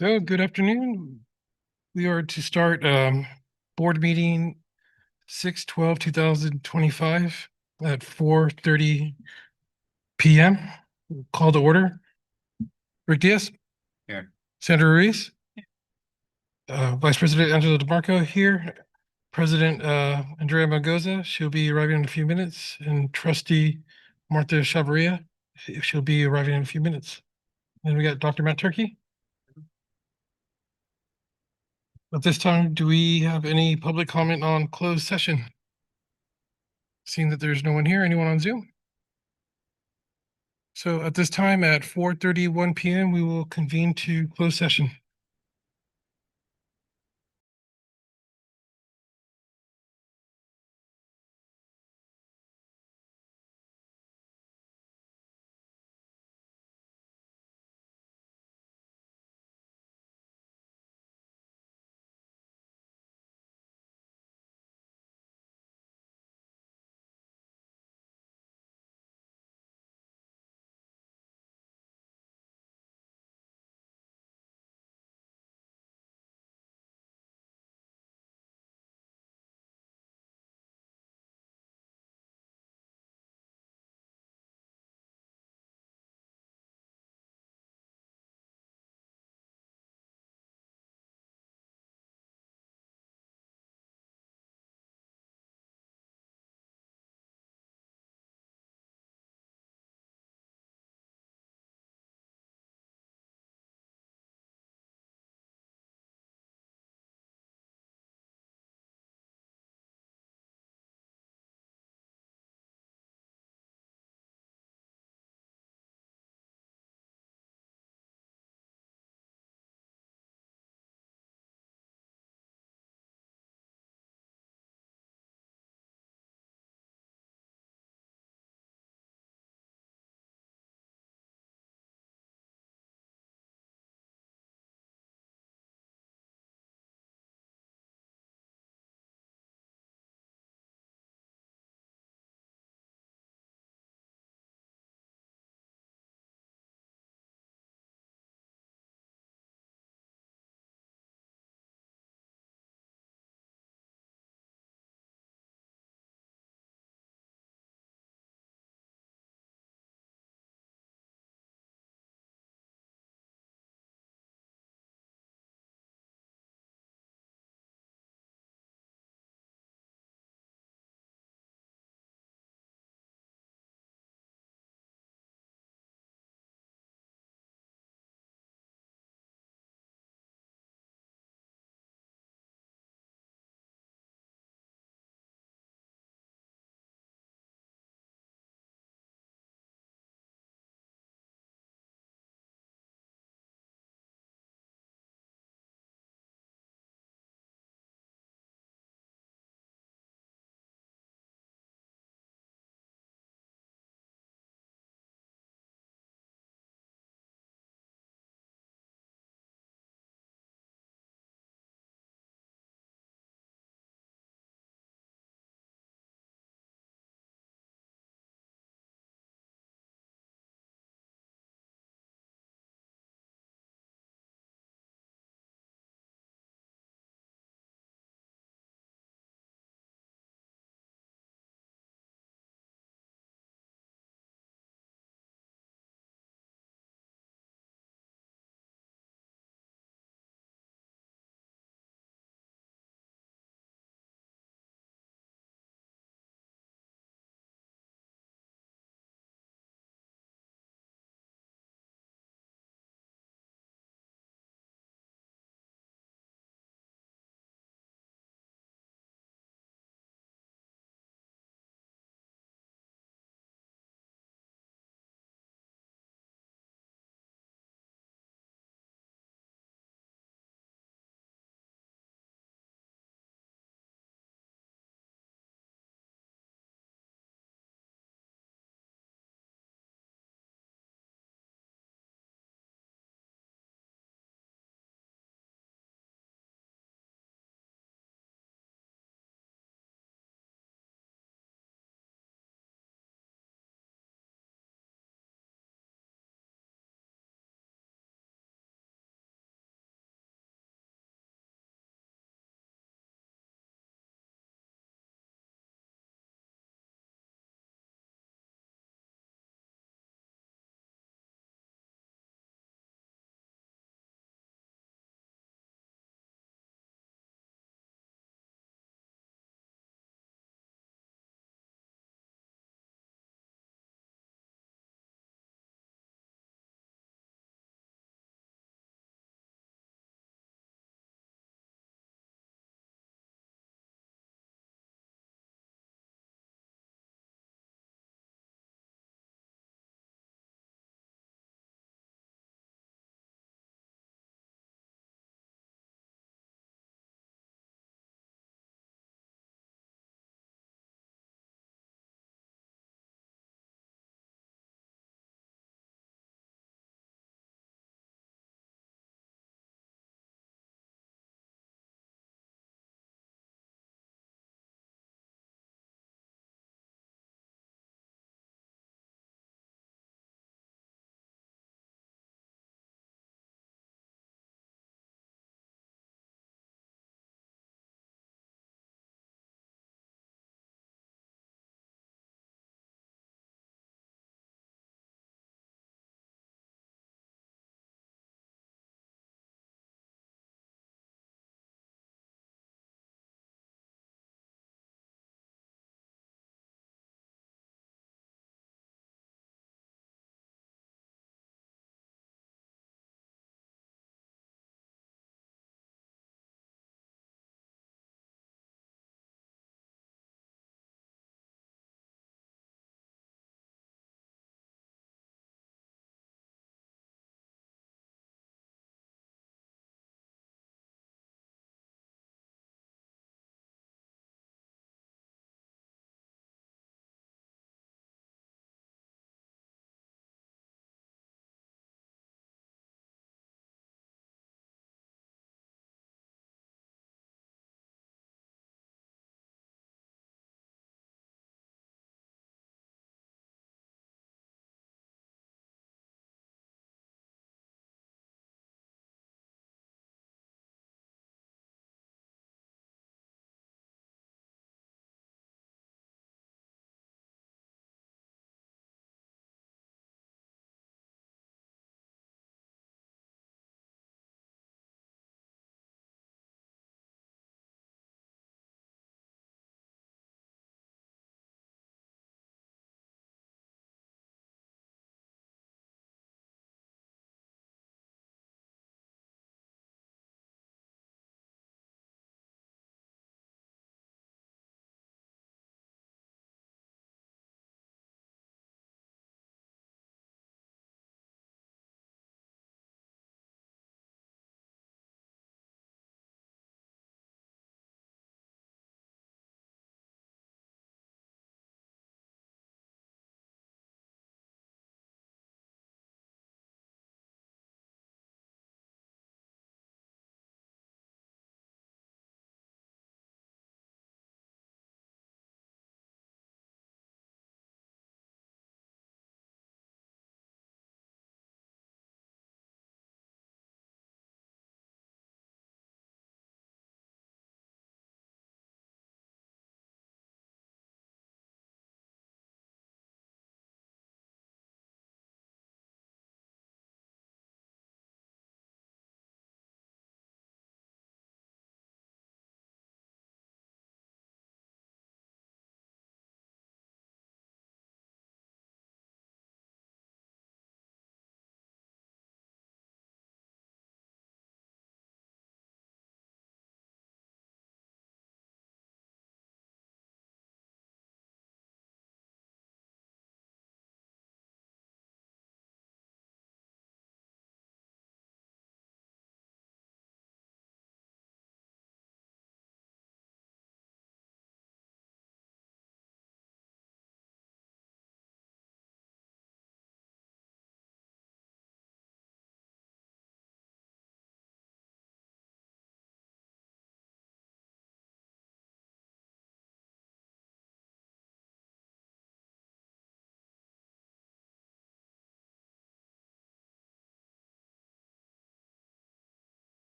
So, good afternoon. We are to start board meeting 6/12/2025 at 4:30 p.m. Call to order. Rick Diaz. Here. Sandra Ruiz. Vice President Angela DeMarco here. President Andrea Magoza. She'll be arriving in a few minutes. And Trustee Martha Chavarria. She'll be arriving in a few minutes. And we got Dr. Matt Turkey. At this time, do we have any public comment on closed session? Seeing that there's no one here, anyone on Zoom? So at this time at 4:31 p.m., we will convene to closed session.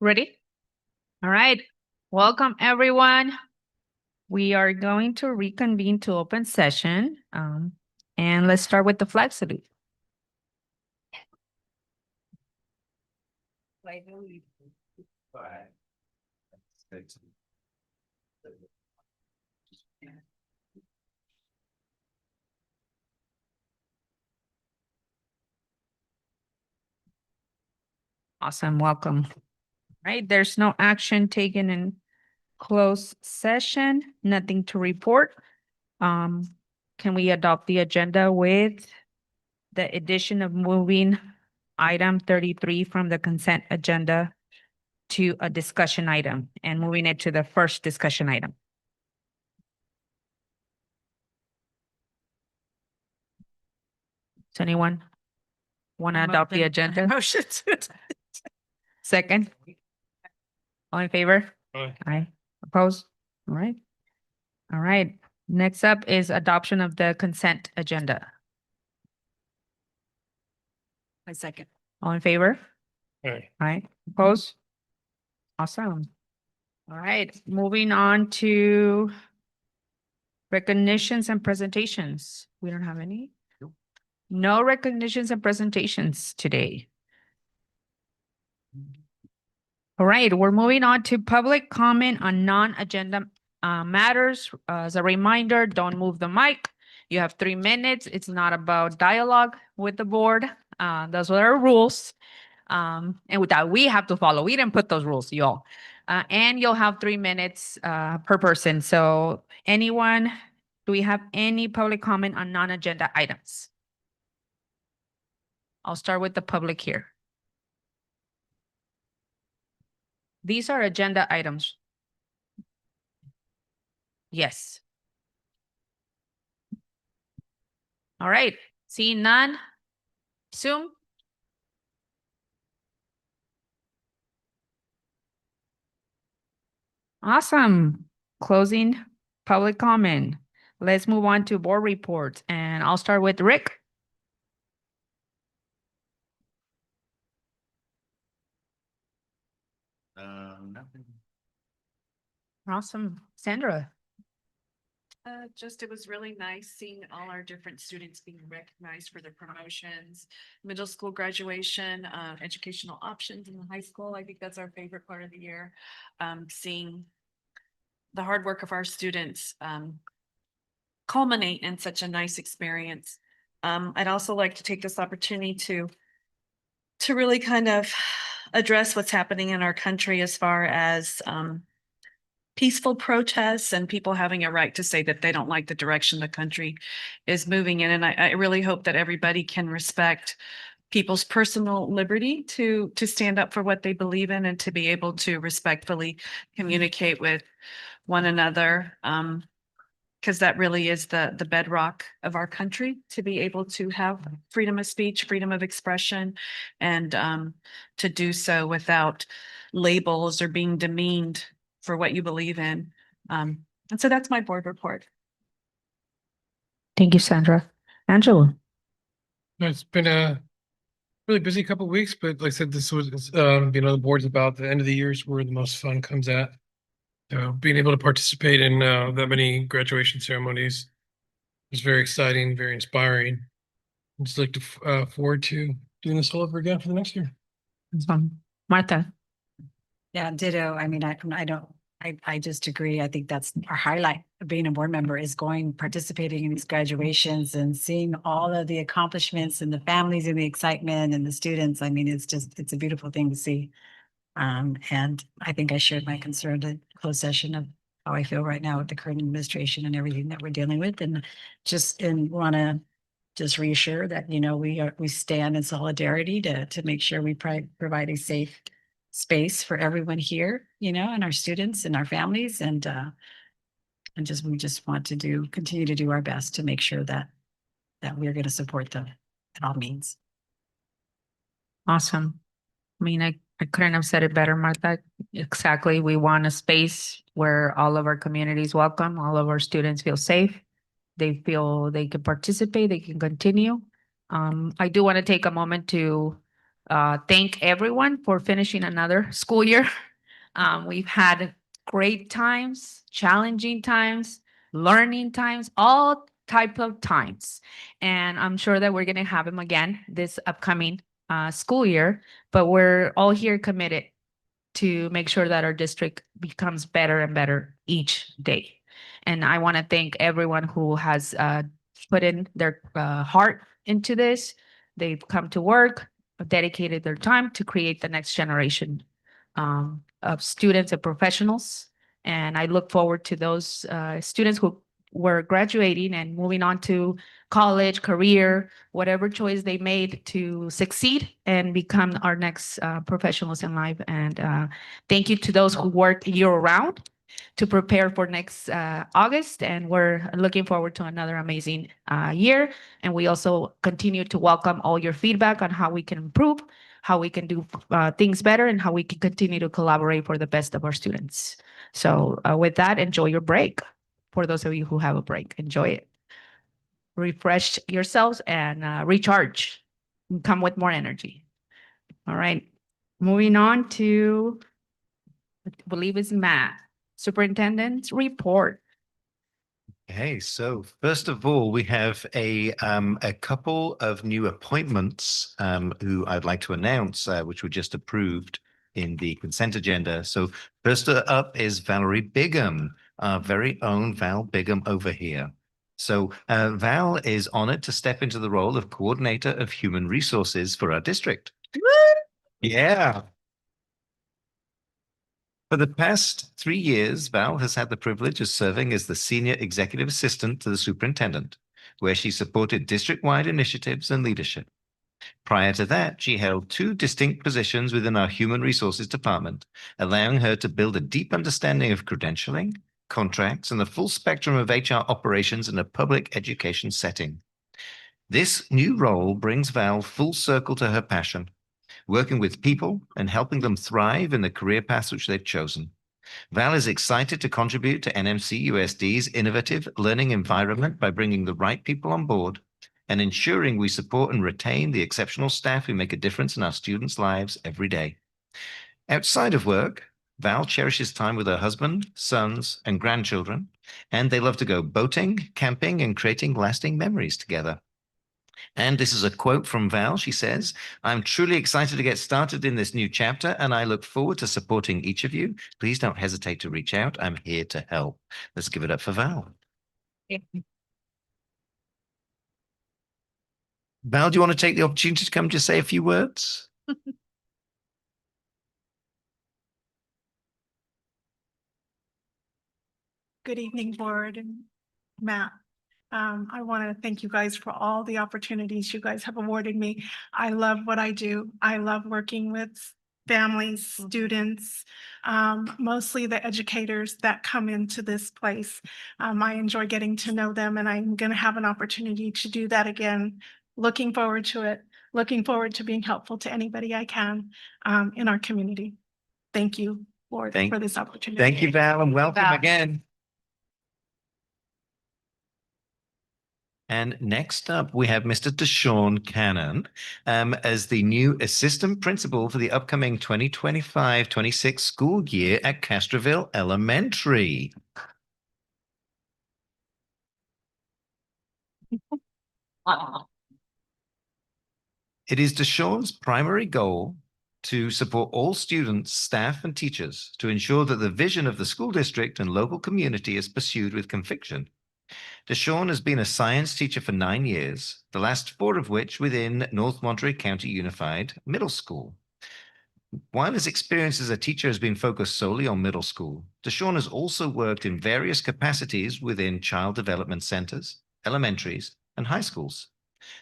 Ready? All right. Welcome, everyone. We are going to reconvene to open session. And let's start with the flag salute. Awesome. Welcome. Right. There's no action taken in closed session. Nothing to report. Can we adopt the agenda with the addition of moving item 33 from the consent agenda to a discussion item and moving it to the first discussion item? Does anyone want to adopt the agenda? Motion. Second. All in favor? Aye. Aye. Opposed? All right. All right. Next up is adoption of the consent agenda. I second. All in favor? Aye. Aye. Opposed? Awesome. All right. Moving on to recognitions and presentations. We don't have any? No recognitions and presentations today. All right, we're moving on to public comment on non-agenda matters. As a reminder, don't move the mic. You have 3 minutes. It's not about dialogue with the board. Those are our rules. And with that, we have to follow. We didn't put those rules, y'all. And you'll have 3 minutes per person. So anyone, do we have any public comment on non-agenda items? I'll start with the public here. These are agenda items. Yes. All right. Seeing none. Zoom. Awesome. Closing public comment. Let's move on to board reports. And I'll start with Rick. Nothing. Awesome. Sandra. It was really nice seeing all our different students being recognized for their promotions, middle school graduation, educational options in the high school. I think that's our favorite part of the year. Seeing the hard work of our students culminate in such a nice experience. I'd also like to take this opportunity to really kind of address what's happening in our country as far as peaceful protests and people having a right to say that they don't like the direction the country is moving in. And I really hope that everybody can respect people's personal liberty to stand up for what they believe in and to be able to respectfully communicate with one another. Because that really is the bedrock of our country, to be able to have freedom of speech, freedom of expression, and to do so without labels or being demeaned for what you believe in. And so that's my board report. Thank you, Sandra. Angela. It's been a really busy couple of weeks, but like I said, this was, the board's about the end of the year is where the most fun comes at. Being able to participate in that many graduation ceremonies was very exciting, very inspiring. I just look forward to doing this all over again for the next year. Martha. Yeah, ditto. I mean, I just agree. I think that's our highlight of being a board member is participating in these graduations and seeing all of the accomplishments and the families and the excitement and the students. I mean, it's a beautiful thing to see. And I think I shared my concern at closed session of how I feel right now with the current administration and everything that we're dealing with. And want to just reassure that, we stand in solidarity to make sure we provide a safe space for everyone here, and our students and our families. And we just want to continue to do our best to make sure that we're going to support them at all means. Awesome. I mean, I couldn't have said it better, Martha. Exactly. We want a space where all of our communities welcome, all of our students feel safe. They feel they can participate, they can continue. I do want to take a moment to thank everyone for finishing another school year. We've had great times, challenging times, learning times, all type of times. And I'm sure that we're going to have them again this upcoming school year, but we're all here committed to make sure that our district becomes better and better each day. And I want to thank everyone who has put in their heart into this. They've come to work, dedicated their time to create the next generation of students and professionals. And I look forward to those students who were graduating and moving on to college, career, whatever choice they made to succeed and become our next professionals in life. And thank you to those who work year round to prepare for next August. And we're looking forward to another amazing year. And we also continue to welcome all your feedback on how we can improve, how we can do things better, and how we can continue to collaborate for the best of our students. So with that, enjoy your break. For those of you who have a break, enjoy it. Refresh yourselves and recharge and come with more energy. All right. Moving on to, I believe it's Matt. Superintendent's report. Okay, so first of all, we have a couple of new appointments who I'd like to announce, which were just approved in the consent agenda. So first up is Valerie Bigham, our very own Val Bigham over here. So Val is honored to step into the role of Coordinator of Human Resources for our district. Yeah. For the past 3 years, Val has had the privilege of serving as the Senior Executive Assistant to the Superintendent, where she supported district-wide initiatives and leadership. Prior to that, she held 2 distinct positions within our Human Resources Department, allowing her to build a deep understanding of credentialing, contracts, and the full spectrum of HR operations in a public education setting. This new role brings Val full circle to her passion, working with people and helping them thrive in the career paths which they've chosen. Val is excited to contribute to NMCUSD's innovative learning environment by bringing the right people on board and ensuring we support and retain the exceptional staff who make a difference in our students' lives every day. Outside of work, Val cherishes time with her husband, sons, and grandchildren, and they love to go boating, camping, and creating lasting memories together. And this is a quote from Val. She says, "I'm truly excited to get started in this new chapter, and I look forward to supporting each of you. Please don't hesitate to reach out. I'm here to help." Let's give it up for Val. Val, do you want to take the opportunity to come just say a few words? Good evening, board and Matt. I want to thank you guys for all the opportunities you guys have awarded me. I love what I do. I love working with families, students, mostly the educators that come into this place. I enjoy getting to know them, and I'm going to have an opportunity to do that again. Looking forward to it. Looking forward to being helpful to anybody I can in our community. Thank you, board, for this opportunity. Thank you, Val, and welcome Val. again. And next up, we have Mr. Deshaun Cannon as the new assistant principal for the upcoming 2025-26 school year at Castroville Elementary. It is Deshaun's primary goal to support all students, staff, and teachers to ensure that the vision of the school district and local community is pursued with conviction. Deshaun has been a science teacher for 9 years, the last 4 of which within North Monterey County Unified Middle School. While his experience as a teacher has been focused solely on middle school, Deshaun has also worked in various capacities within child development centers, elementaries, and high schools.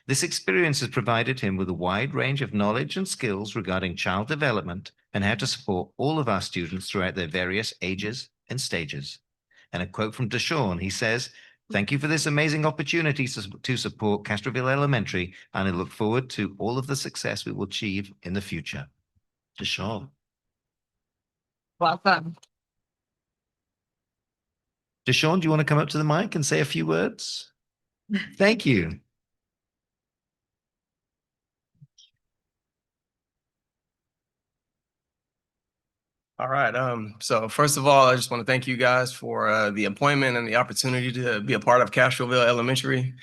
This experience has provided him with a wide range of knowledge and skills regarding child development and how to support all of our students throughout their various ages and stages. And a quote from Deshaun, he says, "Thank you for this amazing opportunity to support Castroville Elementary, and I look forward to all of the success we will achieve in the future." Deshaun. Welcome. Deshaun, do you want to come up to the mic and say a few words? Thank you. All right. So first of all, I just want to thank you guys for the appointment and the opportunity to be a part of Castroville Elementary.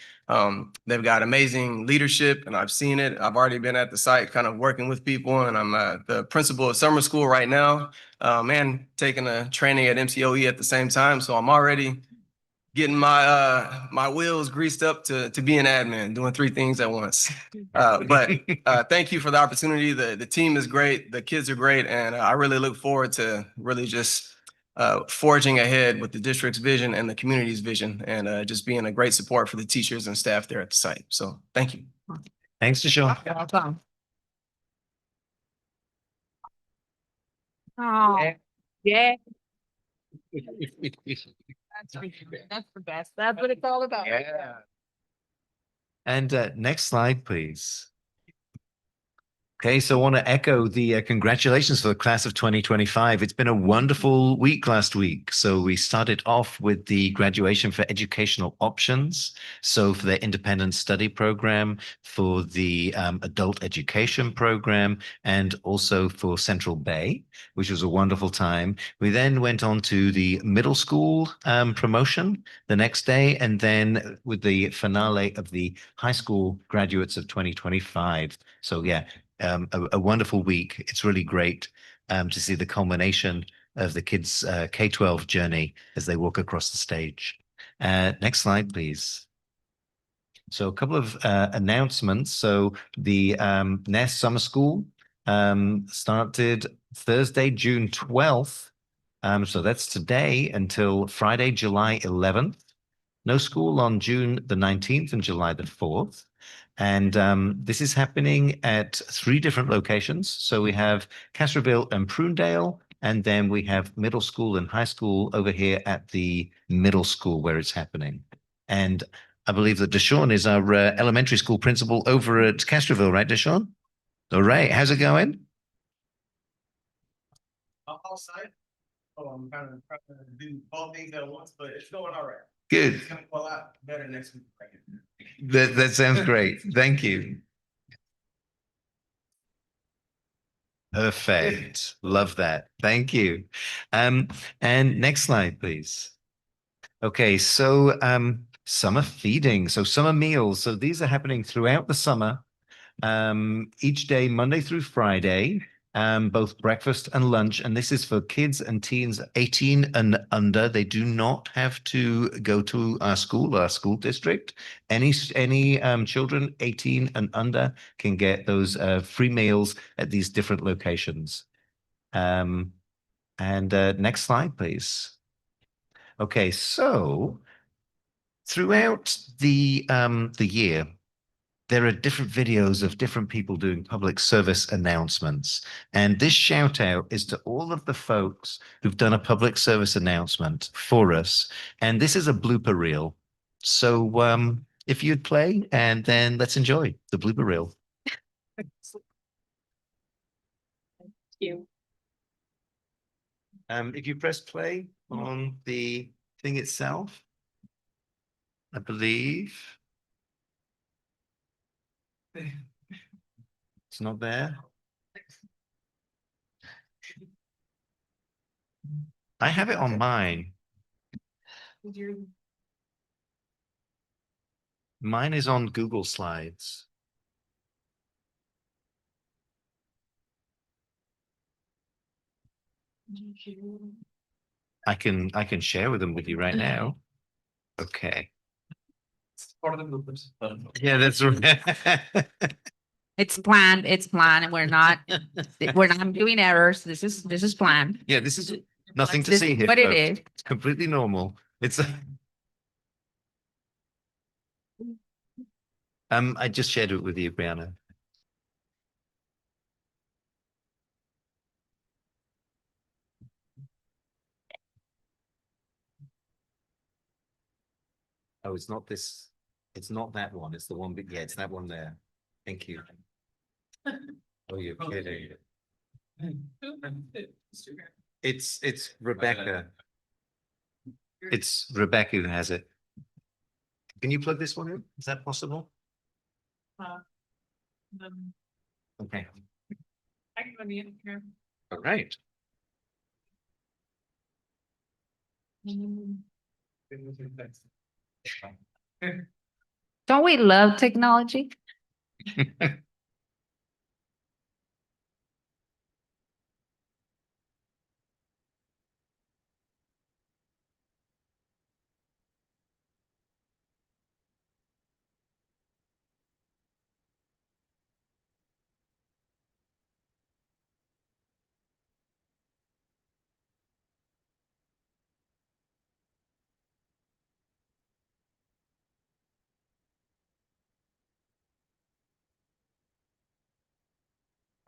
They've got amazing leadership, and I've seen it. I've already been at the site, kind of working with people, and I'm the principal of summer school right now, and taking a training at MCOE at the same time. So I'm already getting my wheels greased up to be an admin, doing three things at once. But thank you for the opportunity. The team is great, the kids are great, and I really look forward to really just forging ahead with the district's vision and the community's vision, and just being a great support for the teachers and staff there at the site. So thank you. Thanks, Deshaun. Welcome. Oh, yeah. That's the best. That's what it's all about. Yeah. And next slide, please. Okay, so I want to echo the congratulations for the class of 2025. It's been a wonderful week last week. So we started off with the graduation for educational options. So for the independent study program, for the adult education program, and also for Central Bay, which was a wonderful time. We then went on to the middle school promotion the next day, and then with the finale of the high school graduates of 2025. So yeah, a wonderful week. It's really great to see the culmination of the kids' K-12 journey as they walk across the stage. Next slide, please. So a couple of announcements. So the Nest Summer School started Thursday, June 12th. So that's today until Friday, July 11th. No school on June the 19th and July the 4th. And this is happening at 3 different locations. So we have Castroville and Prunedale, and then we have middle school and high school over here at the middle school where it's happening. And I believe that Deshaun is our elementary school principal over at Castroville, right, Deshaun? All right. How's it going? Outside. I'm kind of trying to do all things at once, but it's going all right. Good. It's going to go a lot better next week. That sounds great. Thank you. Perfect. Love that. Thank you. And next slide, please. Okay, so summer feeding, so summer meals. So these are happening throughout the summer, each day, Monday through Friday, both breakfast and lunch. And this is for kids and teens 18 and under. They do not have to go to our school district. Any children 18 and under can get those free meals at these different locations. Next slide, please. Okay, so throughout the year, there are different videos of different people doing public service announcements. And this shout out is to all of the folks who've done a public service announcement for us. And this is a blooper reel. So if you'd play, and then let's enjoy the blooper reel. Thank you. If you press play on the thing itself, I believe it's not there. I have it on mine. Mine is on Google Slides. I can share with them with you right now. Okay. It's part of the bloopers. Yeah, that's right. It's planned. It's planned. And we're not doing errors. This is planned. Yeah, this is nothing to This see is here. what it folks. is. It's completely normal. It's I just shared it with you, Brianna. Oh, it's not this. It's not that one. It's the one. Yeah, it's that one there. Thank you. Oh, you're kidding. It's Rebecca. It's Rebecca who has it. Can you plug this one in? Is that possible? Okay. All right. Don't we love technology?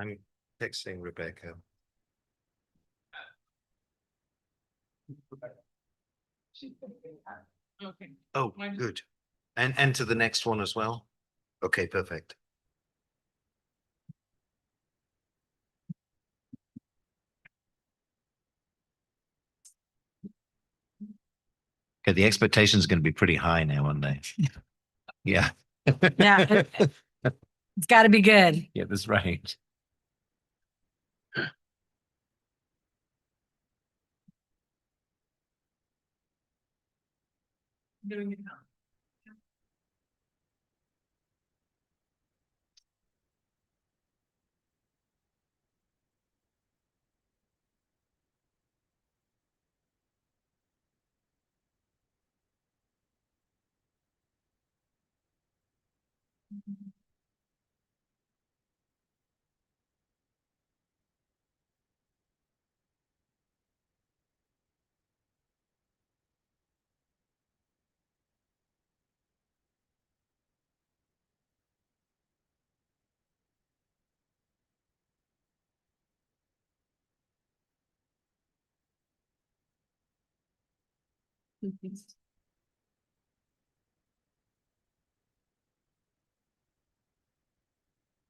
I'm texting Rebecca. Okay. Oh, good. And to the next one as well? Okay, perfect. Okay, the expectations are going to be pretty high now, aren't they? Yeah. Yeah. It's got to be good. Yeah, that's right.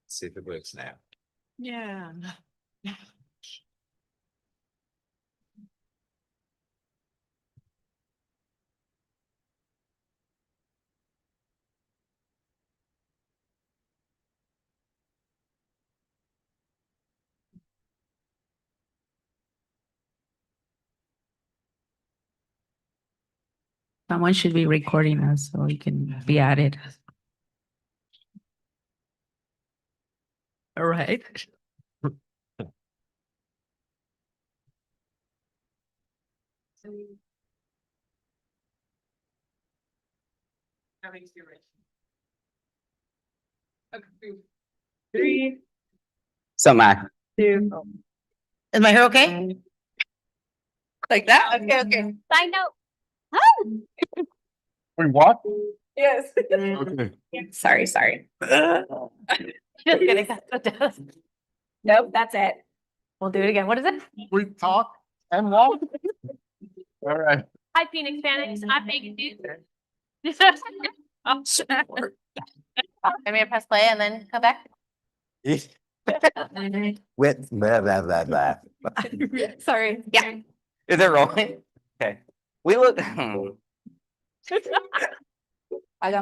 See if it works now. Yeah. Someone should be recording us so we can be added. All right. So my, Is my hair okay? like that? Okay, okay. Side note. We what? Yes. Okay. Sorry. Just kidding. Nope, that's it. We'll do it again. What is it? We talk and walk. All right. Hi, Phoenix Phoenix. I'm Megan Dude. I'm gonna press play and then come back. With blah, blah, blah, blah. Sorry. Yeah. Is it rolling? Okay. We look. Hagan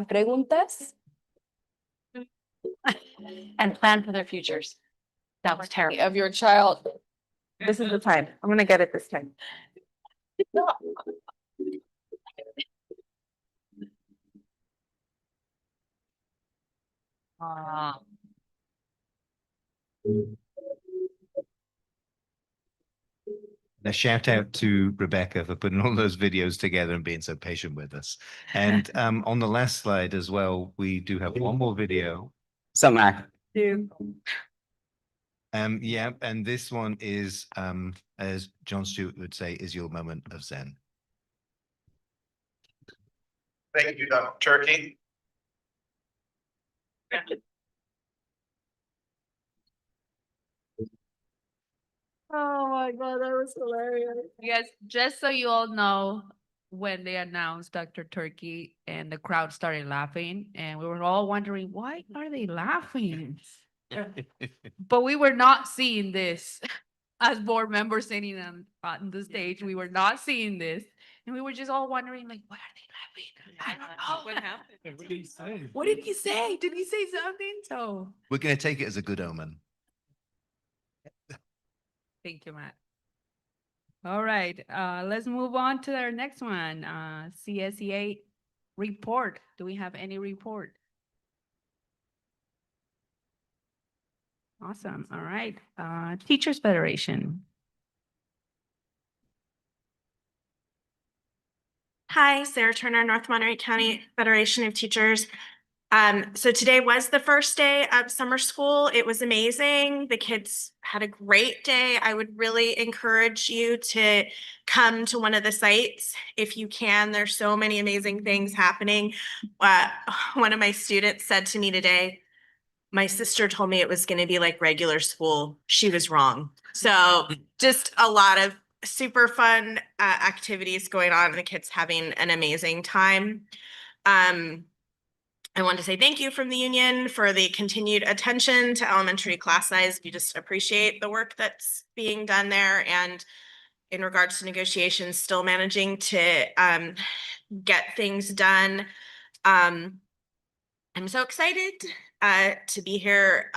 preguntas. And plan for their futures. That was terrible. Of your child. This is the time. I'm gonna get it this time. A shout out to Rebecca for putting all those videos together and being so patient with us. And on the last slide as well, we do have one more video. So my, Yeah, and this one is as John Stewart would say, is your moment of Zen. Thank you, Dr. Turkey. Oh my God, that was hilarious. Yes, just so you all know, when they announced Dr. Turkey and the crowd started laughing and we were all wondering, why are they laughing? But we were not seeing this as board members sitting on the stage. We were not seeing this. And we were just all wondering, like, why are they laughing? I don't know. What happened? What did he say? What did he say? Did he say something? So We're going to take it as a good omen. thank you, Matt. All right, let's move on to our next one. CSEA report. Do we have any report? Awesome. All right. Teachers Federation. Hi, Sarah Turner, North Monterey County Federation of Teachers. So today was the first day of summer school. It was amazing. The kids had a great day. I would really encourage you to come to one of the sites if you can. There's so many amazing things happening. One of my students said to me today, my sister told me it was going to be like regular school. She was wrong. So just a lot of super fun activities going on, and the kids having an amazing time. I want to say thank you from the union for the continued attention to elementary class size. We just appreciate the work that's being done there, and in regards to negotiations, still managing to get things done. I'm so excited to be here,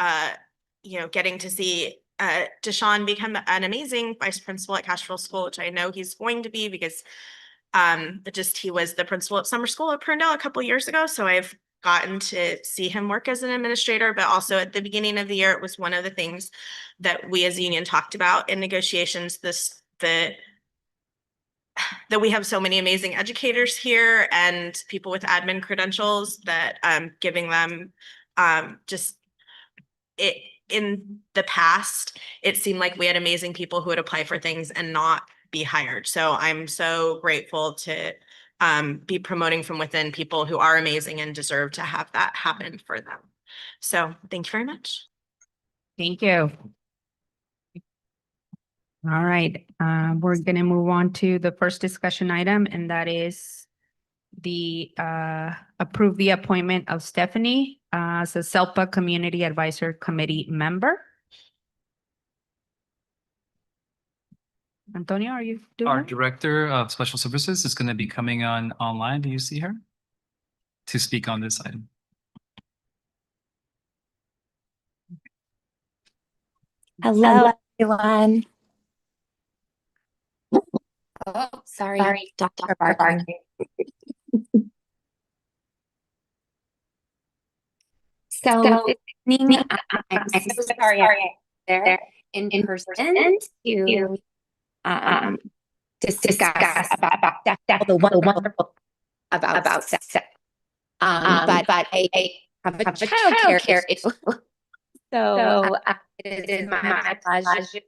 getting to see Deshaun become an amazing vice principal at Castroville School, which I know he's going to be because he was the principal at summer school at Prunedale a couple years ago. So I've gotten to see him work as an administrator, but also at the beginning of the year, it was one of the things that we as a union talked about in negotiations, that we have so many amazing educators here and people with admin credentials that giving them in the past, it seemed like we had amazing people who would apply for things and not be hired. So I'm so grateful to be promoting from within people who are amazing and deserve to have that happen for them. So thank you very much. Thank you. All right, we're gonna move on to the first discussion item, and that is the approve the appointment of Stephanie as a SELPA Community Advisor Committee member. Antonio, are you doing Our that? Director of Special Services is going to be coming on online. Do you see her? To speak on this item. Hello, everyone. Oh, sorry, Dr. Barker. So this evening, I'm so sorry I'm there in person to discuss about the wonderful about sex. But I have a childcare issue. So it is my pleasure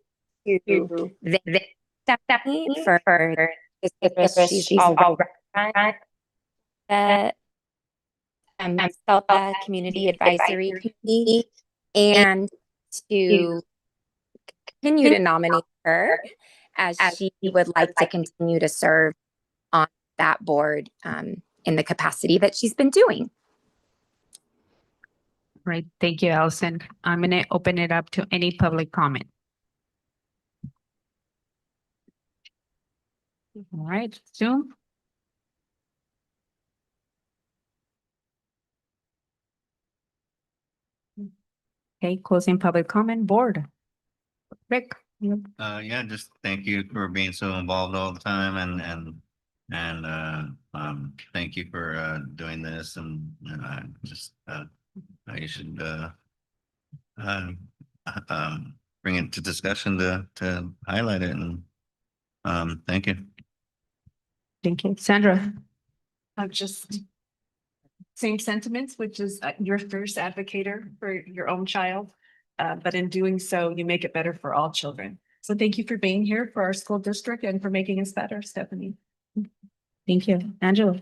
to thank Stephanie for the service she's already done. SELPA Community Advisory Committee, and to continue to nominate her as she would like to continue to serve on that board in the capacity that she's been doing. Right, thank you, Allison. I'm gonna open it up to any public comment. All right, Zoom. Okay, closing public comment, board. Rick. Yeah, just thank you for being so involved all the time and thank you for doing this and you should bring it to discussion to highlight it and thank you. Thank you. Sandra. Just same sentiments, which is your first advocator for your own child. But in doing so, you make it better for all children. So thank you for being here for our school district and for making us better, Stephanie. Thank you. Angela.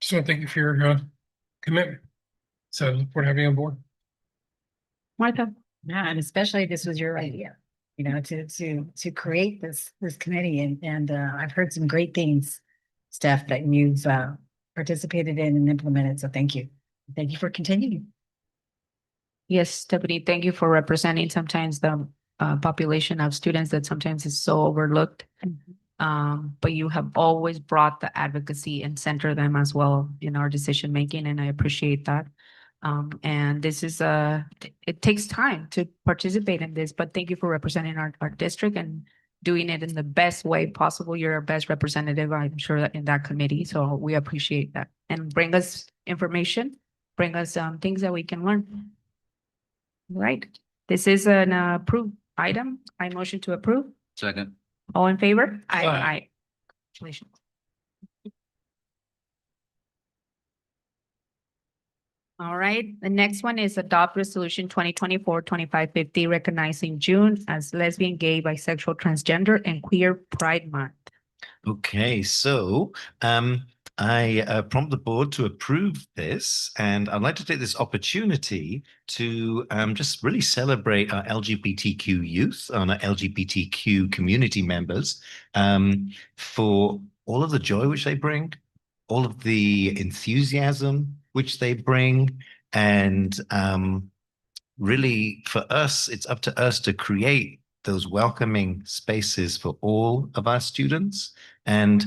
So thank you for your commitment. So look forward to having you on board. Martha. Yeah, and especially this was your idea, to create this committee, and I've heard some great things, Steph, that you've participated in and implemented. So thank you. Thank you for continuing. Yes, Stephanie, thank you for representing sometimes the population of students that sometimes is so overlooked. But you have always brought the advocacy and center them as well in our decision making, and I appreciate that. And this is it takes time to participate in this, but thank you for representing our district and doing it in the best way possible. You're our best representative, I'm sure, that in that committee. So we appreciate that. And bring us information, bring us things that we can learn. Right. This is an approved item. I motion to approve. Second. All in favor? Aye. Aye. Congratulations. All right, the next one is adopt resolution 2024-2550, recognizing June as lesbian, gay, bisexual, transgender, and queer Pride Month. Okay, so I prompt the board to approve this, and I'd like to take this opportunity to just really celebrate our LGBTQ youth and our LGBTQ community members for all of the joy which they bring, all of the enthusiasm which they bring, and really for us, it's up to us to create those welcoming spaces for all of our students. And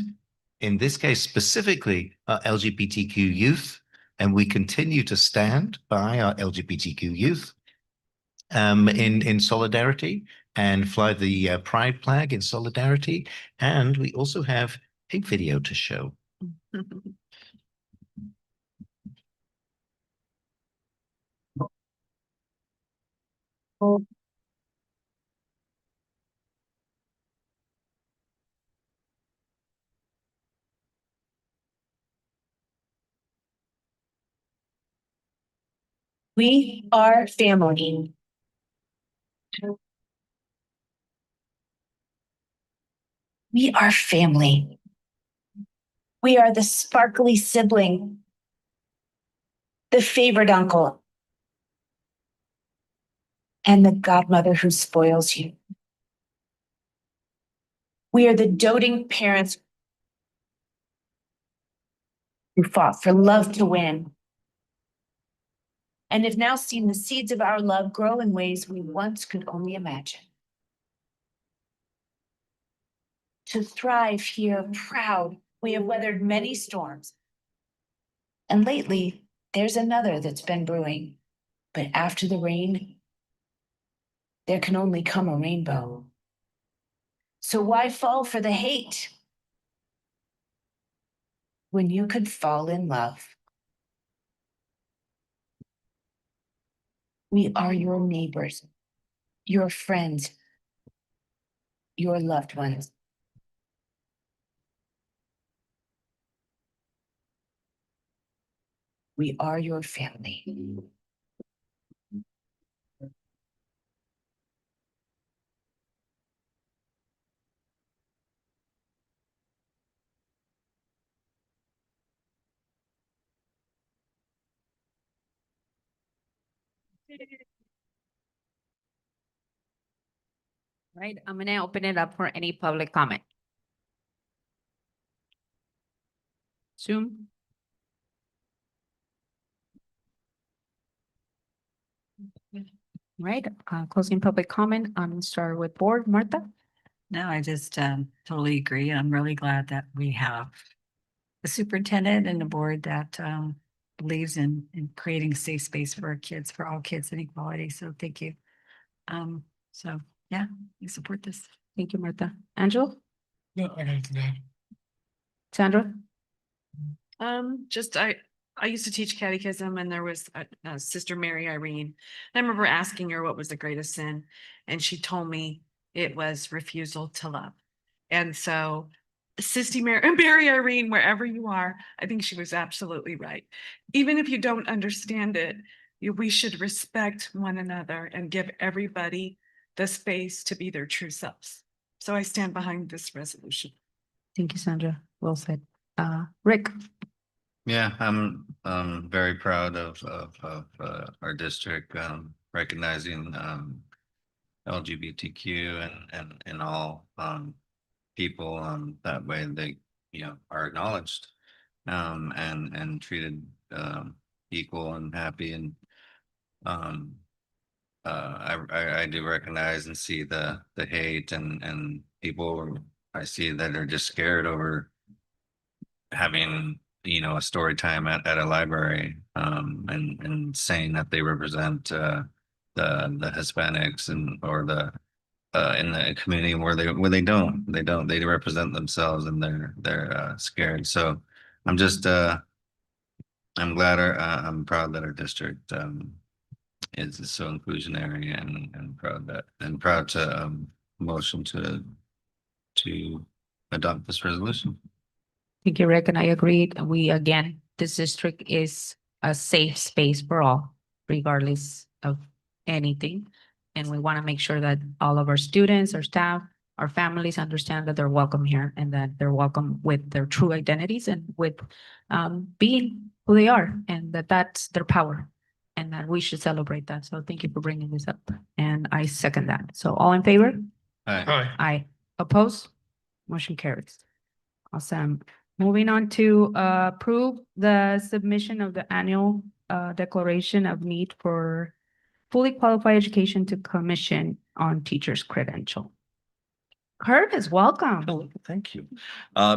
in this case, specifically our LGBTQ youth, and we continue to stand by our LGBTQ youth in solidarity and fly the pride flag in solidarity. And we also have a video to show. We are family. We are family. We are the sparkly sibling, the favorite uncle, and the godmother who spoils you. We are the doting parents who fought for love to win and have now seen the seeds of our love grow in ways we once could only imagine. To thrive here, proud, we have weathered many storms. And lately, there's another that's been brewing. But after the rain, there can only come a rainbow. So why fall for the hate when you could fall in love? We are your neighbors, your friends, your loved ones. We are your family. Right, I'm gonna open it up for any public comment. Zoom. Right, closing public comment. I'm start with board, Martha. No, I just totally agree. I'm really glad that we have the superintendent and the board that believes in creating a safe space for our kids, for all kids and equality. So thank you. So yeah, we support this. Thank you, Martha. Angela? No, I got it. Sandra? Just I used to teach catechism, and there was a Sister Mary Irene. And I remember asking her what was the greatest sin, and she told me it was refusal to love. And so Sister Mary Irene, wherever you are, I think she was absolutely right. Even if you don't understand it, we should respect one another and give everybody the space to be their true selves. So I stand behind this resolution. Thank you, Sandra. Well said. Rick? Yeah, I'm very proud of our district recognizing LGBTQ and all people that way they are acknowledged and treated equal and happy, and I do recognize and see the hate and people I see that are just scared over having a story time at a library and saying that they represent the Hispanics or the in the community where they don't, they represent themselves and they're scared. So I'm just, I'm glad I'm proud that our district, is so inclusionary and proud to, motion to adopt this resolution. Thank you, Rick, and I agree. This district is a safe space for all, regardless of anything. And we want to make sure that all of our students, our staff, our families understand that they're welcome here and that they're welcome with their true identities and with being who they are, and that's their power, and that we should celebrate that. So thank you for bringing this up, and I second that. So all in favor? Aye. Aye. Oppose? Motion carries. Awesome. Moving on to approve the submission of the annual declaration of need for fully qualified education to Commission on Teachers Credential. Curtis, welcome. Hello, thank you.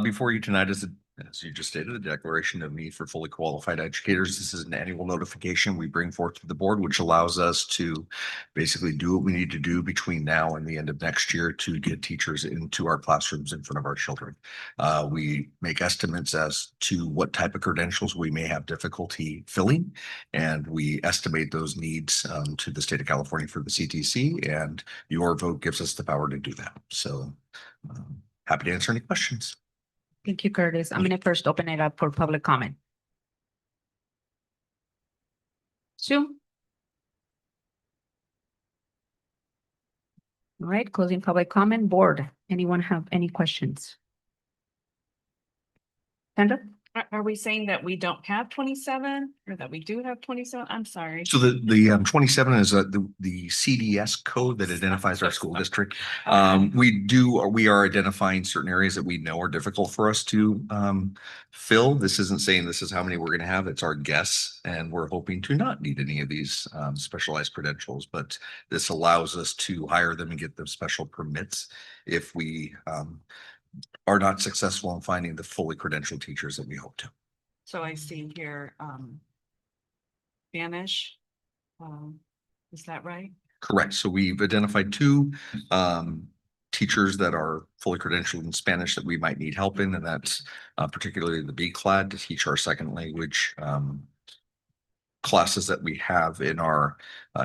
Before you tonight is, as you just stated, the declaration of need for fully qualified educators. This is an annual notification we bring forth to the board, which allows us to basically do what we need to do between now and the end of next year to get teachers into our classrooms in front of our children. We make estimates as to what type of credentials we may have difficulty filling, and we estimate those needs to the state of California for the CTC, and your vote gives us the power to do that. So happy to answer any questions. Thank you, Curtis. I'm going to first open it up for public comment. Sue? All right, closing public comment. Board, anyone have any questions? Sandra? Are we saying that we don't have 27 or that we do have 27? I'm sorry. So the 27 is the CDS code that identifies our school district. We are identifying certain areas that we know are difficult for us to fill. This isn't saying this is how many we're going to have. It's our guess, and we're hoping to not need any of these specialized credentials, but this allows us to hire them and get them special permits if we are not successful in finding the fully credentialed teachers that we hope to. So I see here, Spanish. Is that right? Correct. So we've identified two teachers that are fully credentialed in Spanish that we might need help in, and that's particularly the BCLAD to teach our second language classes that we have in our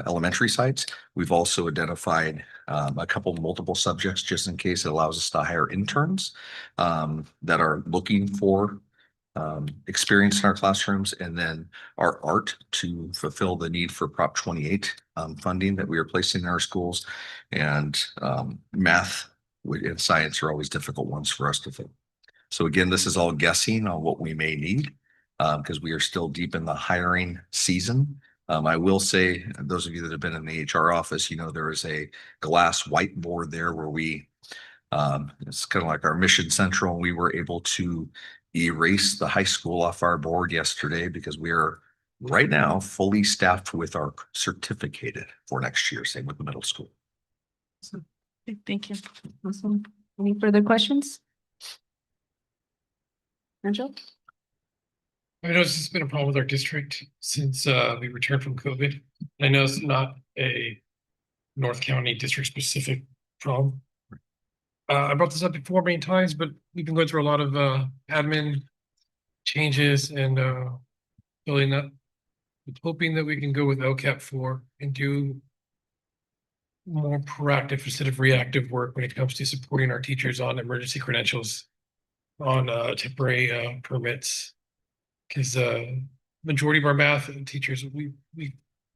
elementary sites. We've also identified a couple multiple subjects just in case it allows us to hire interns that are looking for experience in our classrooms, and then our art to fulfill the need for Prop 28 funding that we are placing in our schools, and math and science are always difficult ones for us to fill. So again, this is all guessing on what we may need because we are still deep in the hiring season. I will say, those of you that have been in the HR office, you know, there is a glass whiteboard there where we, it's kind of like our mission central, and we were able to erase the high school off our board yesterday because we are right now fully staffed with our certificated for next year. Same with the middle school. Thank you. Awesome. Any further questions? Angel? I know this has been a problem with our district since we returned from COVID. I know it's not a North County district specific problem. I brought this up before many times, but we've been going through a lot of admin changes and filling up. Hoping that we can go with LCAP 4 and do more proactive instead of reactive work when it comes to supporting our teachers on emergency credentials, on temporary permits. Because majority of our math teachers, we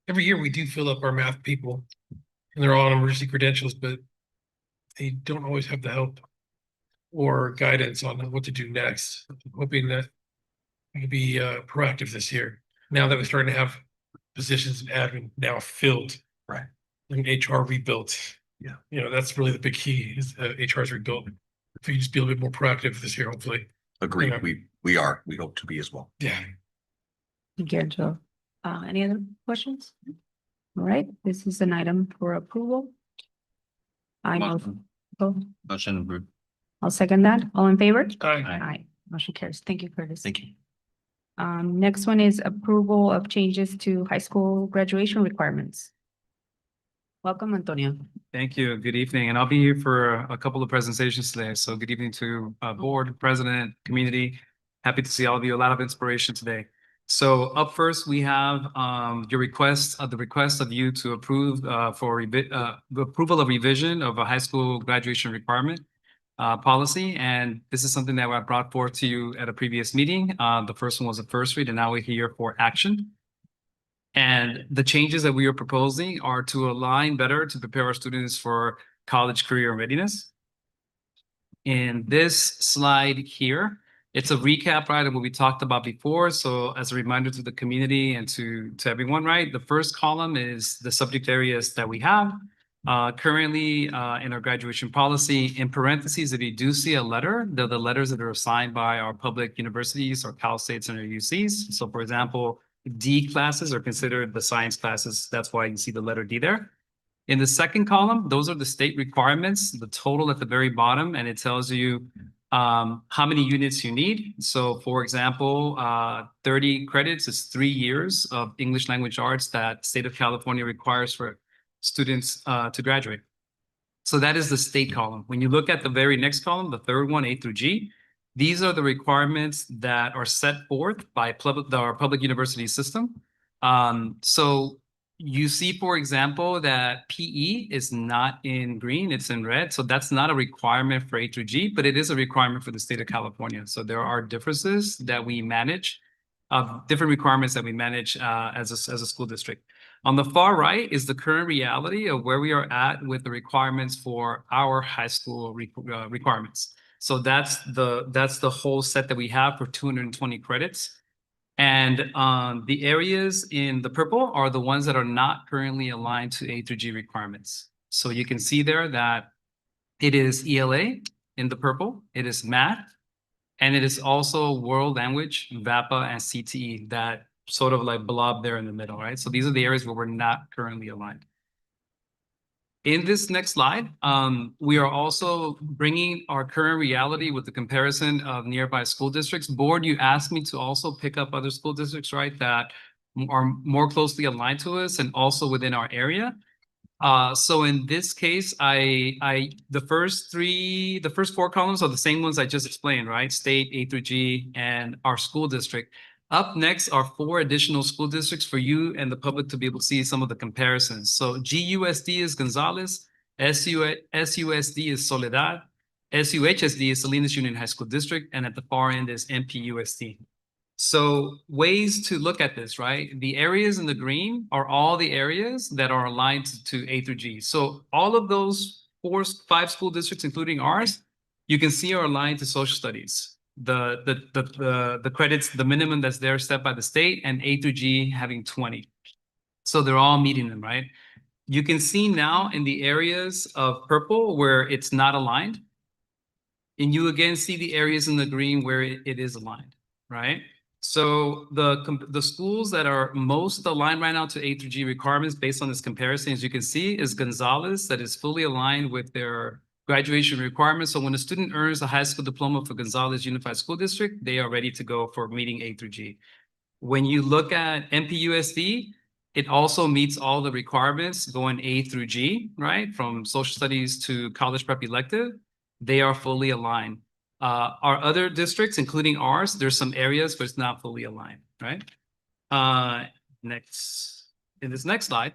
every year we do fill up our math people, and they're all on emergency credentials, but they don't always have the help or guidance on what to do next. I'm hoping that we can be proactive this year. Now that we're starting to have positions in admin now filled, right? And HR rebuilt. Yeah, you know, that's really the big key is HR is rebuilt. If we just be a little bit more proactive this year, hopefully. Agreed. Yeah. We are. We hope to be as well. Yeah. Thank you, Angela. Any other questions? All right, this is an item for approval. Motion approved. I'll second that. All in favor? Aye. Aye. Motion carries. Thank you, Curtis. Thank you. Next one is approval of changes to high school graduation requirements. Welcome, Antonio. Thank you. Good evening. And I'll be here for a couple of presentations today. So good evening to board, president, community. Happy to see all of you. A lot of inspiration today. So up first, we have your request, the request of you to approve for the approval of revision of a high school graduation requirement policy. And this is something that I brought forth to you at a previous meeting. The first one was a first read, and now we're here for action. And the changes that we are proposing are to align better to prepare our students for college career readiness. In this slide here, it's a recap, right, of what we talked about before. So as a reminder to the community and to everyone, right, the first column is the subject areas that we have. Currently in our graduation policy, in parentheses, if you do see a letter, they're the letters that are assigned by our public universities or Cal States and our UCs. So for example, D classes are considered the science classes. That's why you see the letter D there. In the second column, those are the state requirements, the total at the very bottom, and it tells you how many units you need. So for example, 30 credits is 3 years of English language arts that state of California requires for students to graduate. So that is the state column. When you look at the very next column, the third one, A through G, these are the requirements that are set forth by our public university system. So you see, for example, that PE is not in green, it's in red. So that's not a requirement for A through G, but it is a requirement for the state of California. So there are differences that we manage, different requirements that we manage as a school district. On the far right is the current reality of where we are at with the requirements for our high school requirements. So that's the whole set that we have for 220 credits. And the areas in the purple are the ones that are not currently aligned to A through G requirements. So you can see there that it is ELA in the purple, it is math, and it is also world language, VAPA, and CTE that sort of like blob there in the middle, right? So these are the areas where we're not currently aligned. In this next slide, we are also bringing our current reality with the comparison of nearby school districts. Board, you asked me to also pick up other school districts, right, that are more closely aligned to us and also within our area. So in this case, the first 4 columns are the same ones I just explained, right? State, A through G, and our school district. Up next are 4 additional school districts for you and the public to be able to see some of the comparisons. So GUSD is Gonzales, SUSD is Soledad, SUHSD is Salinas Union High School District, and at the far end is NPUSD. So ways to look at this, right? The areas in the green are all the areas that are aligned to A through G. So all of those 5 school districts, including ours, you can see are aligned to social studies. The credits, the minimum that's there set by the state, and A through G having 20. So they're all meeting them, right? You can see now in the areas of purple where it's not aligned, and you again see the areas in the green where it is aligned, right? So the schools that are most aligned right now to A through G requirements based on this comparison, as you can see, is Gonzales, that is fully aligned with their graduation requirements. So when a student earns a high school diploma for Gonzales Unified School District, they are ready to go for meeting A through G. When you look at NPUSD, it also meets all the requirements going A through G, right? From social studies to college prep elective, they are fully aligned. Our other districts, including ours, there's some areas where it's not fully aligned, right? In this next slide,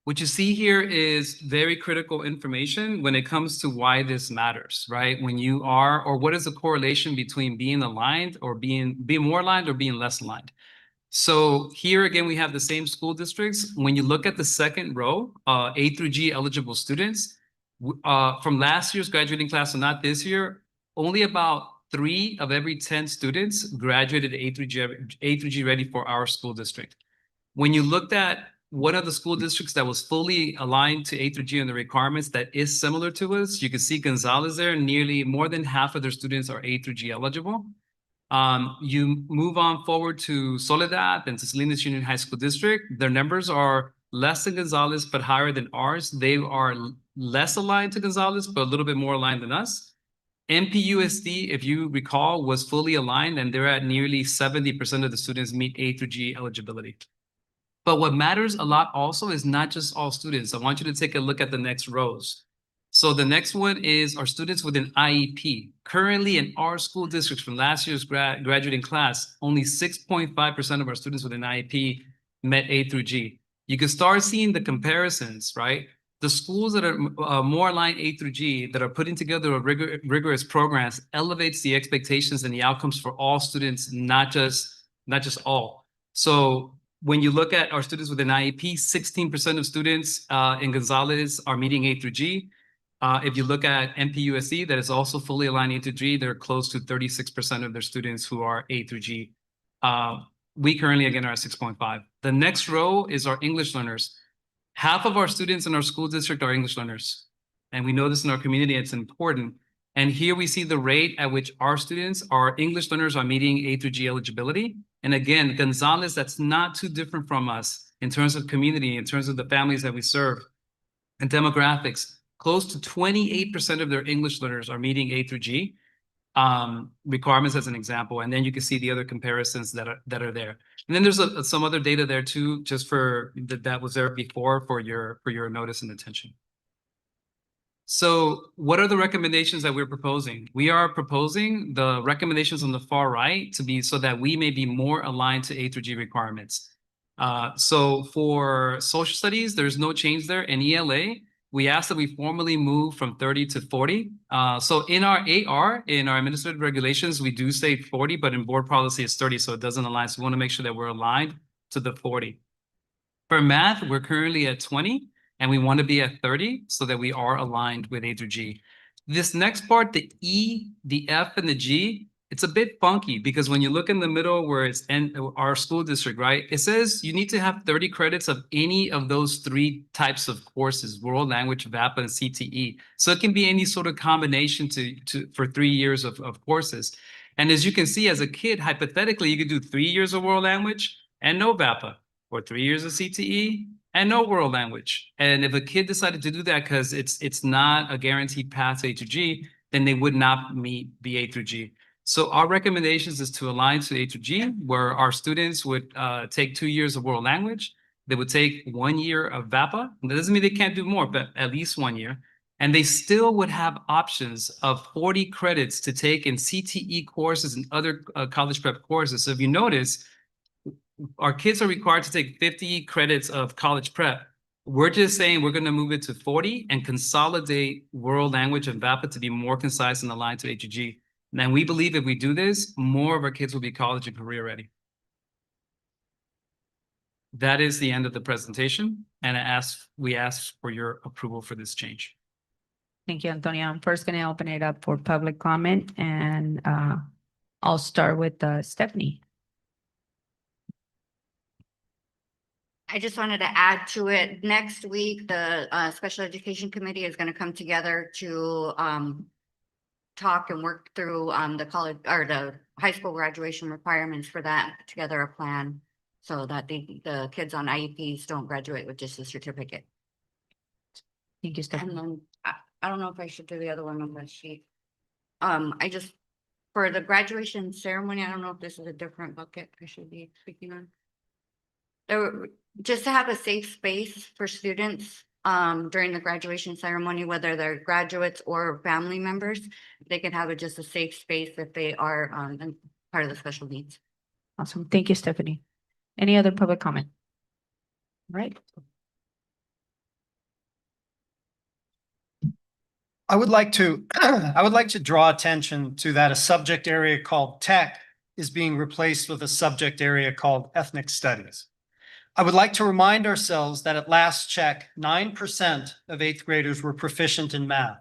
what you see here is very critical information when it comes to why this matters, right? When you are, or what is the correlation between being aligned or being more aligned or being less aligned? So here again, we have the same school districts. When you look at the second row, A through G eligible students, from last year's graduating class, so not this year, only about 3 of every 10 students graduated A through G ready for our school district. When you looked at one of the school districts that was fully aligned to A through G and the requirements that is similar to us, you can see Gonzales there, nearly more than half of their students are A through G eligible. You move on forward to Soledad and to Salinas Union High School District. Their numbers are less than Gonzales, but higher than ours. They are less aligned to Gonzales, but a little bit more aligned than us. NPUSD, if you recall, was fully aligned, and they're at nearly 70% of the students meet A through G eligibility. But what matters a lot also is not just all students. I want you to take a look at the next rows. So the next one is our students with an IEP. Currently in our school districts from last year's graduating class, only 6.5% of our students with an IEP met A through G. You can start seeing the comparisons, right? The schools that are more aligned A through G, that are putting together a rigorous programs, elevates the expectations and the outcomes for all students, not just all. So when you look at our students with an IEP, 16% of students in Gonzalez are meeting A through G. If you look at NMCUSD, that is also fully aligned A through G, they're close to 36% of their students who are A through G. We currently, again, are at 6.5. The next row is our English learners. Half of our students in our school district are English learners. And we know this in our community, it's important. And here we see the rate at which our students, our English learners, are meeting A through G eligibility. And again, Gonzalez, that's not too different from us in terms of community, in terms of the families that we serve and demographics. Close to 28% of their English learners are meeting A through G requirements as an example. And then you can see the other comparisons that are there. And then there's some other data there too, just for that was there before for your notice and attention. So what are the recommendations that we're proposing? We are proposing the recommendations on the far right to be so that we may be more aligned to A through G requirements. So for social studies, there's no change there. In ELA, we asked that we formally move from 30 to 40. So in our AR, in our administrative regulations, we do say 40, but in board policy it's 30, so it doesn't align. So we want to make sure that we're aligned to the 40. For math, we're currently at 20, and we want to be at 30 so that we are aligned with A through G. This next part, the E, the F, and the G, it's a bit funky because when you look in the middle where it's our school district, right? It says you need to have 30 credits of any of those 3 types of courses, world language, VAPA, and CTE. So it can be any sort of combination for 3 years of courses. And as you can see, as a kid, hypothetically, you could do 3 years of world language and no VAPA, or 3 years of CTE and no world language. And if a kid decided to do that because it's not a guaranteed path to A through G, then they would not meet the A through G. So our recommendations is to align to A through G, where our students would take 2 years of world language. They would take 1 year of VAPA. That doesn't mean they can't do more, but at least 1 year. And they still would have options of 40 credits to take in CTE courses and other college prep courses. So if you notice, our kids are required to take 50 credits of college prep. We're just saying we're going to move it to 40 and consolidate world language and VAPA to be more concise and aligned to A through G. And we believe if we do this, more of our kids will be college and career ready. That is the end of the presentation, and we ask for your approval for this change. Thank you, Antonio. I'm first going to open it up for public comment, and I'll start with Stephanie. I just wanted to add to it. Next week, the Special Education Committee is going to come together to talk and work through the college or the high school graduation requirements for that, put together a plan so that the kids on IEPs don't graduate with just a certificate. Thank you, Stephanie. And then I don't know if I should do the other one on the sheet. I just, for the graduation ceremony, I don't know if this is a different bucket I should be speaking on. Just to have a safe space for students during the graduation ceremony, whether they're graduates or family members, they can have just a safe space if they are part of the special needs. Awesome. Thank you, Stephanie. Any other public comment? All right. I would like to draw attention to that a subject area called tech is being replaced with a subject area called ethnic studies. I would like to remind ourselves that at last check, 9% of 8th graders were proficient in math.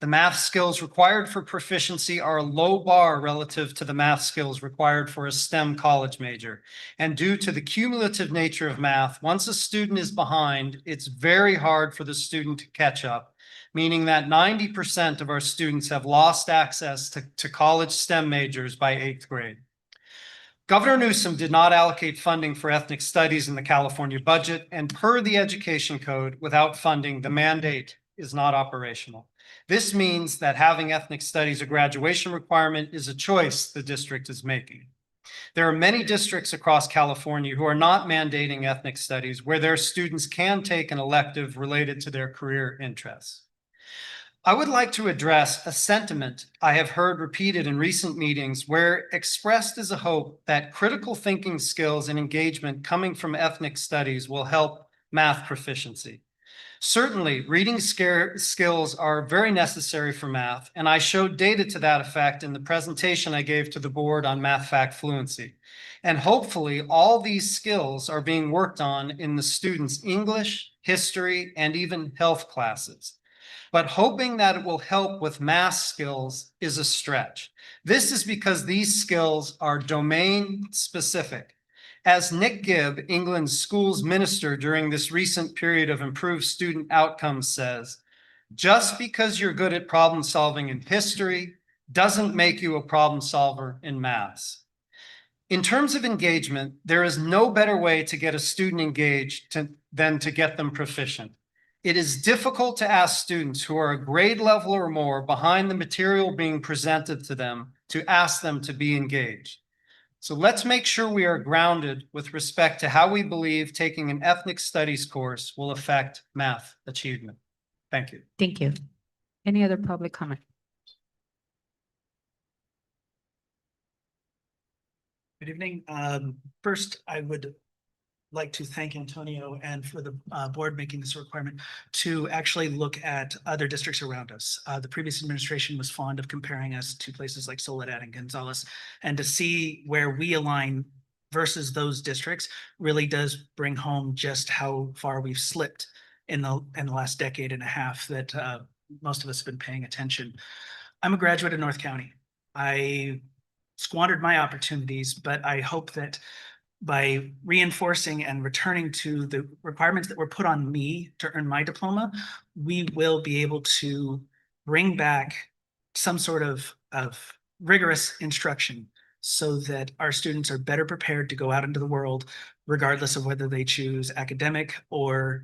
The math skills required for proficiency are a low bar relative to the math skills required for a STEM college major. And due to the cumulative nature of math, once a student is behind, it's very hard for the student to catch up, meaning that 90% of our students have lost access to college STEM majors by 8th grade. Governor Newsom did not allocate funding for ethnic studies in the California budget, and per the Education Code, without funding, the mandate is not operational. This means that having ethnic studies a graduation requirement is a choice the district is making. There are many districts across California who are not mandating ethnic studies where their students can take an elective related to their career interests. I would like to address a sentiment I have heard repeated in recent meetings where expressed as a hope that critical thinking skills and engagement coming from ethnic studies will help math proficiency. Certainly, reading skills are very necessary for math, and I showed data to that effect in the presentation I gave to the board on math fact fluency. And hopefully, all these skills are being worked on in the students' English, history, and even health classes. But hoping that it will help with math skills is a stretch. This is because these skills are domain specific. As Nick Gibb, England's schools minister during this recent period of improved student outcomes says, just because you're good at problem solving in history doesn't make you a problem solver in maths. In terms of engagement, there is no better way to get a student engaged than to get them proficient. It is difficult to ask students who are a grade level or more behind the material being presented to them to ask them to be engaged. So let's make sure we are grounded with respect to how we believe taking an ethnic studies course will affect math achievement. Thank you. Thank you. Any other public comment? Good evening. First, I would like to thank Antonio and for the board making this a requirement to actually look at other districts around us. The previous administration was fond of comparing us to places like Soledad and Gonzales, and to see where we align versus those districts really does bring home just how far we've slipped in the last decade and a half that most of us have been paying attention. I'm a graduate of North County. I squandered my opportunities, but I hope that by reinforcing and returning to the requirements that were put on me to earn my diploma, we will be able to bring back some sort of rigorous instruction so that our students are better prepared to go out into the world, regardless of whether they choose academic or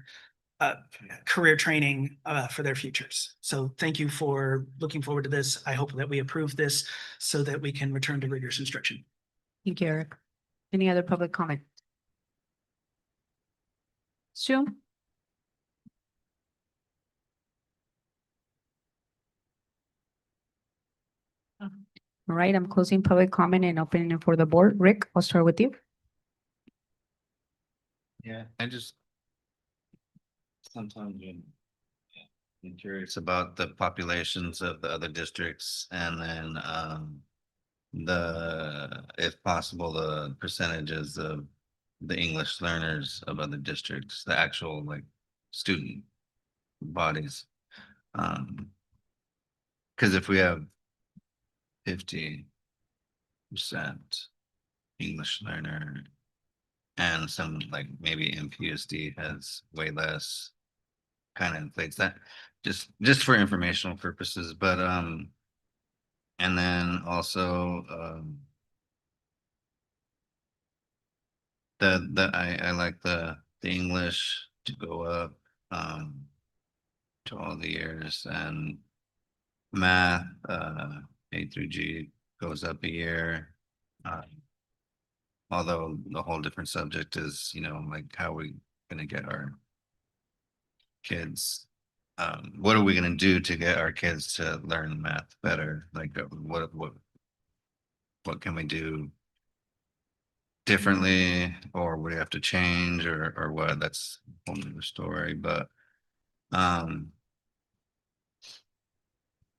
career training for their futures. So thank you for looking forward to this. I hope that we approve this so that we can return to rigorous instruction. Thank you, Eric. Any other public comment? Sue? All right, I'm closing public comment and opening it for the board. Rick, I'll start with you. Yeah, I just sometimes I'm curious about the populations of the other districts and then if possible, the percentages of the English learners of other districts, the actual like student bodies. Because if we have 50% English learner and some like maybe NMCUSD has way less, kind of inflates that just for informational purposes. But and then also I like the English to go up to all the years, and math A through G goes up a year. Although the whole different subject is, you know, like how we gonna get our kids, what are we gonna do to get our kids to learn math better? Like what can we do differently, or would we have to change, or what? That's a whole nother story. But the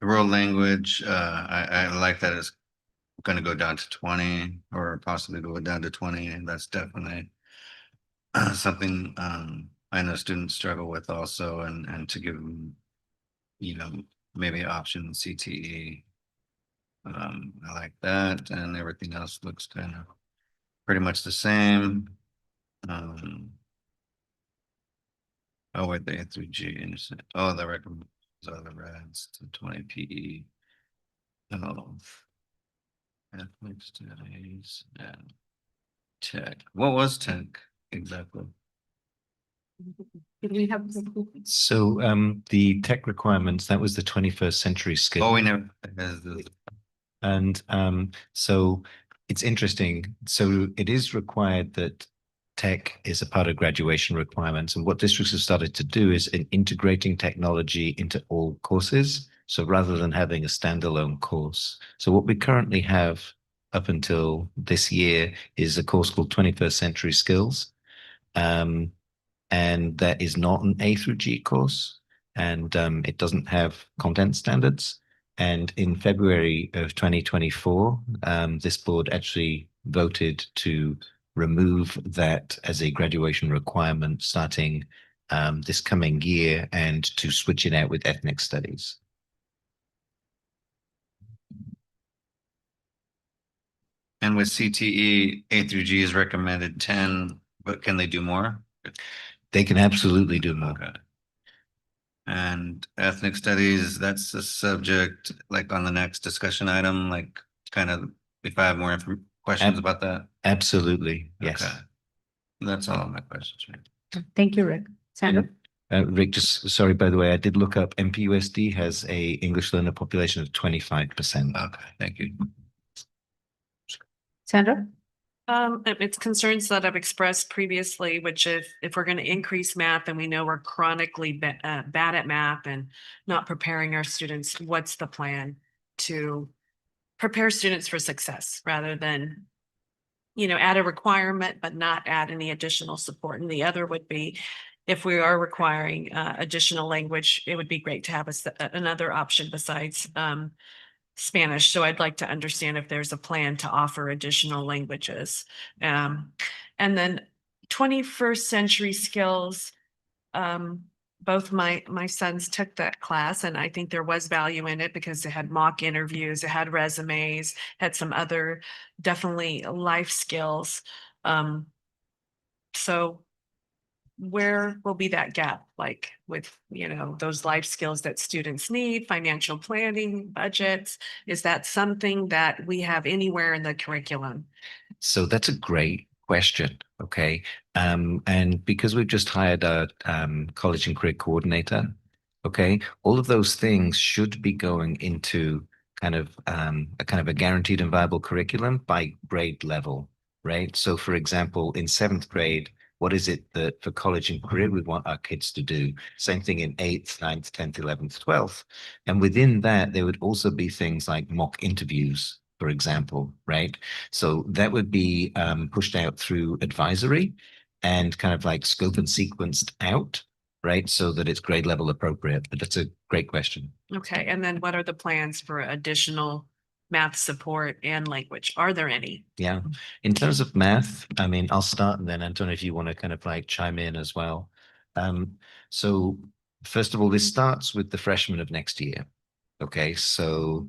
world language, I like that it's going to go down to 20 or possibly go down to 20, and that's definitely something I know students struggle with also, and to give them, you know, maybe option CTE. I like that, and everything else looks kind of pretty much the same. Oh wait, the A through G. Oh, the recommends other rads to 20 PE. Oh, ethnic studies and tech. What was tech exactly? Did we have? So the tech requirements, that was the 21st century skill. Oh, we never. And so It's interesting. So it is required that tech is a part of graduation requirements. And what districts have started to do is in integrating technology into all courses. So rather than having a standalone course. So what we currently have up until this year is a course called 21st Century Skills. And that is not an A through G course. And it doesn't have content standards. And in February of 2024, this board actually voted to remove that as a graduation requirement starting this coming year and to switch it out with ethnic studies. And with CTE, A through G is recommended 10, but can they do more? They can absolutely do more. Okay. And ethnic studies, that's a subject like on the next discussion item, like kind of if I have more questions about that. Absolutely, yes. Okay. That's all of my questions. Thank you, Rick. Sandra? Rick, just sorry, by the way, I did look up NMCUSD has a English learner population of 25%. Okay, thank you. Sandra? It's concerns that I've expressed previously, which if we're going to increase math and we know we're chronically bad at math and not preparing our students, what's the plan to prepare students for success rather than, add a requirement, but not add any additional support? And the other would be, if we are requiring additional language, it would be great to have another option besides Spanish. So I'd like to understand if there's a plan to offer additional languages. And then 21st century skills. Both my sons took that class, and I think there was value in it because it had mock interviews, it had resumes, had some other definitely life skills. So where will be that gap, like with, those life skills that students need, financial planning, budgets? Is that something that we have anywhere in the curriculum? So that's a great question. Okay. And because we've just hired a college and career coordinator, okay, all of those things should be going into kind of a guaranteed and viable curriculum by grade level, right? So for example, in 7th grade, what is it that for college and career we want our kids to do? Same thing in 8th, 9th, 10th, 11th, 12th. And within that, there would also be things like mock interviews, for example, right? So that would be pushed out through advisory and kind of like scope and sequenced out, right? So that it's grade level appropriate. But that's a great question. Okay, and then what are the plans for additional math support and language? Are there any? Yeah. In terms of math, I mean, I'll start and then Antonio, if you want to kind of like chime in as well. So first of all, this starts with the freshmen of next year. Okay, so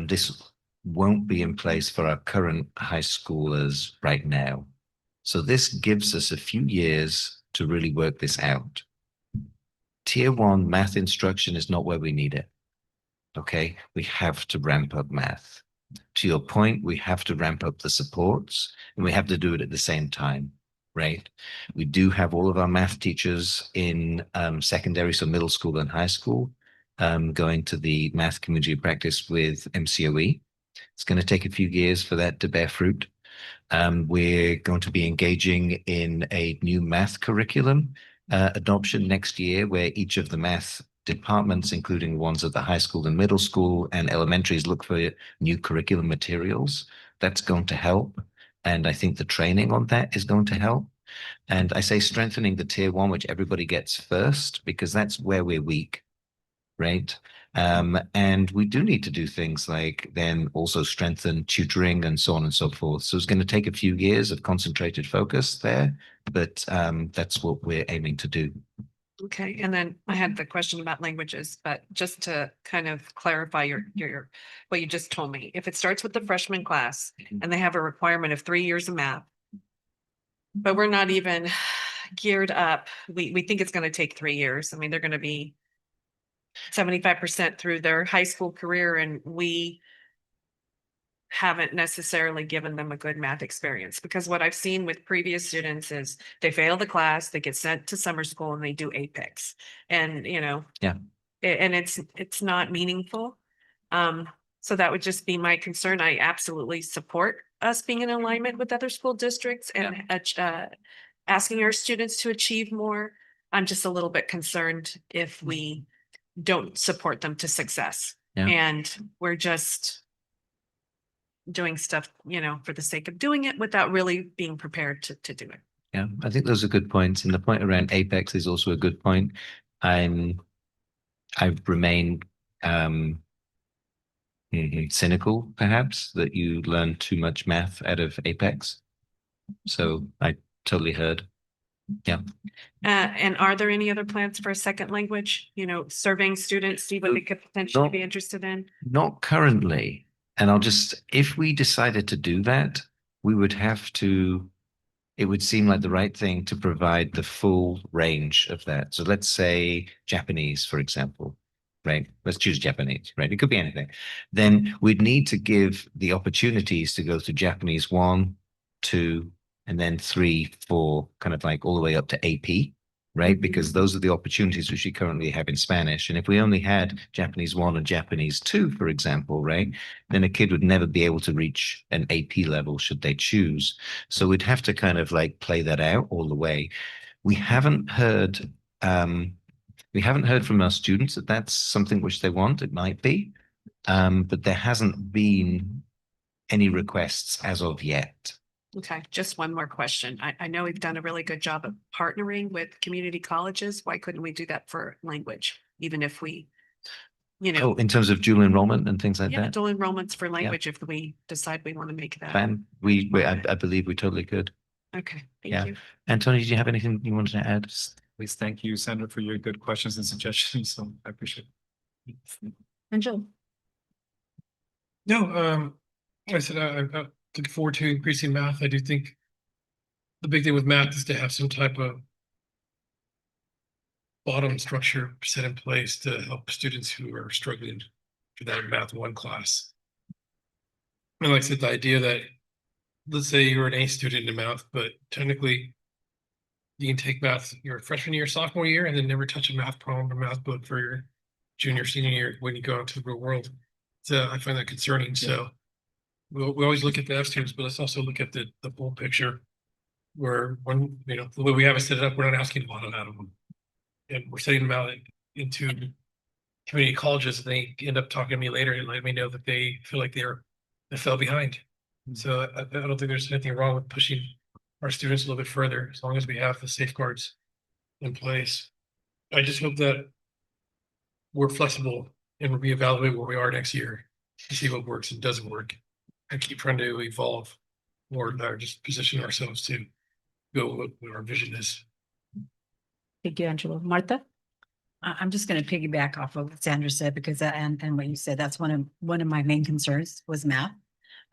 this won't be in place for our current high schoolers right now. So this gives us a few years to really work this out. Tier 1 math instruction is not where we need it. Okay, we have to ramp up math. To your point, we have to ramp up the supports and we have to do it at the same time, right? We do have all of our math teachers in secondary, so middle school and high school, going to the math community of practice with MCOE. It's going to take a few years for that to bear fruit. We're going to be engaging in a new math curriculum adoption next year, where each of the math departments, including ones at the high school and middle school and elementaries, look for new curriculum materials. That's going to help. And I think the training on that is going to help. And I say strengthening the tier 1, which everybody gets first, because that's where we're weak, right? And we do need to do things like then also strengthen tutoring and so on and so forth. So it's going to take a few years of concentrated focus there, but that's what we're aiming to do. Okay, and then I had the question about languages, but just to kind of clarify your what you just told me, if it starts with the freshman class and they have a requirement of 3 years of math, but we're not even geared up, we think it's going to take 3 years. I mean, they're going to be 75% through their high school career, and we haven't necessarily given them a good math experience, because what I've seen with previous students is they fail the class, they get sent to summer school and they do APEX, and yeah, and it's not meaningful. So that would just be my concern. I absolutely support us being in alignment with other school districts and asking our students to achieve more. I'm just a little bit concerned if we don't support them to success. Yeah. And we're just doing stuff, for the sake of doing it without really being prepared to do it. Yeah, I think those are good points. And the point around Apex is also a good point. I've remained cynical, perhaps, that you learn too much math out of Apex. So I totally heard. Yeah. And are there any other plans for a second language? Surveying students, see what they could potentially be interested in? Not currently. And if we decided to do that, we would have to, it would seem like the right thing to provide the full range of that. So let's say Japanese, for example, right? Let's choose Japanese, right? It could be anything. Then we'd need to give the opportunities to go to Japanese 1, 2, and then 3, 4, kind of like all the way up to AP, right? Because those are the opportunities which we currently have in Spanish. And if we only had Japanese 1 and Japanese 2, for example, right, then a kid would never be able to reach an AP level should they choose. So we'd have to kind of like play that out all the way. We haven't heard from our students that that's something which they want. It might be, but there hasn't been any requests as of yet. Okay, just one more question. I know we've done a really good job of partnering with community colleges. Why couldn't we do that for language? Even if we, Oh, in terms of dual enrollment and things like yeah, that? dual enrollments for language, if we decide we want to make that. Fine. I believe we totally could. Okay, Yeah. thank you. Anthony, do you have anything you wanted to add? Please, thank you, Sandra, for your good questions and suggestions. So I appreciate it. Angel. No, like I said, I'm looking forward to increasing math. I do think the big thing with math is to have some type of bottom structure set in place to help students who are struggling for that math 1 class. And like I said, the idea that, let's say you're an A student in math, but technically you can take math your freshman year, sophomore year, and then never touch a math problem or math book for your junior, senior year when you go out to the real world. So I find that concerning. So we always look at the F students, but let's also look at the full picture where when, the way we have it set up, we're not asking a lot out of them. And we're setting them out into community colleges, and they end up talking to me later and letting me know that they feel like they fell behind. So I don't think there's anything wrong with pushing our students a little bit further, as long as we have the safeguards in place. I just hope that we're flexible and reevaluate where we are next year to see what works and doesn't work, and keep trying to evolve or just position ourselves to go what our vision is. Thank you, Angela. Martha? I'm just going to piggyback off of what Sandra said, because and what you said, that's one of my main concerns was math.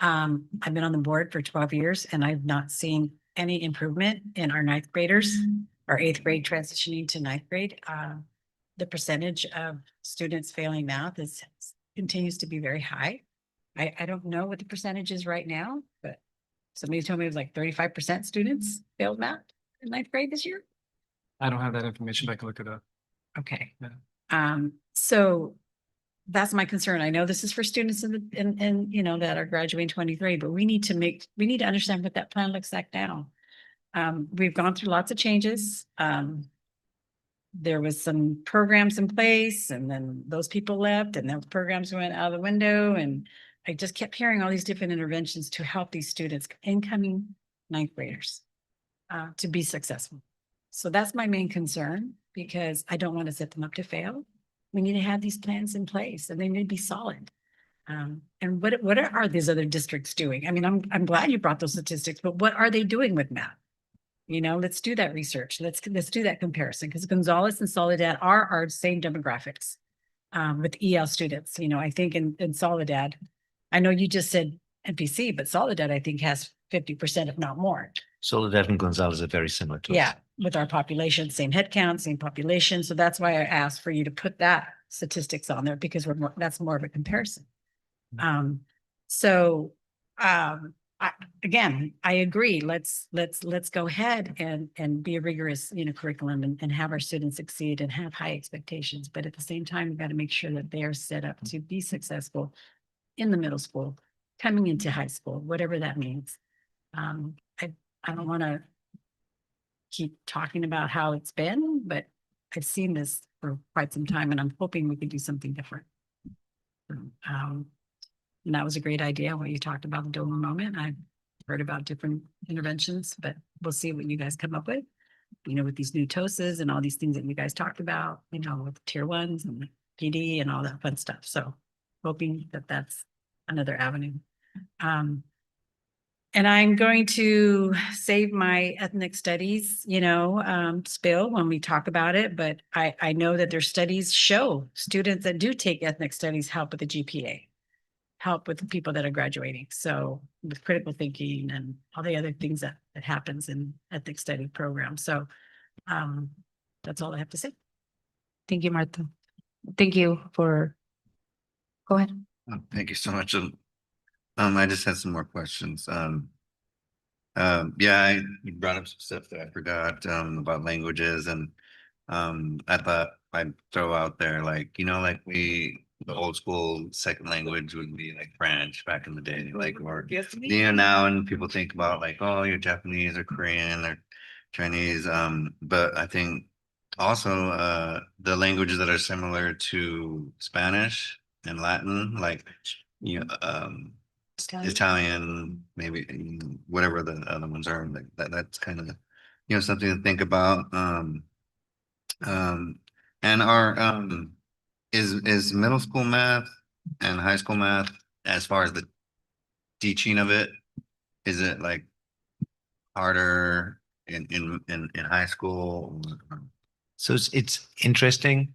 I've been on the board for 12 years and I've not seen any improvement in our 9th graders, our 8th grade transitioning to 9th grade. The percentage of students failing math continues to be very high. I don't know what the percentage is right now, but somebody told me it was like 35% students failed math in 9th grade this year. I don't have that information, but I can look it up. Okay. Yeah. So that's my concern. I know this is for students in that are graduating 23, but we need to understand what that plan looks like now. We've gone through lots of changes. There was some programs in place, and then those people left and those programs went out of the window. And I just kept hearing all these different interventions to help these students, incoming 9th graders, to be successful. So that's my main concern, because I don't want to set them up to fail. We need to have these plans in place, and they need to be solid. And what are these other districts doing? I mean, I'm glad you brought those statistics, but what are they doing with math? Let's do that research. Let's do that comparison, because Gonzales and Soledad are our same demographics with EL students. I think in Soledad, I know you just said NPC, but Soledad, I think, has 50%, if not more. Soledad and Gonzales are very similar to us. Yeah, with our population, same head count, same population. So that's why I asked for you to put that statistics on there, because that's more of a comparison. Again, I agree. Let's go ahead and be a rigorous, curriculum and have our students succeed and have high expectations. But at the same time, we've got to make sure that they are set up to be successful in the middle school coming into high school, whatever that means. I don't want to keep talking about how it's been, but I've seen this for quite some time and I'm hoping we can do something different. And that was a great idea, what you talked about, the donor moment. I've heard about different interventions, but we'll see what you guys come up with. You know, with these new TOSAs and all these things that you guys talked about, you know, with tier ones and PD and all that fun stuff. So hoping that that's another avenue. And I'm going to save my ethnic studies, you know, spill when we talk about it, but I know that their studies show students that do take ethnic studies help with the GPA, help with the people that are graduating. So with critical thinking and all the other things that happens in ethnic study programs. So that's all I have to say. Thank you, Martha. Thank you for, go ahead. Thank you so much. I just had some more questions. Yeah, you brought up some stuff that I forgot about languages, and I thought I'd throw out there, like, you know, like the old school second language would be like French back in the day, like, or you know, now and people think about like, oh, you're Japanese or Korean or Chinese, but I think also the languages that are similar to Spanish and Latin, like, you know, Italian, maybe whatever the other ones are, like that's kind of, you know, something to think about. And our is middle school math and high school math, as far as the teaching of it, is it like harder in high school? So it's interesting.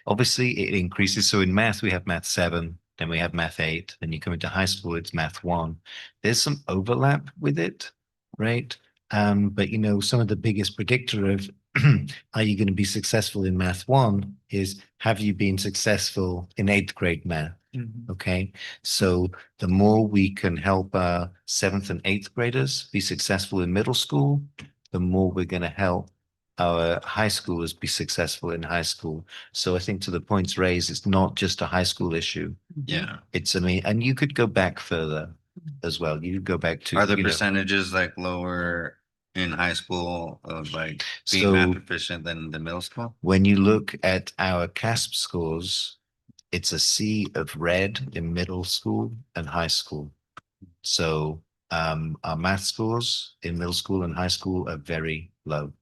Obviously it increases. So in math, we have math 7, then we have math 8, then you come into high school, it's math 1. There's some overlap with it, right? But you know, some of the biggest predictor of are you going to be successful in math 1 is, have you been successful in 8th grade math? Okay, so the more we can help our 7th and 8th graders be successful in middle school, the more we're going to help our high schoolers be successful in high school. So I think, to the points raised, it's not just a high school issue. Yeah. It's, I mean, and you could go back further as well. You could go back to, Are the you know, percentages like lower in high school of like being So- math proficient than the middle school? when you look at our CASP scores, it's a sea of red in middle school and high school. So our math scores in middle school and high school are very low.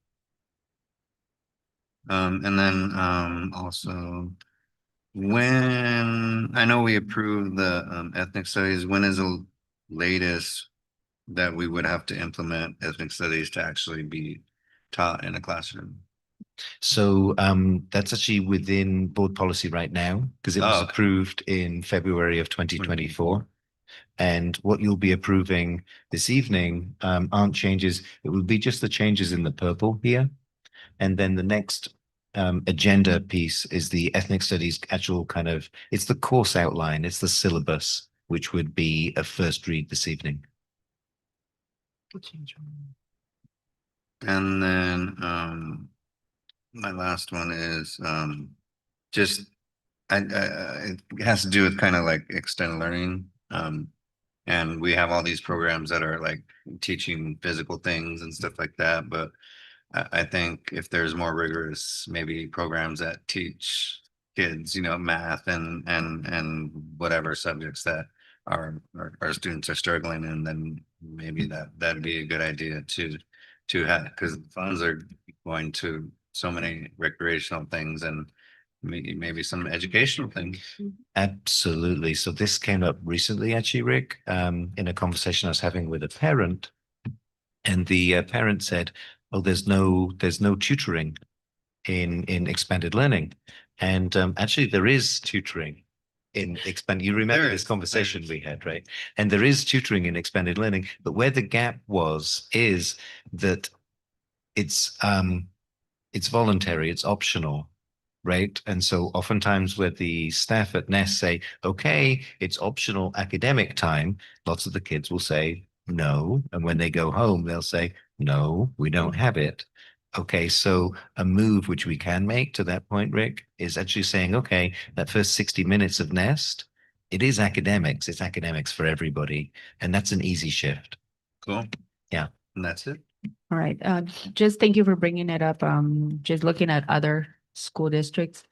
And then also, when I know we approved the ethnic studies, when is the latest that we would have to implement ethnic studies to actually be taught in a classroom? So that's actually within board policy right now, because it was Oh, okay. approved in February of 2024. And what you'll be approving this evening aren't changes. It will be just the changes in the purple here. And then the next agenda piece is the ethnic studies actual kind of, it's the course outline, it's the syllabus, which would be a first read this evening. And then my last one is just it has to do with kind of like extended learning. And we have all these programs that are like teaching physical things and stuff like that. But I think if there's more rigorous, maybe programs that teach kids, you know, math and whatever subjects that our students are struggling in, then maybe that'd be a good idea to have, because funds are going to so many recreational things and maybe some educational things. Absolutely. So this came up recently, actually, Rick, in a conversation I was having with a parent, and the parent said, "Oh, there's no tutoring in expanded learning," and actually there is tutoring in expand. You remember this conversation we had, right? And there is tutoring in expanded learning, but where the gap is that it's voluntary, it's optional. Right. And so oftentimes where the staff at Nest say, okay, it's optional academic time, lots of the kids will say no. And when they go home, they'll say, no, we don't have it. Okay, so a move which we can make to that point, Rick, is actually saying, okay, that first 60 minutes of Nest it is academics. It's academics for everybody. And that's an easy shift. Cool. Yeah. And that's it. All right, just thank you for bringing it up. Just looking at other school districts.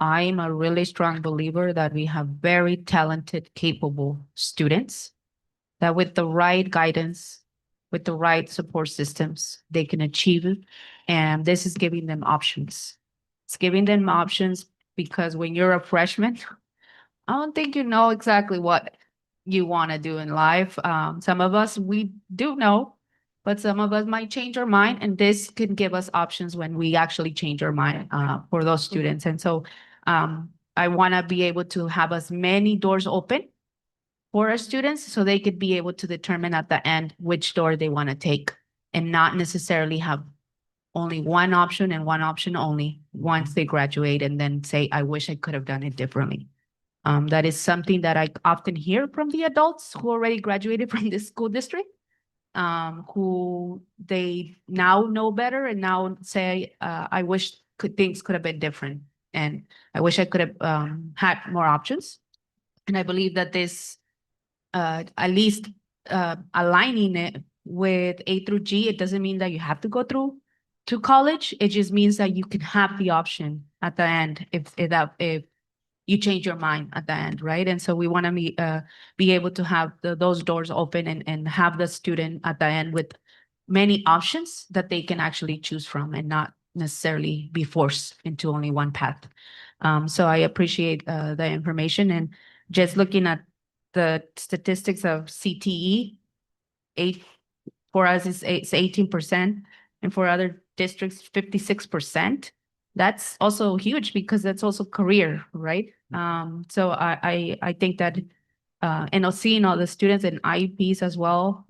I'm a really strong believer that we have very talented, capable students that with the right guidance, with the right support systems, they can achieve it. And this is giving them options. It's giving them options because when you're a freshman, I don't think you know exactly what you want to do in life. Some of us, we do know, but some of us might change our mind, and this can give us options when we actually change our mind for those students. And so I want to be able to have as many doors open for our students so they could be able to determine at the end which door they want to take and not necessarily have only one option and one option only once they graduate and then say, I wish I could have done it differently. That is something that I often hear from the adults who already graduated from this school district, who they now know better and now say, I wish things could have been different. And I wish I could have had more options. And I believe that this, at least aligning it with A through G, it doesn't mean that you have to go through to college. It just means that you can have the option at the end if you change your mind at the end, right? And so we want to be able to have those doors open and have the student at the end with many options that they can actually choose from and not necessarily be forced into only one path. So I appreciate the information, and just looking at the statistics of CTE, for us it's 18%, and for other districts 56%. That's also huge because that's also career, right? So I think that and seeing all the students and IEPs as well,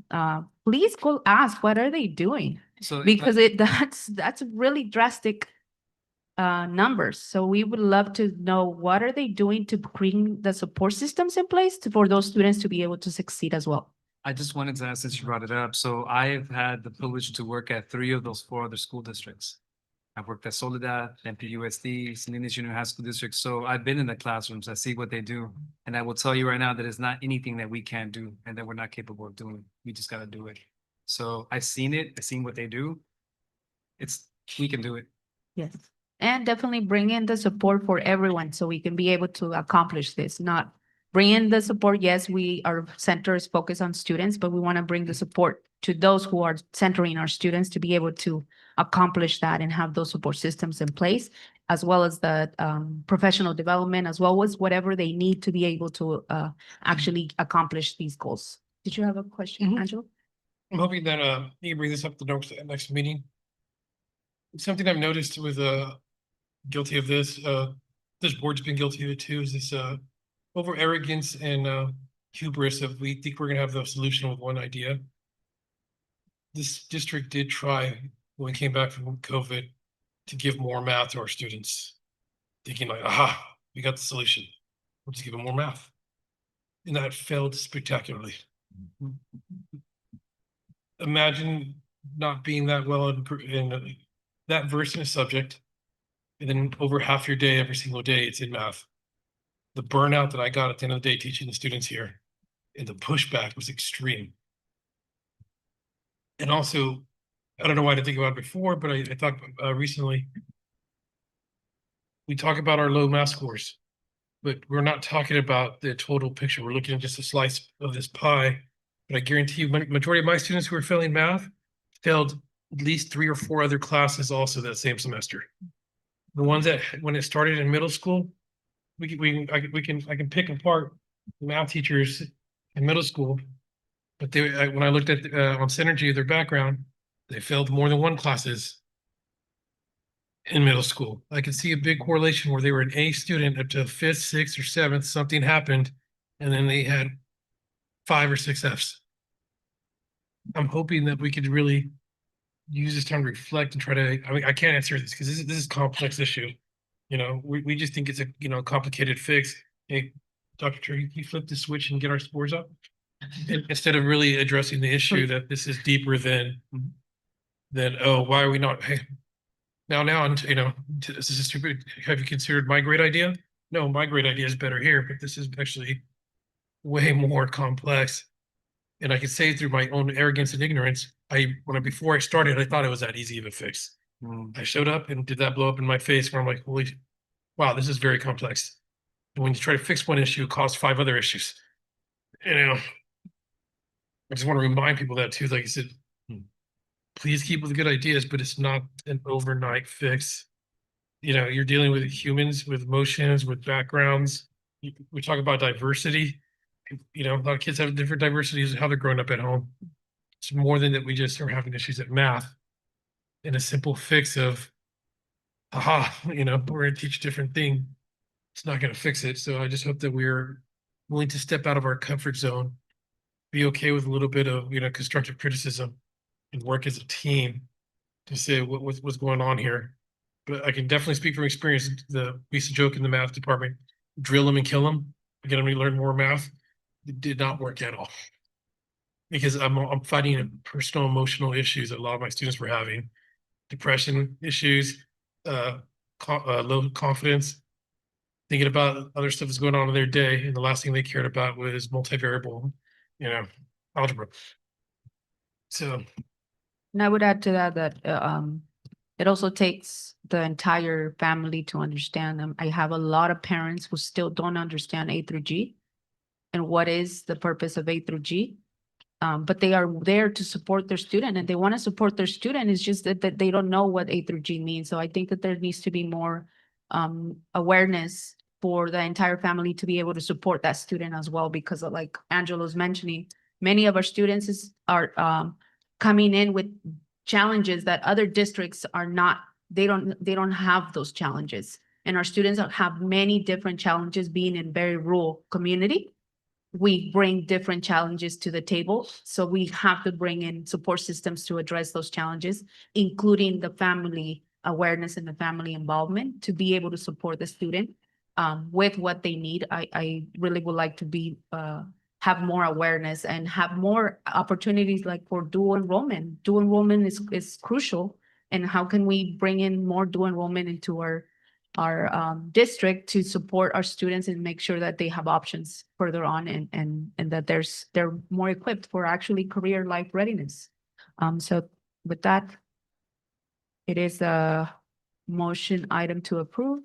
please go ask what are they doing, So because that's really drastic numbers. So we would love to know what are they doing to bring the support systems in place for those students to be able to succeed as well. I just wanted to ask, since you brought it up. So I've had the privilege to work at 3 of those 4 other school districts. I've worked at Soledad, NMCUSD, Salinas Junior High School District. So I've been in the classrooms. I see what they do. And I will tell you right now that it's not anything that we can't do and that we're not capable of doing. We just got to do it. So I've seen it. I've seen what they do. We can do it. Yes. And definitely bring in the support for everyone so we can be able to accomplish this, not bring in the support. Yes, our center is focused on students, but we want to bring the support to those who are centering our students to be able to accomplish that and have those support systems in place, as well as the professional development, as well as whatever they need to be able to actually accomplish these goals. Did you have a question, Angela? I'm hoping that you can bring this up at the next meeting. Something I've noticed with guilty of this board's been guilty of it too, is this over arrogance and hubris of we think we're gonna have the solution with one idea. This district did try when we came back from COVID to give more math to our students, thinking like, aha, we got the solution. We'll just give them more math. And that failed spectacularly. Imagine not being that well in that verse in a subject, and then over half your day, every single day, it's in math. The burnout that I got at the end of the day teaching the students here, and the pushback was extreme. And also, I don't know why I didn't think about it before, but I thought recently, we talk about our low math scores, but we're not talking about the total picture. We're looking at just a slice of this pie. But I guarantee you, majority of my students who are failing math failed at least 3 or 4 other classes also that same semester. The ones that when it started in middle school, I can pick apart the math teachers in middle school, but when I looked at on Synergy their background, they failed more than 1 classes in middle school. I could see a big correlation where they were an A student up to 5th, 6th, or 7th. Something happened, and then they had 5 or 6 Fs. I'm hoping that we could really use this time to reflect and try to. I mean, I can't answer this because this is a complex issue. You know, we just think it's a complicated fix. Hey, Dr. Tree, can you flip the switch and get our scores up? Instead of really addressing the issue that this is deeper than oh, why are we not? Hey, now, you know, this is stupid. Have you considered my great idea? No, my great idea is better here, but this is actually way more complex. And I can say through my own arrogance and ignorance, before I started, I thought it was that easy of a fix. I showed up and did that blow up in my face where I'm like, holy, wow, this is very complex. And when you try to fix one issue, it causes 5 other issues. You know, I just want to remind people that too. Like I said, please keep with the good ideas, but it's not an overnight fix. You know, you're dealing with humans, with emotions, with backgrounds. We talk about diversity. You know, a lot of kids have different diversities of how they're growing up at home. It's more than that we just are having issues at math. And a simple fix of, you know, we're going to teach a different thing. It's not going to fix it. So I just hope that we're willing to step out of our comfort zone, be okay with a little bit of, you know, constructive criticism and work as a team to say what's going on here. But I can definitely speak from experience. We used to joke in the math department, drill them and kill them, get them to learn more math. It did not work at all. Because I'm fighting personal emotional issues that a lot of my students were having, depression issues, low confidence, thinking about other stuff that's going on in their day, and the last thing they cared about was multivariable, you know, algebra. So, And I would add to that it also takes the entire family to understand them. I have a lot of parents who still don't understand A through G and what is the purpose of A through G. But they are there to support their student and they want to support their student. It's just that they don't know what A through G means. So I think that there needs to be more awareness for the entire family to be able to support that student as well, because like Angelo's mentioning, many of our students are coming in with challenges that other districts are not, they don't have those challenges. And our students have many different challenges being in very rural community. We bring different challenges to the table. So we have to bring in support systems to address those challenges, including the family awareness and the family involvement to be able to support the student with what they need. I really would like to have more awareness and have more opportunities like for dual enrollment. Dual enrollment is crucial. And how can we bring in more dual enrollment into our district to support our students and make sure that they have options further on and that they're more equipped for actually career life readiness. So with that, it is a motion item to approve.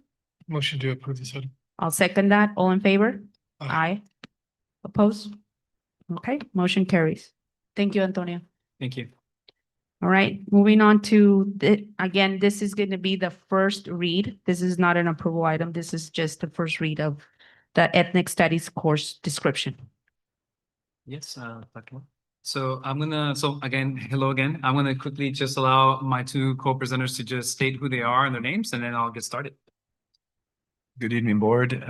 motion to approve this item. I'll second that. All in favor? Aye. Aye. Opposed? Okay, motion carries. Thank you, Antonio. Thank you. All right, moving on to again, this is going to be the first read. This is not an approval item. This is just the first read of the ethnic studies course description. Yes, Dr. So again, hello again. I'm gonna quickly just allow my 2 co-presenters to just state who they are and their names, and then I'll get started. Good evening, board,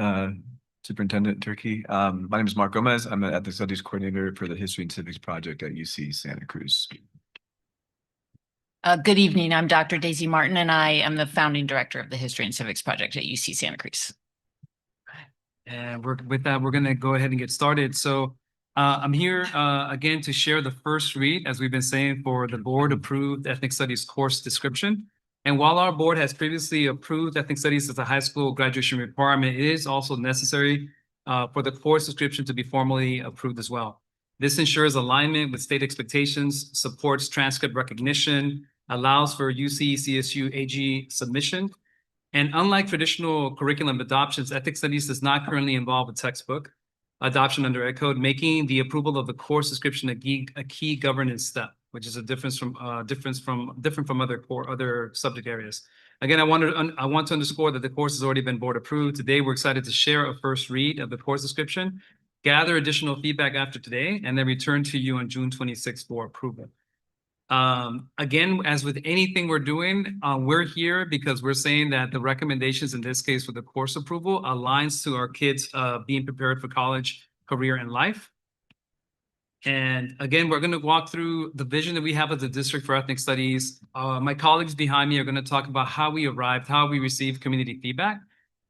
Superintendent Turkey. My name is Mark Gomez. I'm the Ethnic Studies Coordinator for the History and Civics Project at UC Santa Cruz. Good evening. I'm Dr. Daisy Martin, and I am the founding director of the History and Civics Project at UC Santa Cruz. And we're going to go ahead and get started. So I'm here again to share the first read, as we've been saying, for the board approved ethnic studies course description. And while our board has previously approved ethnic studies as a high school graduation requirement, it is also necessary for the course description to be formally approved as well. This ensures alignment with state expectations, supports transcript recognition, allows for UC CSU AG submission. And unlike traditional curriculum adoptions, ethnic studies does not currently involve a textbook adoption under Ed Code, making the approval of the course description a key governance step, which is a different from other subject areas. Again, I want to underscore that the course has already been board approved. Today, we're excited to share a first read of the course description, gather additional feedback after today, and then return to you on June 26th for approval. Again, as with anything we're doing, we're here because we're saying that the recommendations in this case for the course approval aligns to our kids being prepared for college, career, and life. And again, we're going to walk through the vision that we have as the District for Ethnic Studies. My colleagues behind me are going to talk about how we arrived, how we received community feedback,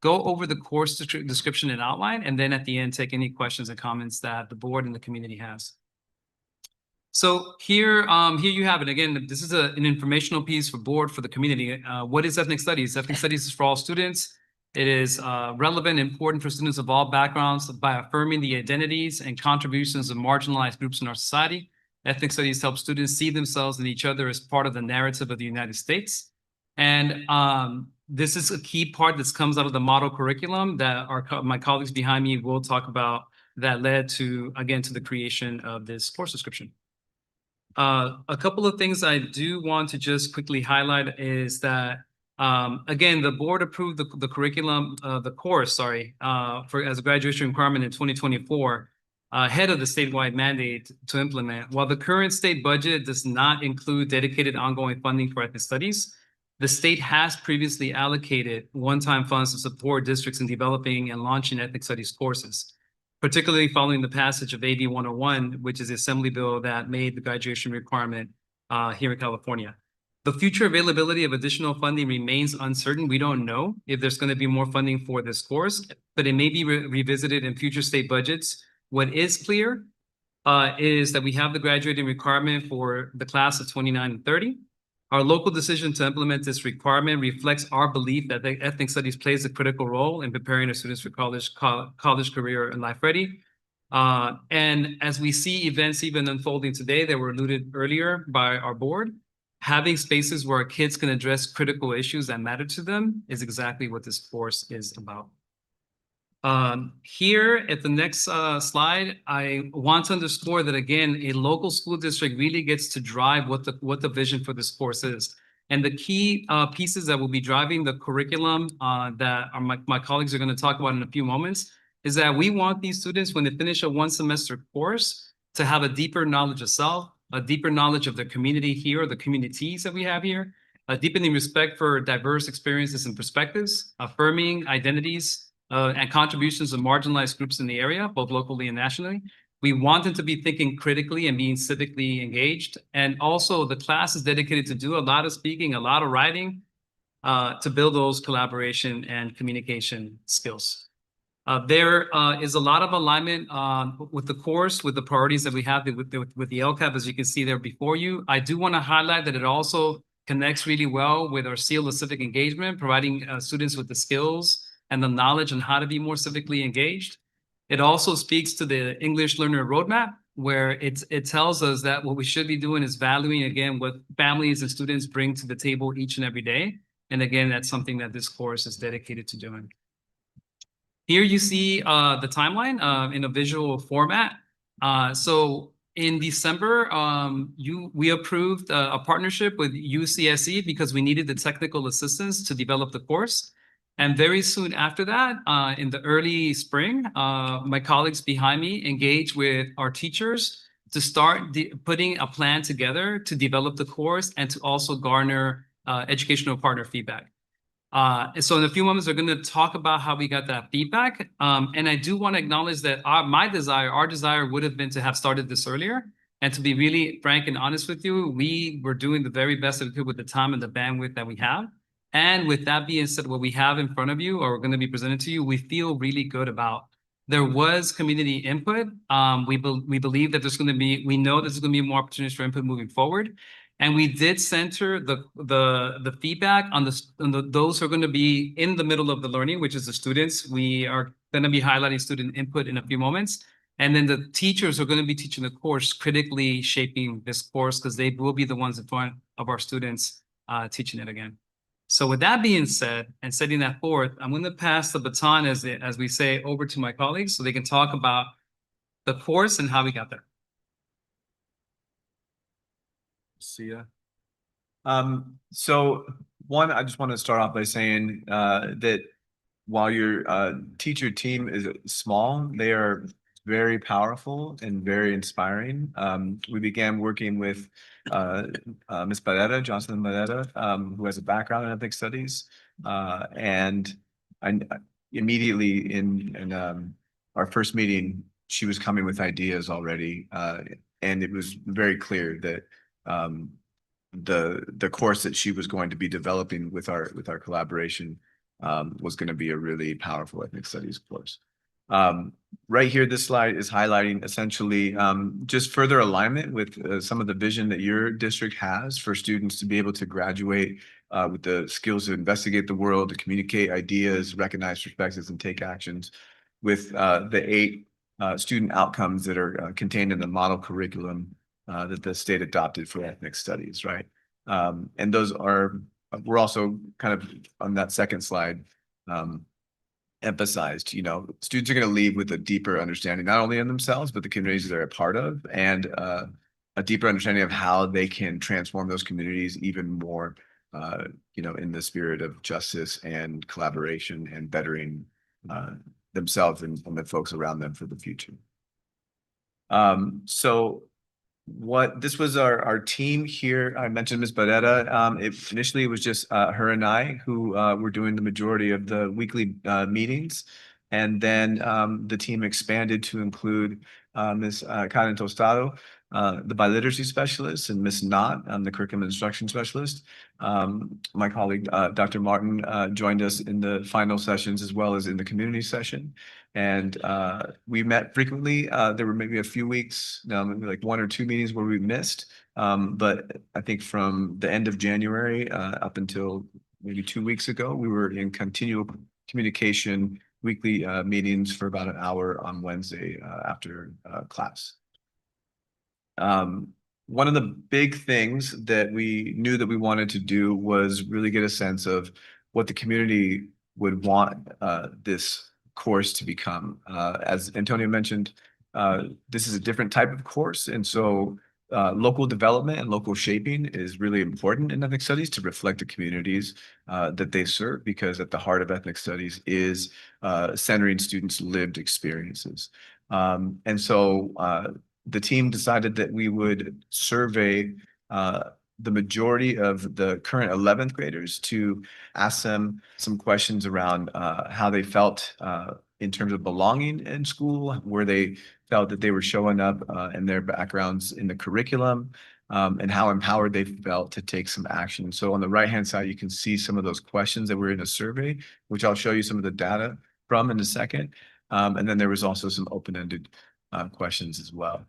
go over the course description and outline, and then at the end, take any questions and comments that the board and the community has. So here you have it. Again, this is an informational piece for board, for the community. What is ethnic studies? Ethnic studies is for all students. It is relevant and important for students of all backgrounds by affirming the identities and contributions of marginalized groups in our society. Ethnic studies help students see themselves and each other as part of the narrative of the United States. And this is a key part that comes out of the model curriculum that my colleagues behind me will talk about that led to, again, to the creation of this course description. A couple of things I do want to just quickly highlight is that, again, the board approved the curriculum, the course, sorry, as a graduation requirement in 2024, ahead of the statewide mandate to implement. While the current state budget does not include dedicated ongoing funding for ethnic studies, the state has previously allocated one-time funds to support districts in developing and launching ethnic studies courses, particularly following the passage of AB 101, which is the assembly bill that made the graduation requirement here in California. The future availability of additional funding remains uncertain. We don't know if there's going to be more funding for this course, but it may be revisited in future state budgets. What is clear is that we have the graduating requirement for the class of 29 and 30. Our local decision to implement this requirement reflects our belief that the ethnic studies plays a critical role in preparing our students for college career, and life ready. And as we see events even unfolding today that were alluded earlier by our board, having spaces where our kids can address critical issues that matter to them is exactly what this course is about. Here at the next slide, I want to underscore that, again, a local school district really gets to drive what the vision for this course is. And the key pieces that will be driving the curriculum that my colleagues are going to talk about in a few moments is that we want these students, when they finish a one-semester course, to have a deeper knowledge of self, a deeper knowledge of the community here, the communities that we have here, a deepening respect for diverse experiences and perspectives, affirming identities, and contributions of marginalized groups in the area, both locally and nationally. We want them to be thinking critically and being civically engaged. And also the class is dedicated to do a lot of speaking, a lot of writing, to build those collaboration and communication skills. There is a lot of alignment with the course, with the priorities that we have with the LCAP, as you can see there before you. I do want to highlight that it also connects really well with our seal of civic engagement, providing students with the skills and the knowledge on how to be more civically engaged. It also speaks to the English Learner Roadmap, where it tells us that what we should be doing is valuing, again, what families and students bring to the table each and every day. And again, that's something that this course is dedicated to doing. Here you see the timeline in a visual format. So in December, we approved a partnership with UCSD because we needed the technical assistance to develop the course. And very soon after that, in the early spring, my colleagues behind me engaged with our teachers to start putting a plan together to develop the course and to also garner educational partner feedback. And so in a few moments, we're going to talk about how we got that feedback. And I do want to acknowledge that our desire would have been to have started this earlier. And to be really frank and honest with you, we were doing the very best that we could with the time and the bandwidth that we have. And with that being said, what we have in front of you or going to be presented to you, we feel really good about. There was community input. We believe that we know there's going to be more opportunities for input moving forward. And we did center the feedback on those who are going to be in the middle of the learning, which is the students. We are going to be highlighting student input in a few moments. And then the teachers are going to be teaching the course, critically shaping this course, because they will be the ones in front of our students teaching it again. So with that being said, and setting that forth, I'm going to pass the baton, as we say, over to my colleagues so they can talk about the course and how we got there. See ya. So one, I just want to start off by saying that while your teacher team is small, they are very powerful and very inspiring. We began working with Ms. Barrera, Jocelyn Barrera, who has a background in ethnic studies. And I immediately in our first meeting, she was coming with ideas already. And it was very clear that the course that she was going to be developing with our collaboration was going to be a really powerful ethnic studies course. Right here, this slide is highlighting essentially just further alignment with some of the vision that your district has for students to be able to graduate with the skills to investigate the world, to communicate ideas, recognize perspectives, and take actions with the 8 student outcomes that are contained in the model curriculum that the state adopted for ethnic studies, right? And those are, we're also kind of on that second slide, emphasized, students are going to leave with a deeper understanding, not only in themselves, but the communities they're a part of, and a deeper understanding of how they can transform those communities even more, in the spirit of justice and collaboration and bettering themselves and the folks around them for the future. So this was our team here. I mentioned Ms. Barrera. Initially it was just her and I who were doing the majority of the weekly meetings. And then the team expanded to include Ms. Karen Tostado, the biliteracy specialist, and Ms. Knott, the curriculum instruction specialist. My colleague, Dr. Martin, joined us in the final sessions as well as in the community session. And we met frequently. There were maybe a few weeks, maybe like 1 or 2 meetings where we missed. But I think from the end of January up until maybe 2 weeks ago, we were in continual communication, weekly meetings for about an hour on Wednesday after class. One of the big things that we knew that we wanted to do was really get a sense of what the community would want this course to become. As Antonio mentioned, this is a different type of course. And so local development and local shaping is really important in ethnic studies to reflect the communities that they serve, because at the heart of ethnic studies is centering students' lived experiences. And so the team decided that we would survey the majority of the current 11th graders to ask them some questions around how they felt in terms of belonging in school, where they felt that they were showing up in their backgrounds in the curriculum, and how empowered they felt to take some action. So on the right-hand side, you can see some of those questions that were in a survey, which I'll show you some of the data from in a second. And then there was also some open-ended questions as well.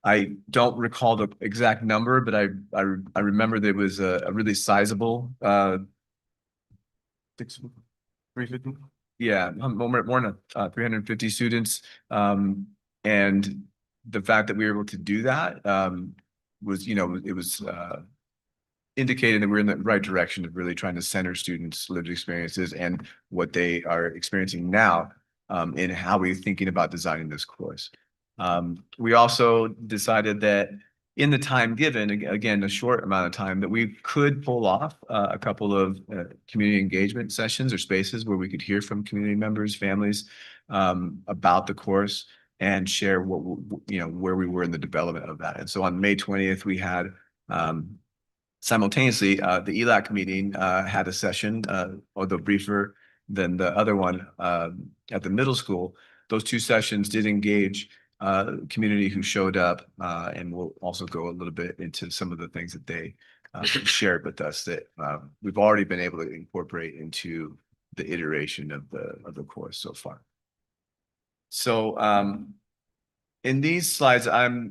I don't recall the exact number, but I remember there was a really sizable 350. Yeah, more than 350 students. And the fact that we were able to do that was, it was indicated that we're in the right direction of really trying to center students' lived experiences and what they are experiencing now in how we're thinking about designing this course. We also decided that in the time given, again, a short amount of time, that we could pull off a couple of community engagement sessions or spaces where we could hear from community members, families about the course and share what, where we were in the development of that. And so on May 20th, we had simultaneously the ELAC meeting had a session, although briefer than the other one at the middle school. Those 2 sessions did engage community who showed up, and we'll also go a little bit into some of the things that they shared with us that we've already been able to incorporate into the iteration of the course so far. So in these slides, I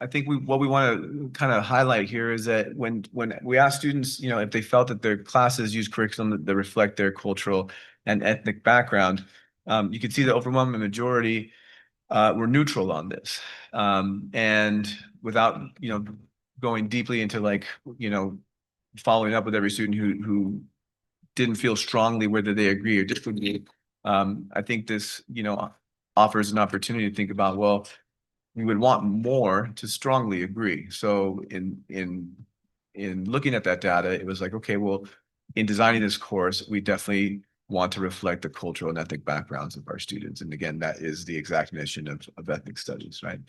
think what we want to kind of highlight here is that when we ask students, if they felt that their classes use curriculum that reflect their cultural and ethnic background, you can see the overwhelming majority were neutral on this. And without, going deeply into following up with every student who didn't feel strongly whether they agree or disagree, I think this, offers an opportunity to think about, well, we would want more to strongly agree. So in looking at that data, it was like, okay, well, in designing this course, we definitely want to reflect the cultural and ethnic backgrounds of our students. And again, that is the exact mission of ethnic studies, right?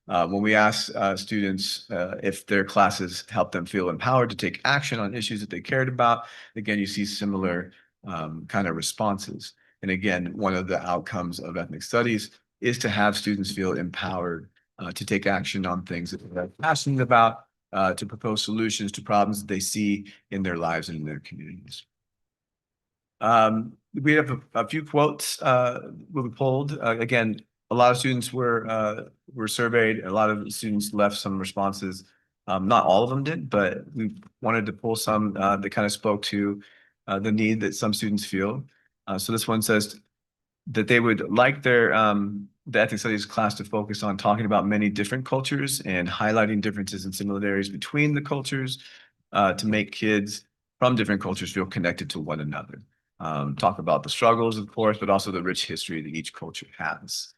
When we ask students if their classes help them feel empowered to take action on issues that they cared about, again, you see similar kind of responses. And again, one of the outcomes of ethnic studies is to have students feel empowered to take action on things that they're passionate about, to propose solutions to problems that they see in their lives and in their communities. We have a few quotes we pulled. Again, a lot of students were surveyed. A lot of students left some responses Not all of them did, but we wanted to pull some that kind of spoke to the need that some students feel. So this one says that they would like their the ethnic studies class to focus on talking about many different cultures and highlighting differences and similarities between the cultures to make kids from different cultures feel connected to one another. Talk about the struggles, of course, but also the rich history that each culture has.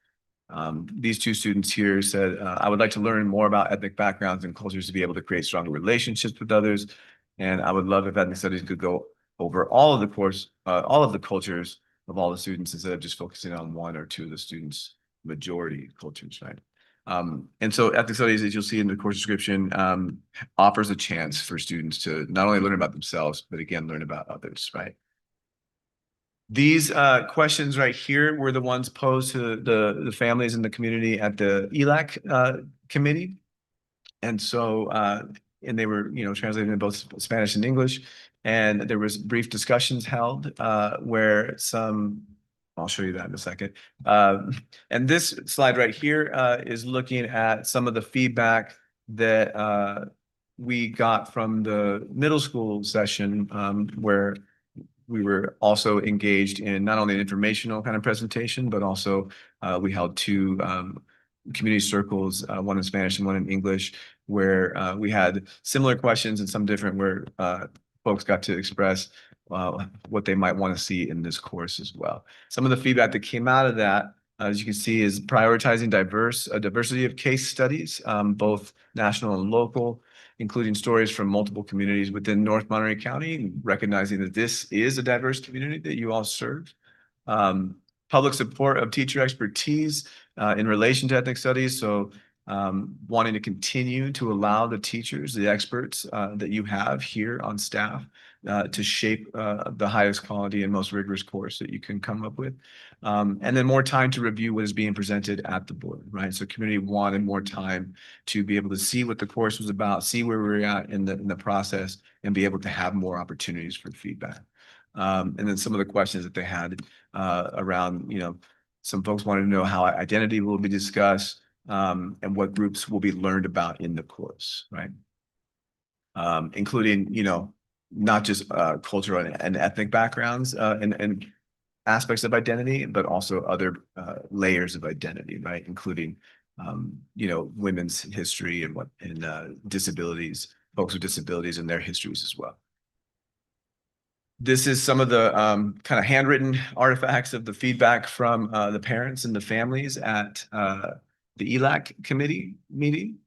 These two students here said, I would like to learn more about ethnic backgrounds and cultures to be able to create stronger relationships with others. And I would love if ethnic studies could go over all of the course, all of the cultures of all the students instead of just focusing on one or two of the students' majority cultures, right? And so ethnic studies, as you'll see in the course description, offers a chance for students to not only learn about themselves, but again, learn about others, right? These questions right here were the ones posed to the families in the community at the ELAC committee. And so, and they were, translated in both Spanish and English. And there was brief discussions held where I'll show you that in a second. And this slide right here is looking at some of the feedback that we got from the middle school session where we were also engaged in not only an informational kind of presentation, but also we held two community circles, one in Spanish and one in English, where we had similar questions and some different where folks got to express what they might want to see in this course as well. Some of the feedback that came out of that, as you can see, is prioritizing diversity of case studies, both national and local, including stories from multiple communities within North Monterey County, recognizing that this is a diverse community that you all serve. Public support of teacher expertise in relation to ethnic studies. So wanting to continue to allow the teachers, the experts that you have here on staff to shape the highest quality and most rigorous course that you can come up with. And then more time to review what is being presented at the board, right? So community wanted more time to be able to see what the course was about, see where we're at in the process, and be able to have more opportunities for feedback. And then some of the questions that they had around, some folks wanted to know how identity will be discussed and what groups will be learned about in the course, right? Including, not just cultural and ethnic backgrounds and aspects of identity, but also other layers of identity, right? Including, women's history and disabilities, folks with disabilities and their histories as well. This is some of the kind of handwritten artifacts of the feedback from the parents and the families at the ELAC committee meeting.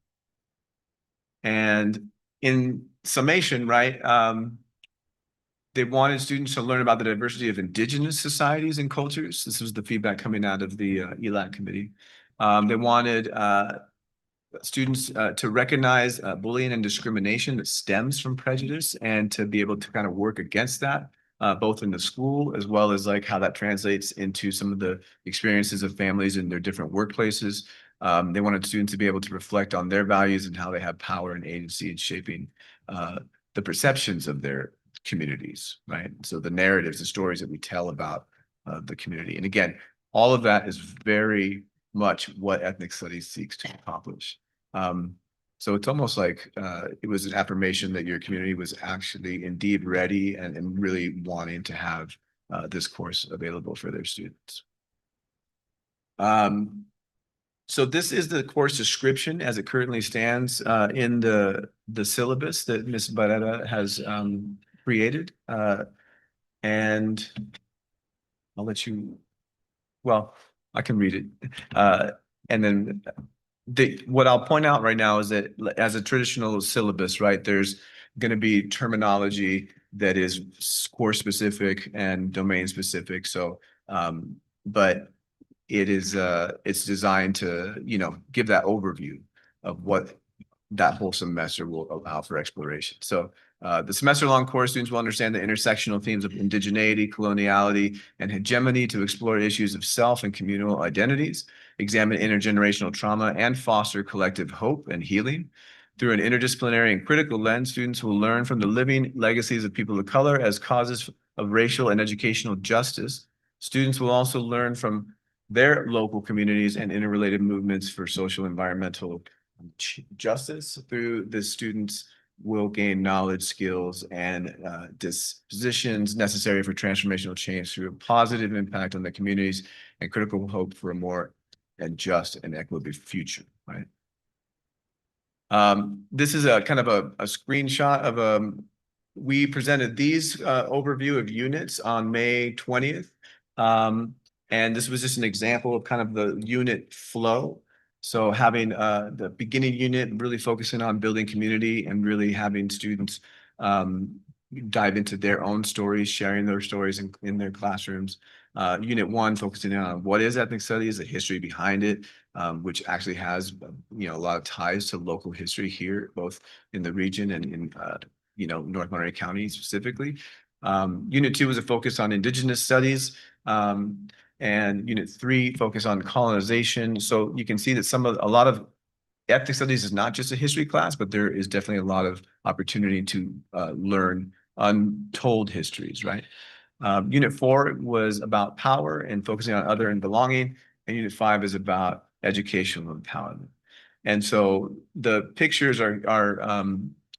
And in summation, right, they wanted students to learn about the diversity of indigenous societies and cultures. This was the feedback coming out of the ELAC committee. They wanted students to recognize bullying and discrimination that stems from prejudice and to be able to kind of work against that, both in the school as well as like how that translates into some of the experiences of families in their different workplaces. They wanted students to be able to reflect on their values and how they have power and agency in shaping the perceptions of their communities, right? So the narratives, the stories that we tell about the community. And again, all of that is very much what ethnic studies seeks to accomplish. So it's almost like it was an affirmation that your community was actually indeed ready and really wanting to have this course available for their students. So this is the course description as it currently stands in the syllabus that Ms. Barrera has created. And I'll let you, well, I can read it. And then what I'll point out right now is that as a traditional syllabus, right, there's going to be terminology that is course specific and domain specific. So, but it is it's designed to, give that overview of what that whole semester will allow for exploration. So the semester-long course students will understand the intersectional themes of indigeneity, coloniality, and hegemony to explore issues of self and communal identities, examine intergenerational trauma, and foster collective hope and healing. Through an interdisciplinary and critical lens, students will learn from the living legacies of people of color as causes of racial and educational justice. Students will also learn from their local communities and interrelated movements for social, environmental, justice through the students will gain knowledge, skills, and dispositions necessary for transformational change through a positive impact on the communities and critical hope for a more and just and equitable future, right? This is a kind of a screenshot of we presented these overview of units on May 20th. And this was just an example of kind of the unit flow. So having the beginning unit really focusing on building community and really having students dive into their own stories, sharing their stories in their classrooms. Unit 1 focusing on what is ethnic studies, the history behind it, which actually has a lot of ties to local history here, both in the region and in North Monterey County specifically. Unit 2 was a focus on Indigenous studies. And Unit 3 focus on colonization. So you can see that a lot of ethnic studies is not just a history class, but there is definitely a lot of opportunity to learn untold histories, right? Unit 4 was about power and focusing on other and belonging. And Unit 5 is about educational empowerment. And so the pictures are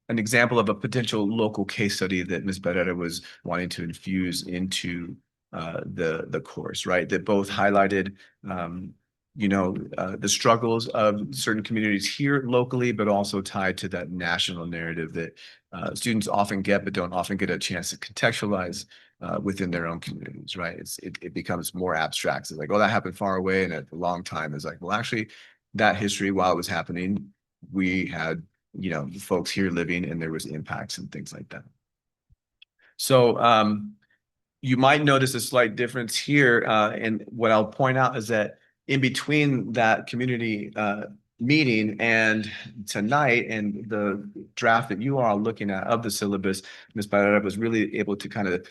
an example of a potential local case study that Ms. Barrera was wanting to infuse into the course, right? That both highlighted, the struggles of certain communities here locally, but also tied to that national narrative that students often get, but don't often get a chance to contextualize within their own communities, right? It becomes more abstract. It's like, oh, that happened far away, and at a long time, it's like, well, actually, that history, while it was happening, we had folks here living, and there was impacts and things like that. So you might notice a slight difference here. And what I'll point out is that in between that community meeting and tonight and the draft that you are looking at of the syllabus, Ms. Barrera was really able to kind of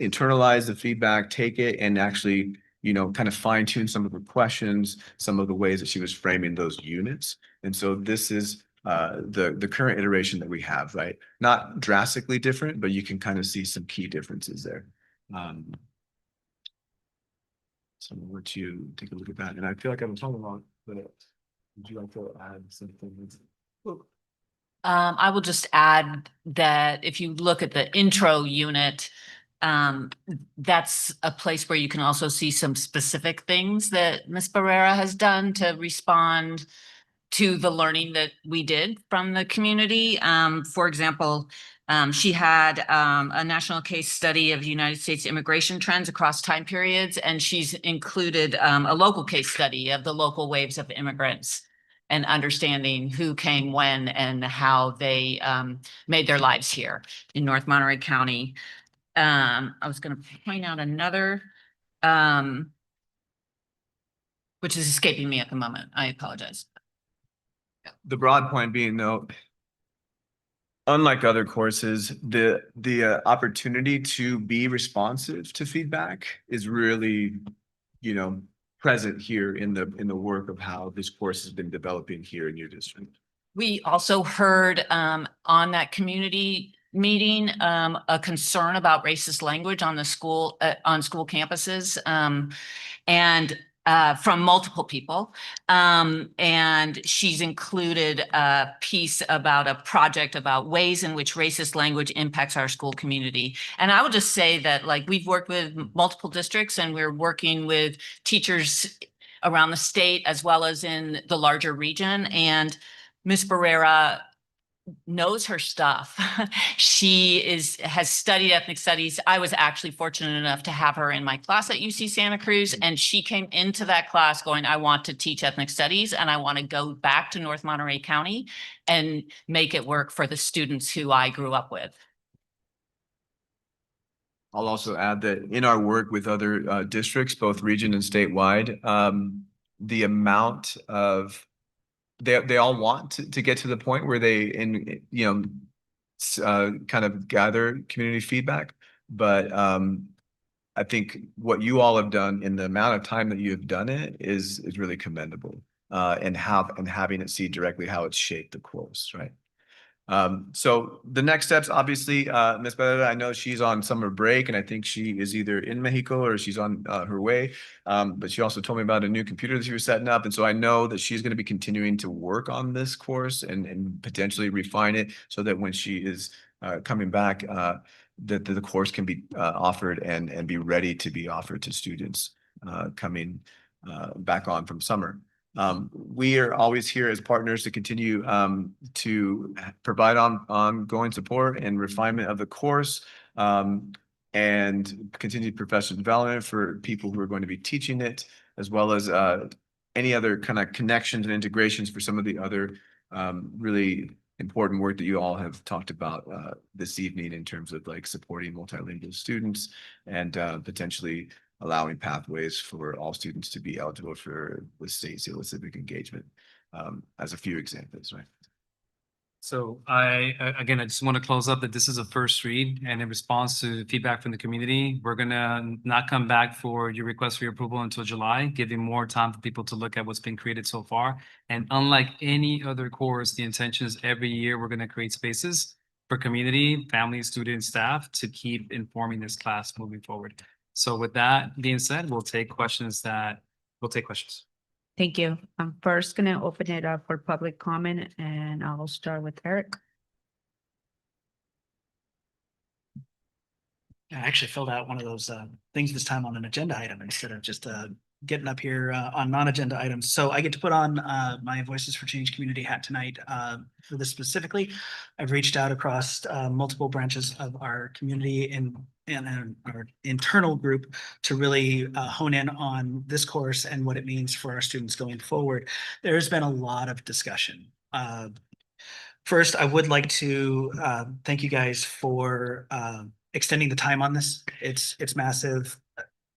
internalize the feedback, take it, and actually, kind of fine tune some of her questions, some of the ways that she was framing those units. And so this is the current iteration that we have, right? Not drastically different, but you can kind of see some key differences there. So we're to take a look at that, and I feel like I'm talking about, but would you like to add something? I will just add that if you look at the intro unit, that's a place where you can also see some specific things that Ms. Barrera has done to respond to the learning that we did from the community. For example, she had a national case study of United States immigration trends across time periods, and she's included a local case study of the local waves of immigrants and understanding who came when and how they made their lives here in North Monterey County. I was going to point out another, which is escaping me at the moment. I apologize. The broad point being, though, unlike other courses, the opportunity to be responsive to feedback is really, present here in the work of how this course has been developing here in your district. We also heard on that community meeting a concern about racist language on the school school campuses, and from multiple people. And she's included a piece about a project about ways in which racist language impacts our school community. And I will just say that, like, we've worked with multiple districts, and we're working with teachers around the state as well as in the larger region. And Ms. Barrera knows her stuff. She has studied ethnic studies. I was actually fortunate enough to have her in my class at UC Santa Cruz, and she came into that class going, I want to teach ethnic studies, and I want to go back to North Monterey County and make it work for the students who I grew up with. I'll also add that in our work with other districts, both region and statewide, the amount of they all want to get to the point where they kind of gather community feedback, but I think what you all have done in the amount of time that you have done it is really commendable, and having it see directly how it's shaped the course, right? So the next steps, obviously, Ms. Barrera, I know she's on summer break and I think she is either in Mexico or she's on her way. But she also told me about a new computer that she was setting up. And so I know that she's going to be continuing to work on this course and potentially refine it so that when she is coming back, that the course can be offered and be ready to be offered to students coming back on from summer. We are always here as partners to continue to provide ongoing support and refinement of the course and continued professional development for people who are going to be teaching it, as well as any other kind of connections and integrations for some of the other really important work that you all have talked about this evening in terms of like supporting multilingual students and potentially allowing pathways for all students to be eligible for the state seal of civic engagement, as a few examples, right? So again, I just want to close up that this is a first read, and in response to feedback from the community, we're gonna not come back for your request for your approval until July, giving more time for people to look at what's been created so far. And unlike any other course, the intention is every year we're gonna create spaces for community, families, students, staff to keep informing this class moving forward. So with that being said, we'll take questions. Thank you. I'm first gonna open it up for public comment and I'll start with Eric. I actually filled out one of those things this time on an agenda item instead of just getting up here on non-agenda items. So I get to put on my Voices for Change community hat tonight for this specifically. I've reached out across multiple branches of our community and our internal group to really hone in on this course and what it means for our students going forward. There's been a lot of discussion. First, I would like to thank you guys for extending the time on this. It's massive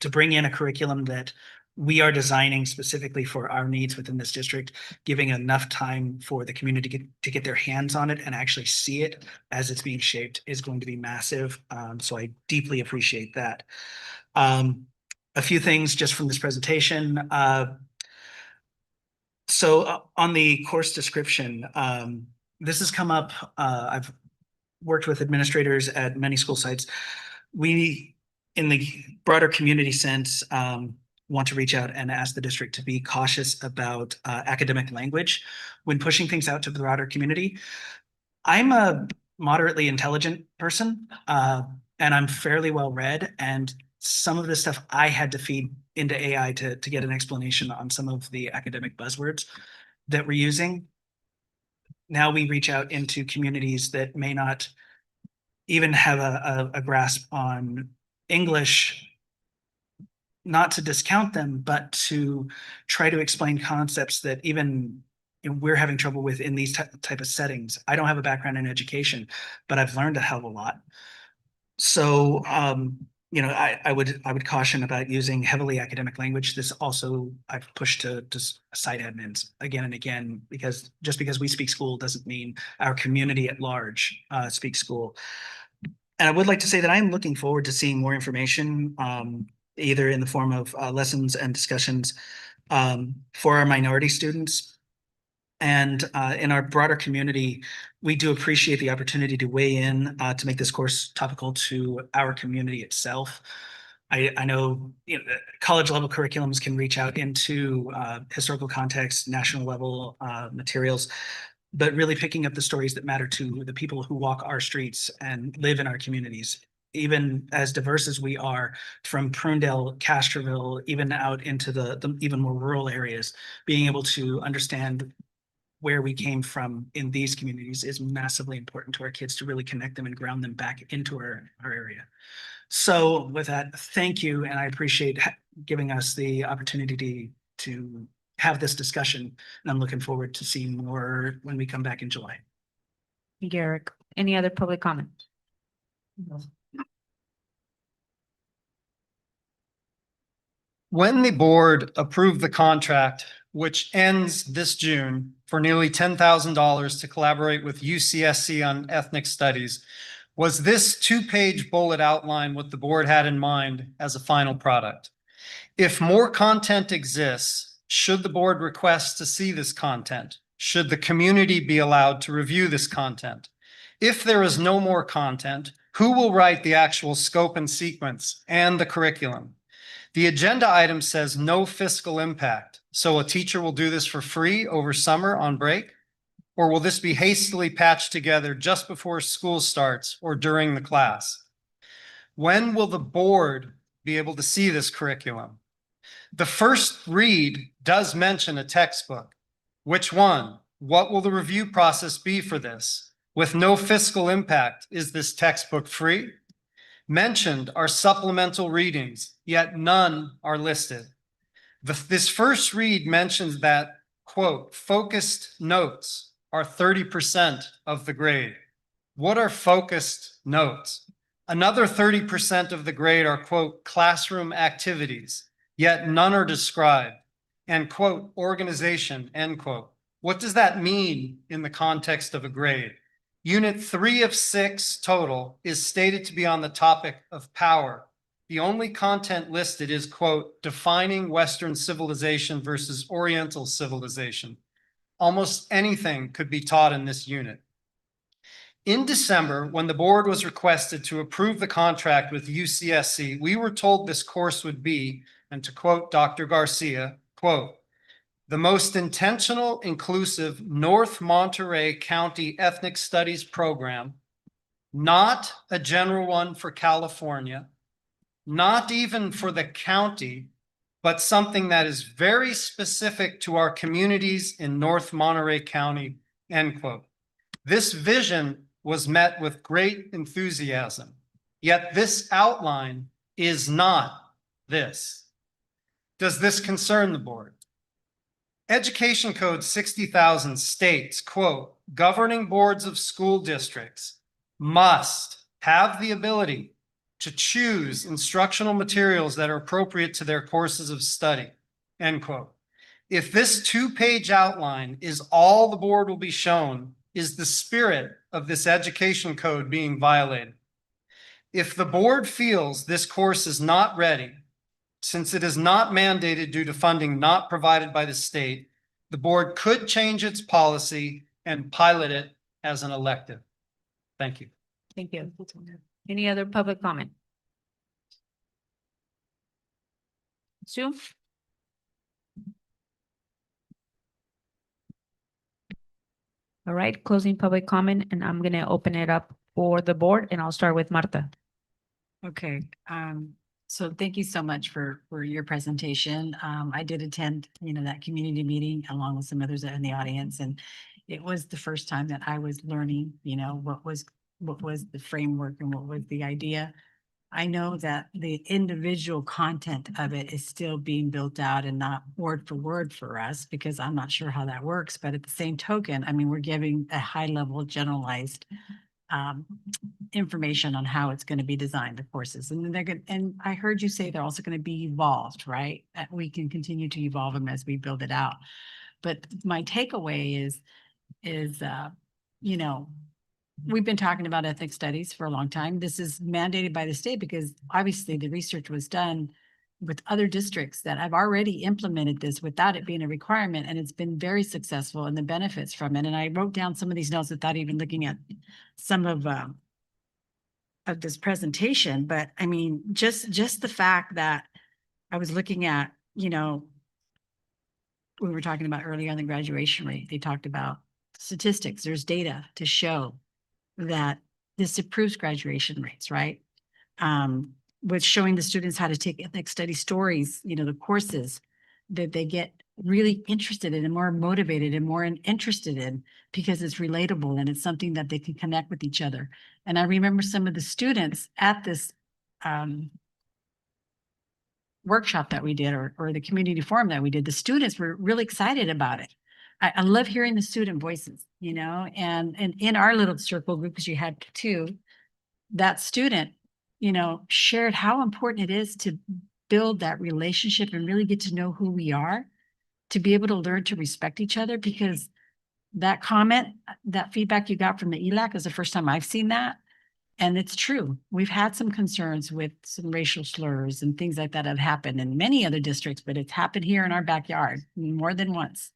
to bring in a curriculum that we are designing specifically for our needs within this district. Giving enough time for the community to get their hands on it and actually see it as it's being shaped is going to be massive. So I deeply appreciate that. A few things just from this presentation. So on the course description, this has come up. I've worked with administrators at many school sites. We, in the broader community sense, want to reach out and ask the district to be cautious about academic language when pushing things out to the broader community. I'm a moderately intelligent person, and I'm fairly well read, and some of this stuff I had to feed into AI to get an explanation on some of the academic buzzwords that we're using. Now we reach out into communities that may not even have a grasp on English, not to discount them, but to try to explain concepts that even we're having trouble with in these type of settings. I don't have a background in education, but I've learned a hell of a lot. So, I would caution about using heavily academic language. This also I've pushed to site admins again and again, because just because we speak school doesn't mean our community at large speaks school. And I would like to say that I'm looking forward to seeing more information, either in the form of lessons and discussions for our minority students. And in our broader community, we do appreciate the opportunity to weigh in to make this course topical to our community itself. I know, college level curriculums can reach out into historical context, national level materials, but really picking up the stories that matter to the people who walk our streets and live in our communities. Even as diverse as we are, from Prunedale, Castroville, even out into the even more rural areas, being able to understand where we came from in these communities is massively important to our kids to really connect them and ground them back into our area. So with that, thank you. And I appreciate giving us the opportunity to have this discussion. And I'm looking forward to seeing more when we come back in July. Thank you, Eric. Any other public comment? When the board approved the contract, which ends this June, for nearly $10,000 to collaborate with UCSC on ethnic studies, was this two-page bullet outline what the board had in mind as a final product? If more content exists, should the board request to see this content? Should the community be allowed to review this content? If there is no more content, who will write the actual scope and sequence and the curriculum? The agenda item says no fiscal impact. So a teacher will do this for free over summer on break? Or will this be hastily patched together just before school starts or during the class? When will the board be able to see this curriculum? The first read does mention a textbook. Which one? What will the review process be for this? With no fiscal impact, is this textbook free? Mentioned are supplemental readings, yet none are listed. This first read mentions that, quote, focused notes are 30% of the grade. What are focused notes? Another 30% of the grade are, quote, classroom activities, yet none are described, and, quote, organization, end quote. What does that mean in the context of a grade? Unit 3 of 6 total is stated to be on the topic of power. The only content listed is, quote, defining Western civilization versus Oriental civilization. Almost anything could be taught in this unit. In December, when the board was requested to approve the contract with UCSC, we were told this course would be, and to quote Dr. Garcia, quote, the most intentional, inclusive North Monterey County Ethnic Studies program, not a general one for California, not even for the county, but something that is very specific to our communities in North Monterey County, end quote. This vision was met with great enthusiasm, yet this outline is not this. Does this concern the board? Education Code 60,000 states, quote, governing boards of school districts must have the ability to choose instructional materials that are appropriate to their courses of study, end quote. If this 2-page outline is all the board will be shown, is the spirit of this education code being violated? If the board feels this course is not ready, since it is not mandated due to funding not provided by the state, the board could change its policy and pilot it as an elective. Thank you. Thank you. Any other public comment? Sue? All right, closing public comment, and I'm gonna open it up for the board, and I'll start with Martha. Okay, so thank you so much for your presentation. I did attend, that community meeting along with some others in the audience, and it was the first time that I was learning, what was the framework and what was the idea. I know that the individual content of it is still being built out and not word for word for us, because I'm not sure how that works. But at the same token, I mean, we're giving a high level generalized information on how it's going to be designed, the courses. And then they're good. And I heard you say they're also going to be evolved, right? That we can continue to evolve them as we build it out. But my takeaway is, we've been talking about ethnic studies for a long time. This is mandated by the state because obviously the research was done with other districts that have already implemented this without it being a requirement, and it's been very successful and the benefits from it. And I wrote down some of these notes without even looking at some of this presentation. But I mean, just the fact that I was looking at, we were talking about earlier on the graduation rate, they talked about statistics. There's data to show that this improves graduation rates, right? With showing the students how to take ethnic study stories, the courses that they get really interested in and more motivated and more interested in, because it's relatable and it's something that they can connect with each other. And I remember some of the students at this workshop that we did, or the community forum that we did, the students were really excited about it. I love hearing the student voices, and in our little circle group, because you had two, that student, shared how important it is to build that relationship and really get to know who we are, to be able to learn to respect each other. Because that comment, that feedback you got from the ELAC is the first time I've seen that. And it's true. We've had some concerns with some racial slurs and things like that have happened in many other districts, but it's happened here in our backyard more than once.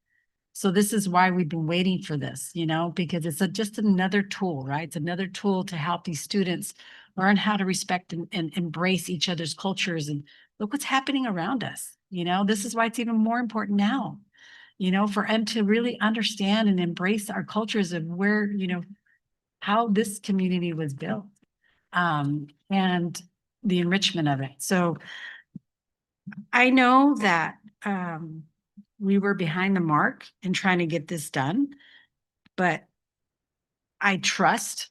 So this is why we've been waiting for this, because it's just another tool, right? It's another tool to help these students learn how to respect and embrace each other's cultures and look what's happening around us. This is why it's even more important now, for them to really understand and embrace our cultures of where, how this community was built, and the enrichment of it. So I know that we were behind the mark in trying to get this done, but I trust,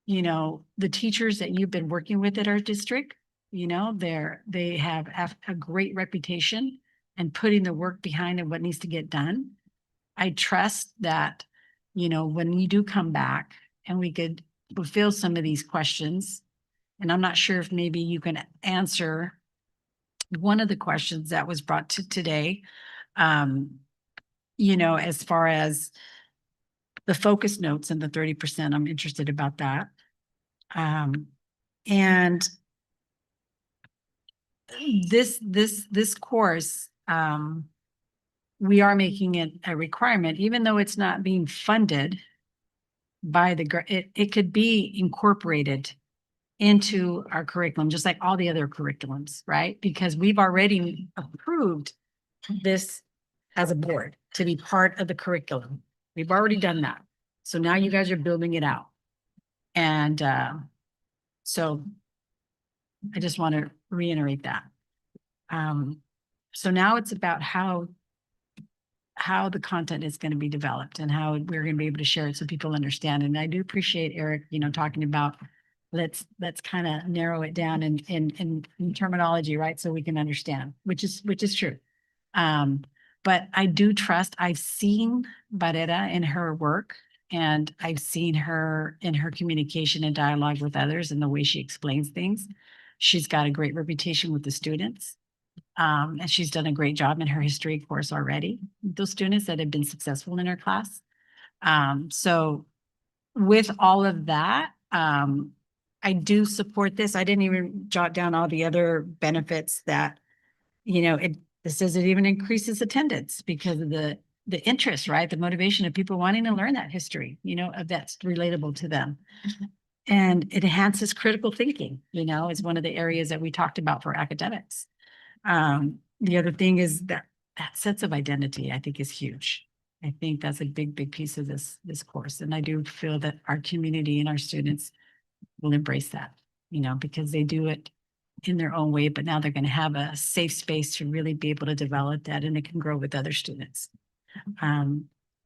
the teachers that you've been working with at our district. They have a great reputation and putting the work behind it, what needs to get done. I trust that, when you do come back and we could fulfill some of these questions, and I'm not sure if maybe you can answer one of the questions that was brought to today, as far as the focus notes and the 30%, I'm interested about that. And this course, we are making it a requirement, even though it's not being funded by it could be incorporated into our curriculum, just like all the other curriculums, right? Because we've already approved this as a board to be part of the curriculum. We've already done that. So now you guys are building it out. And so I just want to reiterate that. So now it's about how the content is going to be developed and how we're going to be able to share it so people understand. And I do appreciate Eric, talking about let's kind of narrow it down in terminology, right? So we can understand, which is true. But I do trust, I've seen Barrera in her work, and I've seen her in her communication and dialogue with others and the way she explains things. She's got a great reputation with the students. And she's done a great job in her history course already, those students that have been successful in her class. So with all of that, I do support this. I didn't even jot down all the other benefits that, this says it even increases attendance because of the interest, right? The motivation of people wanting to learn that history, that's relatable to them. And it enhances critical thinking, is one of the areas that we talked about for academics. The other thing is that sense of identity, I think, is huge. I think that's a big piece of this course. And I do feel that our community and our students will embrace that, because they do it in their own way, but now they're going to have a safe space to really be able to develop that, and it can grow with other students.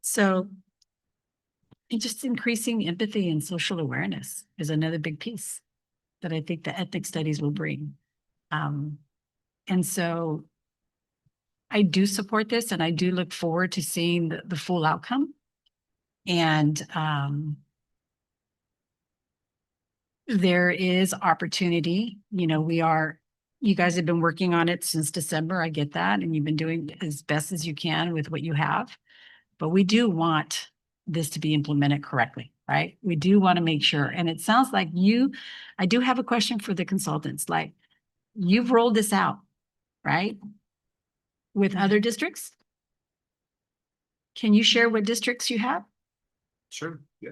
So and just increasing empathy and social awareness is another big piece that I think the ethnic studies will bring. And so I do support this, and I do look forward to seeing the full outcome. And there is opportunity. You guys have been working on it since December. I get that. And you've been doing as best as you can with what you have. But we do want this to be implemented correctly, right? We do want to make sure. And it sounds like I do have a question for the consultants. Like, you've rolled this out, right? With other districts? Can you share what districts you have? Sure, yeah.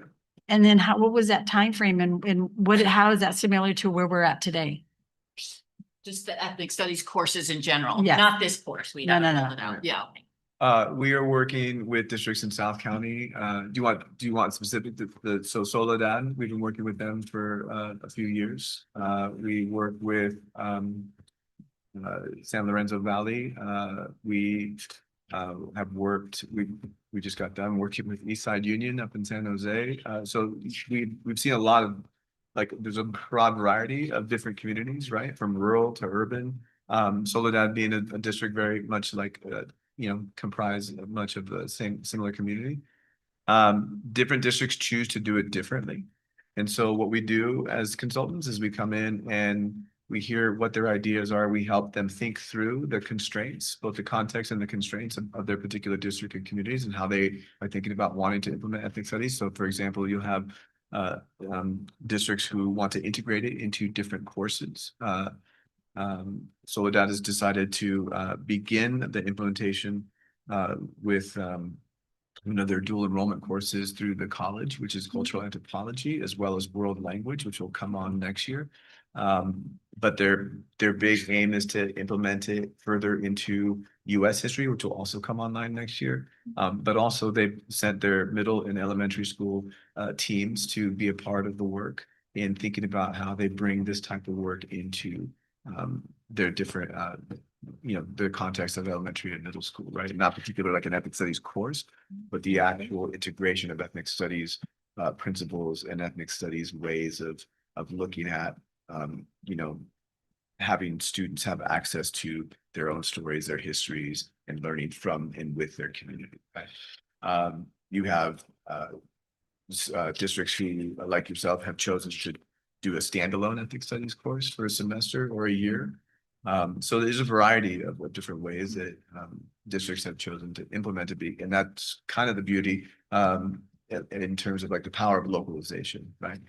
And then what was that time frame, and how is that similar to where we're at today? Just the ethnic studies courses in general, Yes. not this course. We No. haven't rolled it out. Yeah. We are working with districts in South County. Do you want specific so Soledad, we've been working with them for a few years. We work with San Lorenzo Valley. We have worked, we just got done working with Eastside Union up in San Jose. So we've seen a lot of, there's a broad variety of different communities, right? From rural to urban. Soledad being a district very much comprised of much of the similar community. Different districts choose to do it differently. And so what we do as consultants is we come in and we hear what their ideas are. We help them think through the constraints, both the context and the constraints of their particular district and communities, and how they are thinking about wanting to implement ethnic studies. So for example, you have districts who want to integrate it into different courses. Soledad has decided to begin the implementation with their dual enrollment courses through the college, which is cultural anthropology, as well as world language, which will come on next year. But their big aim is to implement it further into US history, which will also come online next year. But also they've sent their middle and elementary school teams to be a part of the work in thinking about how they bring this type of work into their different the context of elementary and middle school, right? Not particularly like an ethnic studies course, but the actual integration of ethnic studies principles and ethnic studies ways of looking at having students have access to their own stories, their histories, and learning from and with their community. Right? You have districts who, like yourself, have chosen to do a standalone ethnic studies course for a semester or a year. So there's a variety of different ways that districts have chosen to implement it, and that's kind of the beauty in terms of like the power of localization, right?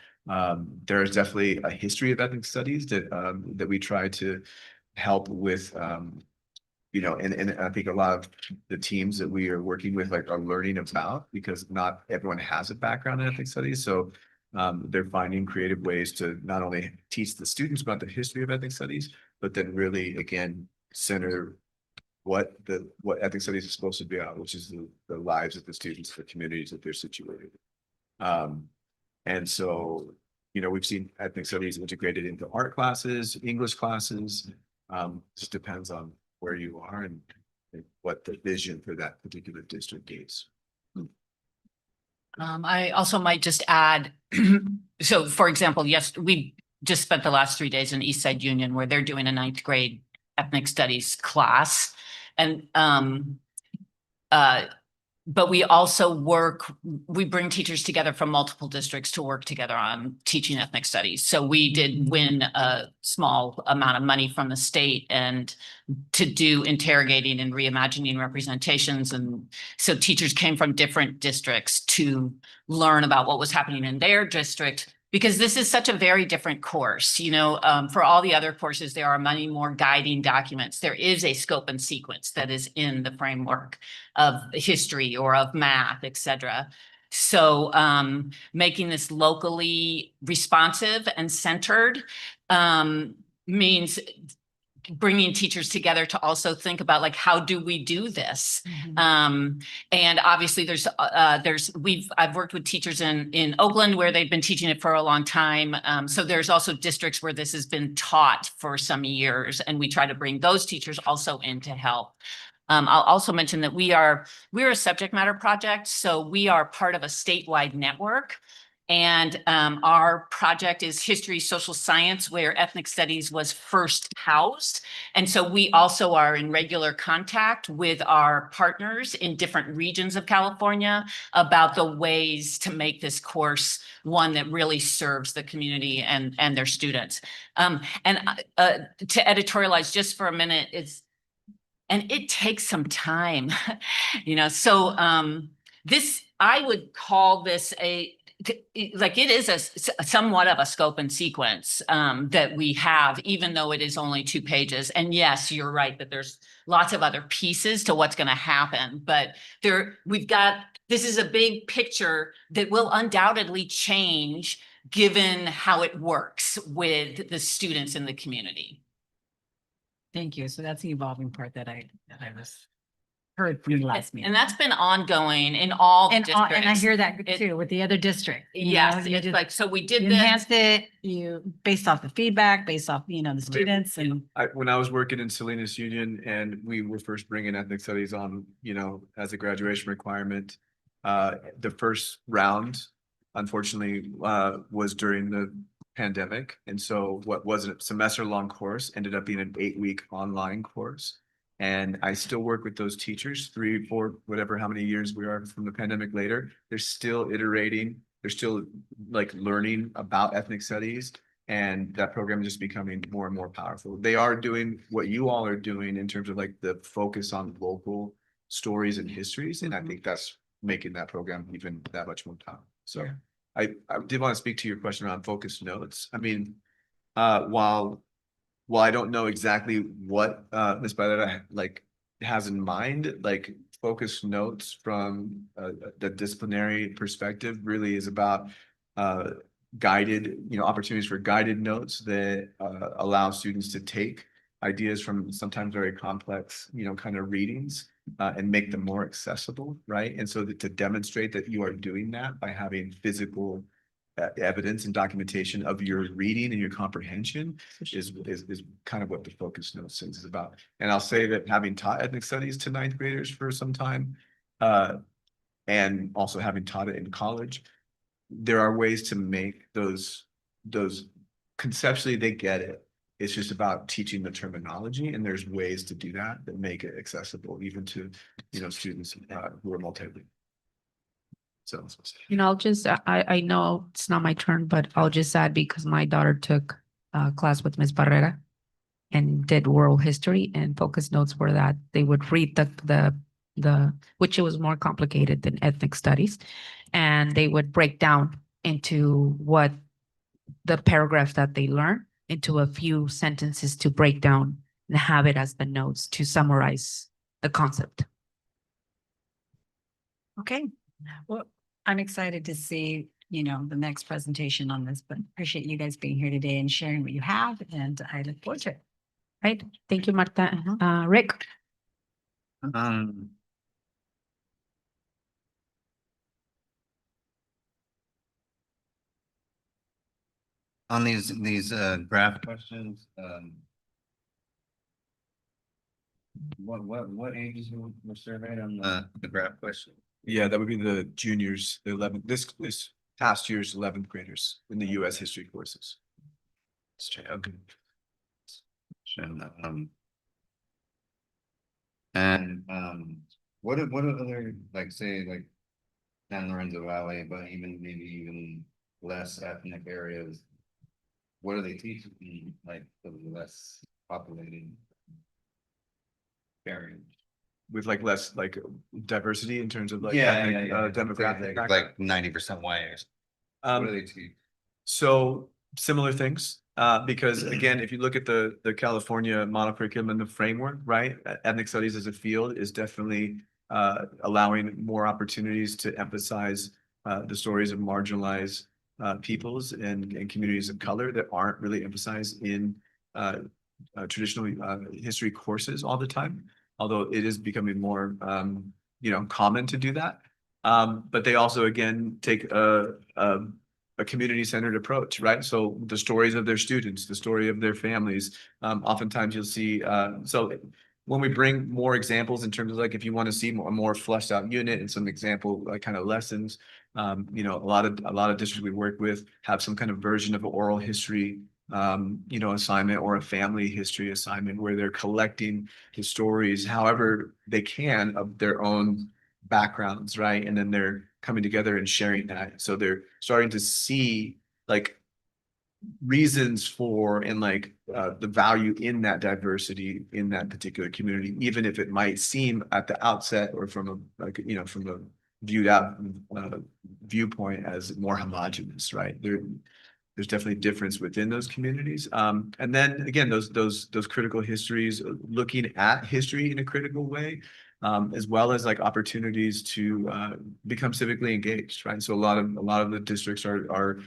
There is definitely a history of ethnic studies that we try to help with, and I think a lot of the teams that we are working with are learning about, because not everyone has a background in ethnic studies. So they're finding creative ways to not only teach the students about the history of ethnic studies, but then really, again, center what ethnic studies is supposed to be about, which is the lives of the students, the communities that they're situated in. And so, we've seen ethnic studies integrated into art classes, English classes. Just depends on where you are and what the vision for that particular district is. I also might just add, so for example, yes, we just spent the last 3 days in Eastside Union where they're doing a 9th grade ethnic studies class. And but we also we bring teachers together from multiple districts to work together on teaching ethnic studies. So we did win a small amount of money from the state and to do interrogating and reimagining representations. And so teachers came from different districts to learn about what was happening in their district, because this is such a very different course. For all the other courses, there are many more guiding documents. There is a scope and sequence that is in the framework of history or of math, et cetera. So making this locally responsive and centered means bringing teachers together to also think about, like, how do we do this? And obviously I've worked with teachers in Oakland where they've been teaching it for a long time. So there's also districts where this has been taught for some years, and we try to bring those teachers also in to help. I'll also mention that we're a subject matter project, so we are part of a statewide network. And our project is history, social science, where ethnic studies was first housed. And so we also are in regular contact with our partners in different regions of California about the ways to make this course one that really serves the community and their students. To editorialize just for a minute, and it takes some time, so I would call this it is somewhat of a scope and sequence that we have, even though it is only 2 pages. And yes, you're right that there's lots of other pieces to what's going to happen, but this is a big picture that will undoubtedly change given how it works with the students in the community. Thank you. So that's the evolving part that I heard from the last meeting. And that's been ongoing in all districts. And I hear that too with the other district. Yes, it's like, so we did you this. Enhanced it, based off the feedback, based off, the students. And When I was working in Salinas Union and we were first bringing ethnic studies on, as a graduation requirement, the first round, unfortunately, was during the pandemic. And so what was a semester-long course ended up being an 8-week online course. And I still work with those teachers 3, 4, whatever, how many years we are from the pandemic later. They're still iterating. They're still learning about ethnic studies, and that program is just becoming more and more powerful. They are doing what you all are doing in terms of the focus on local stories and histories. And I think that's making that program even that much more powerful. So I did want to speak to your question around focus notes. I mean, while I don't know exactly what Ms. Barrera has in mind, focus notes from the disciplinary perspective really is about guided, opportunities for guided notes that allow students to take ideas from sometimes very complex, kind of readings and make them more accessible, right? And so that to demonstrate that you are doing that by having physical evidence and documentation of your reading and your comprehension is kind of what the focus notes is about. And I'll say that having taught ethnic studies to ninth graders for some time, and also having taught it in college, there are ways to make those conceptually they get it. It's just about teaching the terminology, and there's ways to do that that make it accessible even to students who are multilingual. So, I'll just, I know it's not my turn, but I'll just add because my daughter took a class with Ms. Barrera and did world history, and focus notes were that they would read the which it was more complicated than ethnic studies, and they would break down into what the paragraph that they learn into a few sentences to break down and have it as the notes to summarize the concept. Okay, well, I'm excited to see, the next presentation on this, but appreciate you guys being here today and sharing what you have, and I look forward to it. Right. Thank you, Marta. Rick. On these graph questions, what ages were surveyed on the graph question? yeah, that would be the juniors, the 11th, this past year's 11th graders in the U.S. history courses. Okay. What are other, like, say, like San Lorenzo Valley, but even less ethnic areas? What do they teach in like the less populated areas? With like less like diversity in terms of like demographic, like 90% white. What do they teach? So similar things, because again, if you look at the California model curriculum and the framework, right, ethnic studies as a field is definitely allowing more opportunities to emphasize the stories of marginalized peoples and communities of color that aren't really emphasized in traditional history courses all the time, although it is becoming more common to do that. But they also again take a community-centered approach, right? So the stories of their students, the story of their families, oftentimes you'll see, so when we bring more examples in terms of like, if you want to see a more fleshed out unit and some example like kind of lessons, a lot of districts we work with have some kind of version of an oral history, assignment or a family history assignment where they're collecting the stories however they can of their own backgrounds, right? And then they're coming together and sharing that. So they're starting to see like reasons for and like the value in that diversity in that particular community, even if it might seem at the outset or from a viewed out viewpoint as more homogenous, right? There's definitely difference within those communities. And then again, those critical histories, looking at history in a critical way, as well as like opportunities to become civically engaged, right? So a lot of the districts are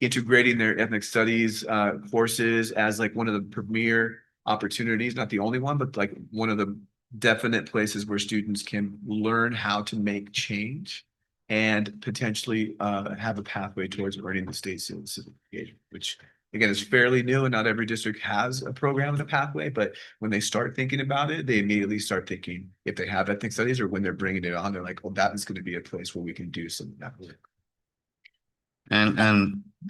integrating their ethnic studies courses as like one of the premier opportunities, not the only one, but like one of the definite places where students can learn how to make change and potentially have a pathway towards earning the state civic engagement, which again is fairly new and not every district has a program and a pathway, but when they start thinking about it, they immediately start thinking if they have ethnic studies or when they're bringing it on, they're like, well, that is going to be a place where we can do some of that work. And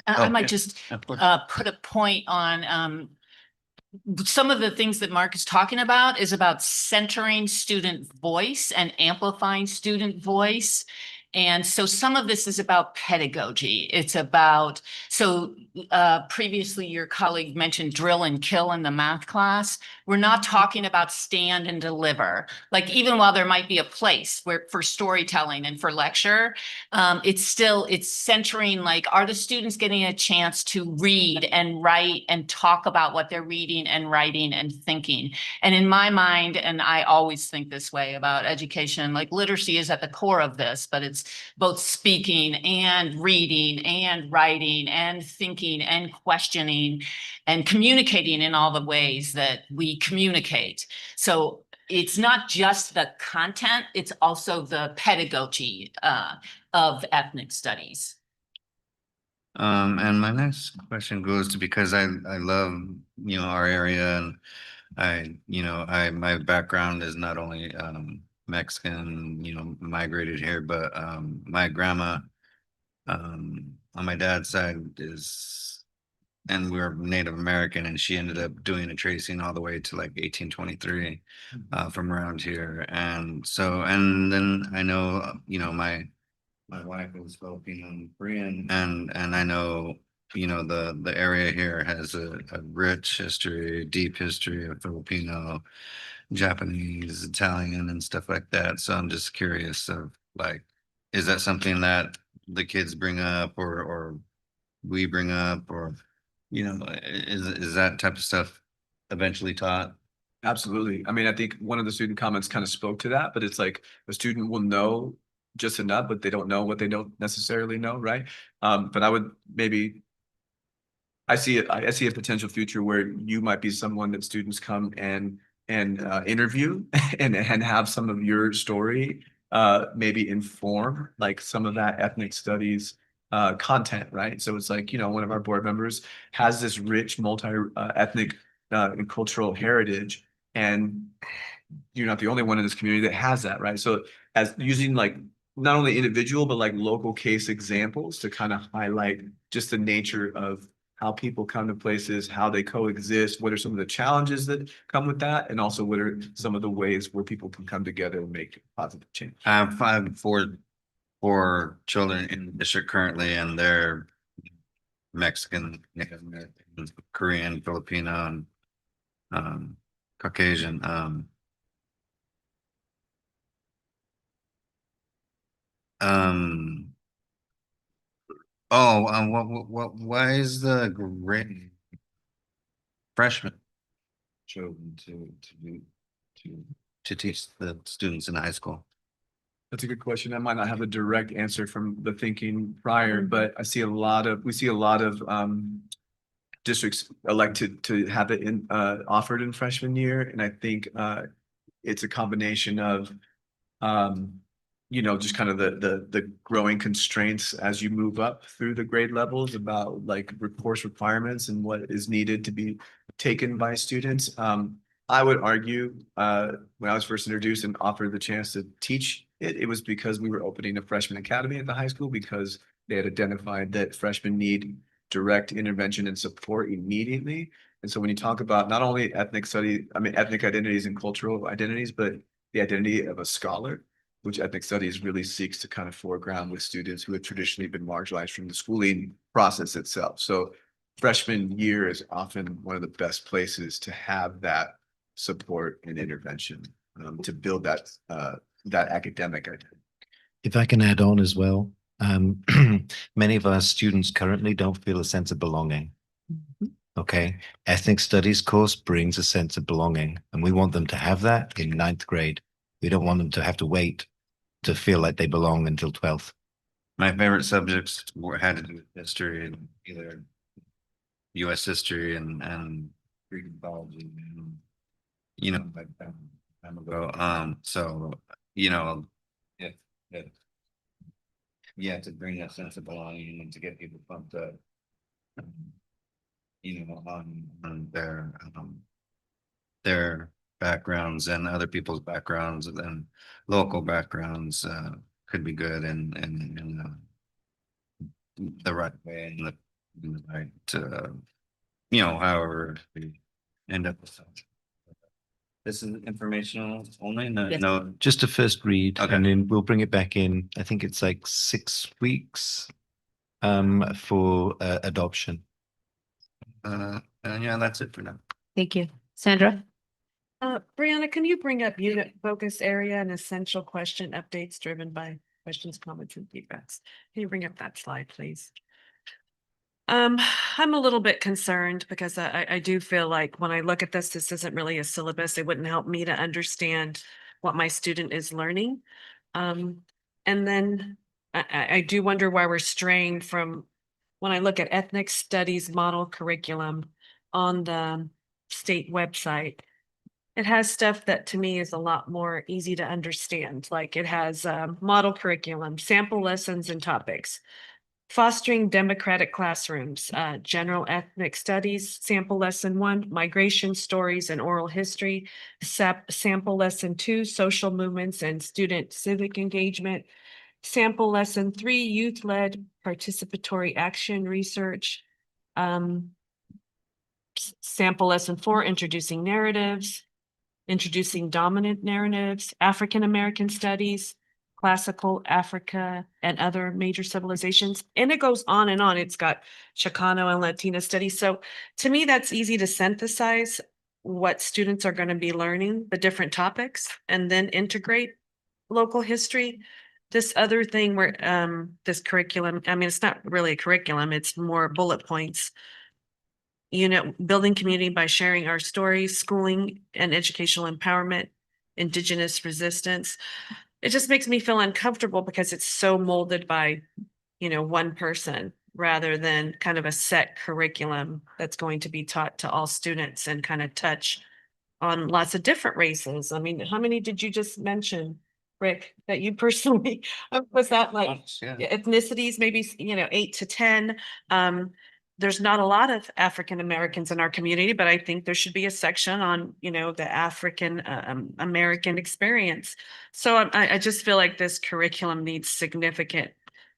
I might just put a point on some of the things that Mark is talking about is about centering student voice and amplifying student voice. And so some of this is about pedagogy. It's about, so previously your colleague mentioned drill and kill in the math class. We're not talking about stand and deliver. Like even while there might be a place where for storytelling and for lecture, it's centering like, are the students getting a chance to read and write and talk about what they're reading and writing and thinking? And in my mind, and I always think this way about education, like literacy is at the core of this, but it's both speaking and reading and writing and thinking and questioning and communicating in all the ways that we communicate. So it's not just the content, it's also the pedagogy of ethnic studies. And my next question goes to, because I love, our area, and my background is not only Mexican, migrated here, but my grandma on my dad's side is, and we're Native American, and she ended up doing a tracing all the way to like 1823 from around here. And so, and then I know, my wife is Filipino and Korean, and I know, the area here has a rich history, deep history of Filipino, Japanese, Italian, and stuff like that. So I'm just curious of like, is that something that the kids bring up, or we bring up, or is that type of stuff eventually taught? Absolutely. I mean, I think one of the student comments kind of spoke to that, but it's like a student will know just enough, but they don't know what they don't necessarily know, right? But I would maybe, I see a potential future where you might be someone that students come and interview and have some of your story maybe inform like some of that ethnic studies content, right? So it's like, one of our board members has this rich multi-ethnic and cultural heritage, and you're not the only one in this community that has that, right? So as using like not only individual, but like local case examples to kind of highlight just the nature of how people come to places, how they coexist, what are some of the challenges that come with that, and also what are some of the ways where people can come together and make positive change. I have four children in the district currently, and they're Mexican, Native American, Korean, Filipino, and Caucasian. Why is the grade freshman chosen to teach the students in high school? That's a good question. I might not have a direct answer from the thinking prior, but we see a lot of districts elect to have it offered in freshman year. And I think it's a combination of just kind of the growing constraints as you move up through the grade levels about like course requirements and what is needed to be taken by students. I would argue when I was first introduced and offered the chance to teach it was because we were opening a freshman academy at the high school, because they had identified that freshmen need direct intervention and support immediately. And so when you talk about not only ethnic identities and cultural identities, but the identity of a scholar, which ethnic studies really seeks to kind of foreground with students who have traditionally been marginalized from the schooling process itself. So freshman year is often one of the best places to have that support and intervention to build that academic identity. If I can add on as well, many of our students currently don't feel a sense of belonging. Okay, ethnic studies course brings a sense of belonging, and we want them to have that in 9th grade. We don't want them to have to wait to feel like they belong until 12th. My favorite subjects had to do with history, and either U.S. history and Greek mythology, like that time ago. So to bring that sense of belonging and to get people pumped up, on their backgrounds and other people's backgrounds and local backgrounds could be good, and the right way and the right however we end up with something. This is informational only, no, Yes. no. Just a first read, Okay. and then we'll bring it back in. I think it's like 6 weeks for adoption. And yeah, that's it for now. Thank you. Sandra? Brianna, can you bring up unit focus area and essential question updates driven by questions, comments, and feedbacks? Can you bring up that slide, please? I'm a little bit concerned because I do feel like when I look at this isn't really a syllabus. It wouldn't help me to understand what my student is learning. And then I do wonder why we're straying from, when I look at ethnic studies model curriculum on the state website, it has stuff that to me is a lot more easy to understand. Like it has model curriculum, sample lessons and topics, fostering democratic classrooms, general ethnic studies, sample lesson 1, migration stories and oral history, sample lesson 2, social movements and student civic engagement, sample lesson 3, youth-led participatory action research, sample lesson 4, introducing narratives, introducing dominant narratives, African American studies, classical Africa and other major civilizations. And it goes on and on. It's got Chicano and Latina studies. So to me, that's easy to synthesize what students are going to be learning, the different topics, and then integrate local history. This other thing where this curriculum, I mean, it's not really a curriculum, it's more bullet points. Building community by sharing our stories, schooling and educational empowerment, indigenous resistance. It just makes me feel uncomfortable because it's so molded by, one person rather than kind of a set curriculum that's going to be taught to all students and kind of touch on lots of different races. I mean, how many did you just mention, Rick, that you personally, was that like ethnicities, maybe, 8 to 10? There's not a lot of African Americans in our community, but I think there should be a section on, the African American experience. So I just feel like this curriculum needs significant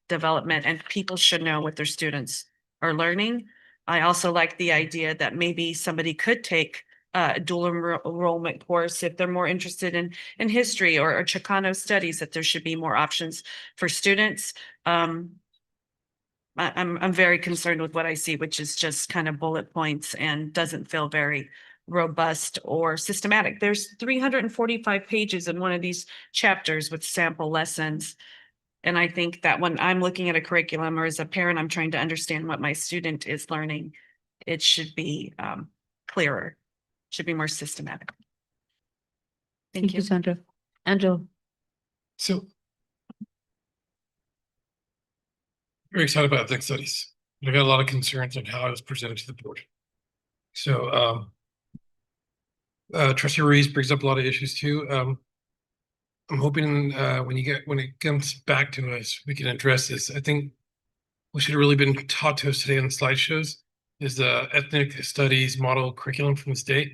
development and people should know what their students are learning. I also like the idea that maybe somebody could take a dual enrollment course if they're more interested in history or Chicano studies, that there should be more options for students. I'm very concerned with what I see, which is just kind of bullet points and doesn't feel very robust or systematic. There's 345 pages in one of these chapters with sample lessons. And I think that when I'm looking at a curriculum or as a parent, I'm trying to understand what my student is learning, it should be clearer, should be more systematic. Thank you, Sandra. Angela. So very excited about ethnic studies. I got a lot of concerns on how it was presented to the board. So Trustee Ruiz brings up a lot of issues too. I'm hoping when it comes back to us, we can address this. I think what should have really been taught to us today on the slideshows is the ethnic studies model curriculum from the state,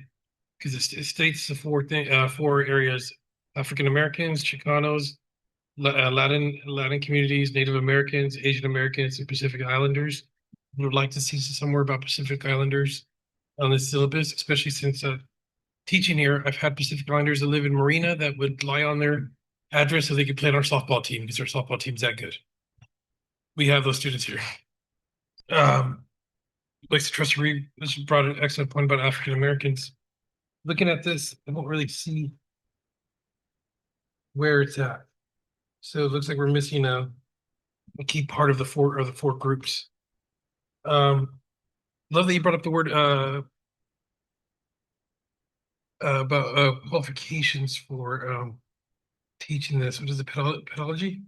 because it states the four areas: African Americans, Chicanos, Latin communities, Native Americans, Asian Americans, and Pacific Islanders. We would like to see somewhere about Pacific Islanders on the syllabus, especially since teaching here, I've had Pacific Islanders that live in Marina that would lie on their address so they could play on our softball team because our softball team's that good. We have those students here. Like the Trustee Reed brought an excellent point about African Americans. Looking at this, I don't really see where it's at. So it looks like we're missing a key part of the four groups. Love that you brought up the word about qualifications for teaching this. What is it? Pedagogy?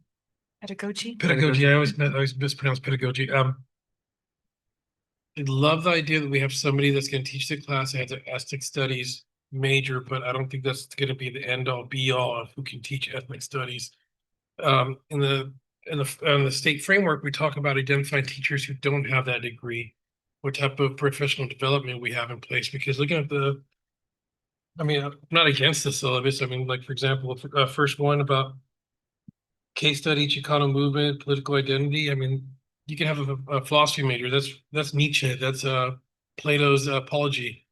Pedagogy? Pedagogy. I always mispronounce pedagogy. I love the idea that we have somebody that's going to teach the class that has an ethnic studies major, but I don't think that's going to be the end all be all of who can teach ethnic studies. In the state framework, we talk about identifying teachers who don't have that degree, what type of professional development we have in place. Because looking at I'm not against the syllabus. I mean, like, for example, first one about case study, Chicano movement, political identity. I mean, you can have a philosophy major. That's Nietzsche. That's Plato's Apology.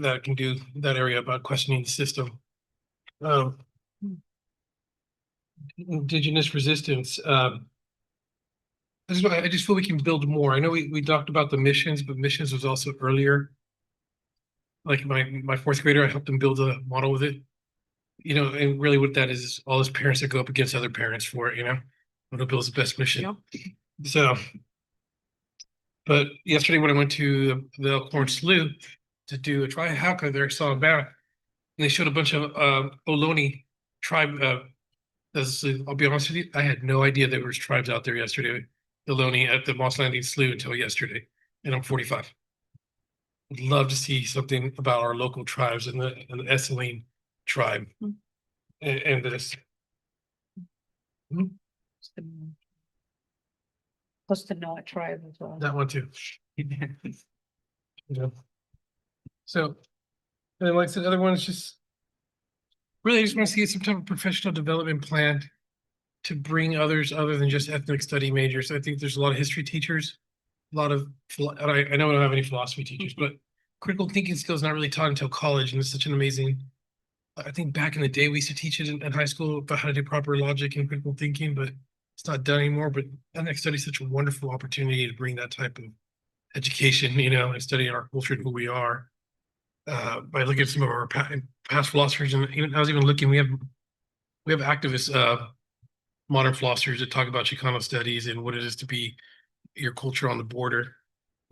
that can do that area about questioning the system. Indigenous resistance. I just feel we can build more. I know we talked about the missions, but missions was also earlier. Like my fourth grader, I helped him build a model with it. You know, and really what that is all those parents that go up against other parents for it, you know, what builds the best mission. So, but yesterday when I went to the Elkhorn Slough to do a try haka there, I saw a map, and they showed a bunch of Ohlone tribe. I'll be honest with you, I had no idea there was tribes out there yesterday. Ohlone at the Moss Landing Slough until yesterday, and I'm 45. Would love to see something about our local tribes and the Essling tribe and this. Supposed to know a tribe as well. That one too. Yeah. So, and like I said, the other one is just really, I just want to see some type of professional development plan to bring others other than just ethnic study majors. I think there's a lot of history teachers, a lot of, I know I don't have any philosophy teachers, but critical thinking skills not really taught until college, and it's such an amazing. I think back in the day we used to teach it in high school about how to do proper logic and critical thinking, but it's not done anymore. But ethnic study is such a wonderful opportunity to bring that type of education, you know, and studying our culture and who we are. By looking at some of our past philosophers, and even I was even looking, we have activists, modern philosophers that talk about Chicano studies and what it is to be your culture on the border.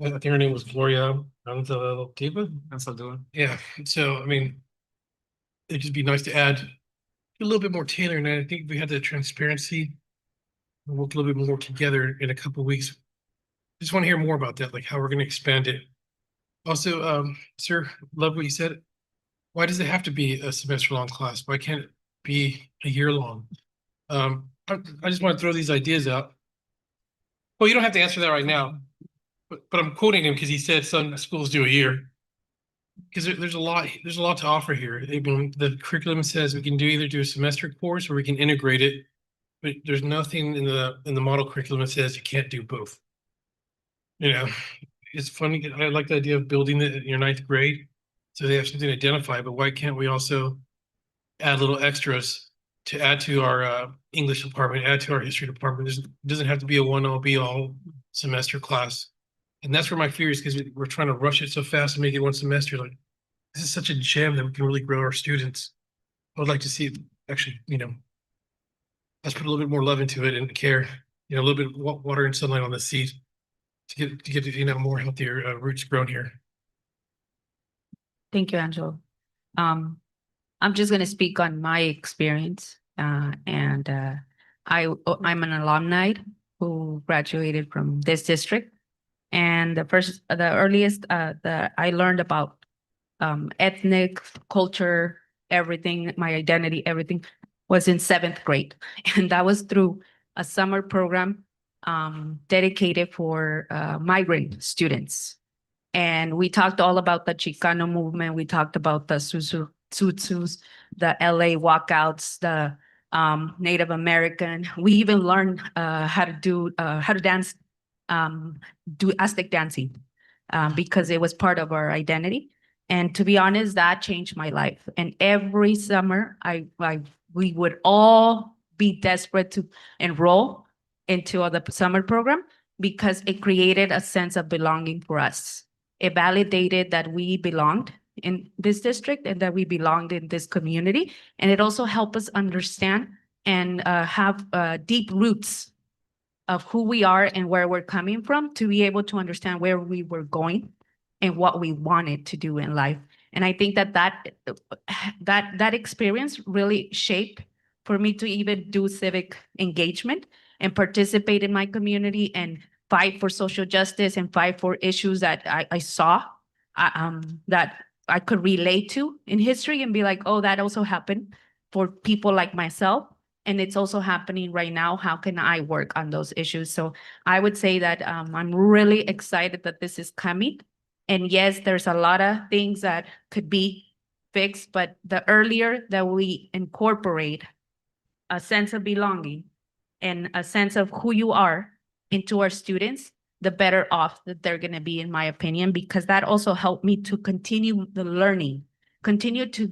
I think her name was Gloria Anzaldúa. Yeah. So I mean, it'd just be nice to add a little bit more tailored. And I think if we had the transparency and work a little bit more together in a couple of weeks. Just want to hear more about that, like how we're going to expand it. Also, sir, love what you said. Why does it have to be a semester long class? Why can't it be a year long? I just want to throw these ideas out. Well, you don't have to answer that right now, but I'm quoting him because he said some schools do a year. Because there's a lot to offer here. I mean, the curriculum says we can either do a semester course or we can integrate it, but there's nothing in the model curriculum that says you can't do both. You know, it's funny. I like the idea of building it in your ninth grade, so they have something to identify. But why can't we also add little extras to add to our English department, add to our history department? It doesn't have to be a one-all be-all semester class. And that's where my fear is, because we're trying to rush it so fast and make it one semester. Like, this is such a gem that we can really grow our students. I would like to see it actually, you know, let's put a little bit more love into it and care, you know, a little bit of water and sunlight on the seed to get you know, more healthier roots grown here. Thank you, Angelo. I'm just going to speak on my experience, I'm an alumni who graduated from this district. And the earliest that I learned about ethnic culture, everything, my identity, everything was in 7th grade. And that was through a summer program dedicated for migrant students. And we talked all about the Chicano movement. We talked about the Tsutsus, the LA walkouts, the Native American. We even learned how to dance, do Aztec dancing, because it was part of our identity. And to be honest, that changed my life. And every summer, we would all be desperate to enroll into the summer program because it created a sense of belonging for us. It validated that we belonged in this district and that we belonged in this community. And it also helped us understand and have deep roots of who we are and where we're coming from, to be able to understand where we were going and what we wanted to do in life. And I think that experience really shaped for me to even do civic engagement and participate in my community and fight for social justice and fight for issues that I saw that I could relate to in history and be like, oh, that also happened for people like myself. And it's also happening right now. How can I work on those issues? So I would say that I'm really excited that this is coming. And yes, there's a lot of things that could be fixed, but the earlier that we incorporate a sense of belonging and a sense of who you are into our students, the better off that they're going to be, in my opinion, because that also helped me to continue the learning, continue to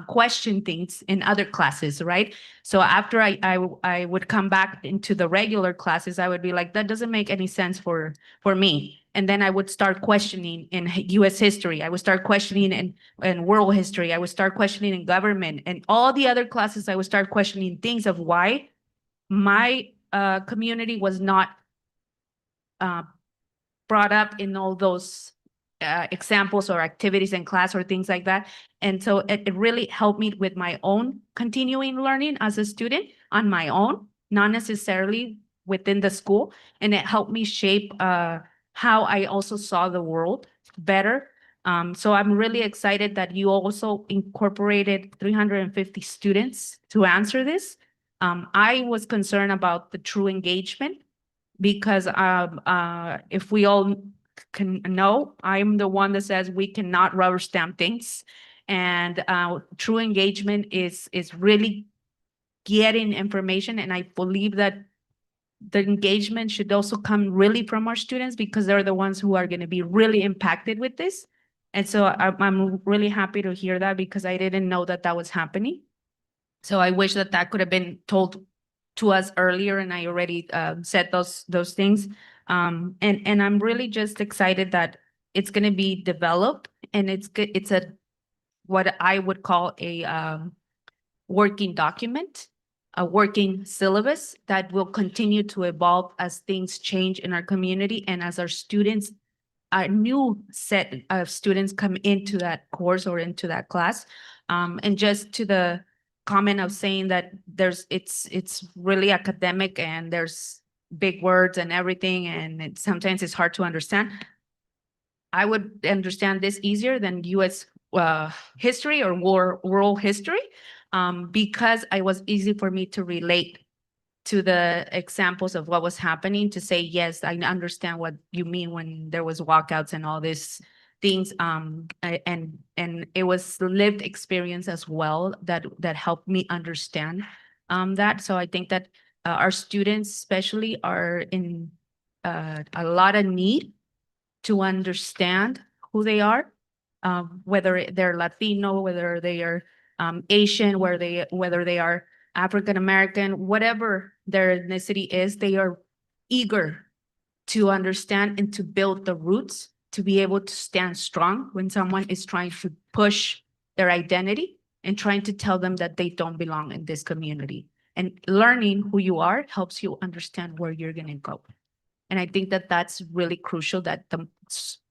question things in other classes, right? So after I would come back into the regular classes, I would be like, that doesn't make any sense for me. And then I would start questioning in US history. I would start questioning in world history. I would start questioning in government, and all the other classes, I would start questioning things of why my community was not brought up in all those examples or activities in class or things like that. And so it really helped me with my own continuing learning as a student on my own, not necessarily within the school. And it helped me shape how I also saw the world better. So I'm really excited that you also incorporated 350 students to answer this. I was concerned about the true engagement because if we all can know, I'm the one that says we cannot rubber stamp things. And true engagement is really getting information. And I believe that the engagement should also come really from our students, because they're the ones who are going to be really impacted with this. And so I'm really happy to hear that, because I didn't know that that was happening. So I wish that that could have been told to us earlier, and I already said those things. And I'm really just excited that it's going to be developed, and it's a what I would call a working document, a working syllabus that will continue to evolve as things change in our community, and as our students, a new set of students come into that course or into that class. And just to the comment of saying that it's really academic and there's big words and everything, and sometimes it's hard to understand. I would understand this easier than US history or world history, because it was easy for me to relate to the examples of what was happening, to say, yes, I understand what you mean when there was walkouts and all these things. And it was lived experience as well that helped me understand that. So I think that our students especially are in a lot of need to understand who they are, whether they're Latino, whether they are Asian, whether they are African American, whatever their ethnicity is, they are eager to understand and to build the roots to be able to stand strong when someone is trying to push their identity and trying to tell them that they don't belong in this community. And learning who you are helps you understand where you're going to go. And I think that that's really crucial, that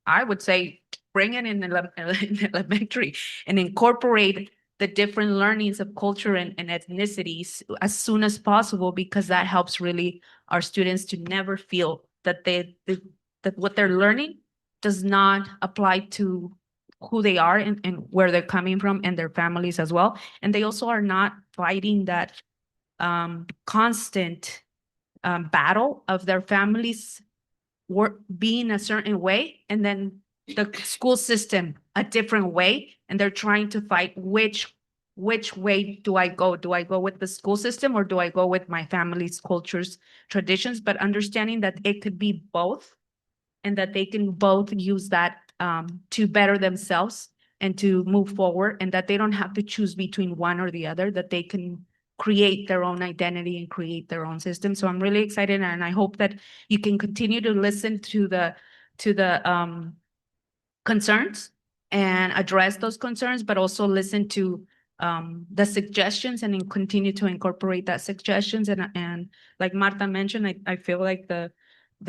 I would say bring it in elementary and incorporate the different learnings of culture and ethnicities as soon as possible, because that helps really our students to never feel that that what they're learning does not apply to who they are and where they're coming from and their families as well. And they also are not fighting that constant battle of their families being a certain way, and then the school system a different way, and they're trying to fight which way do I go? Do I go with the school system, or do I go with my family's cultures, traditions? But understanding that it could be both, and that they can both use that to better themselves and to move forward, and that they don't have to choose between one or the other, that they can create their own identity and create their own system. So I'm really excited, and I hope that you can continue to listen to the concerns and address those concerns, but also listen to the suggestions and then continue to incorporate that suggestions. And like Marta mentioned, I feel like the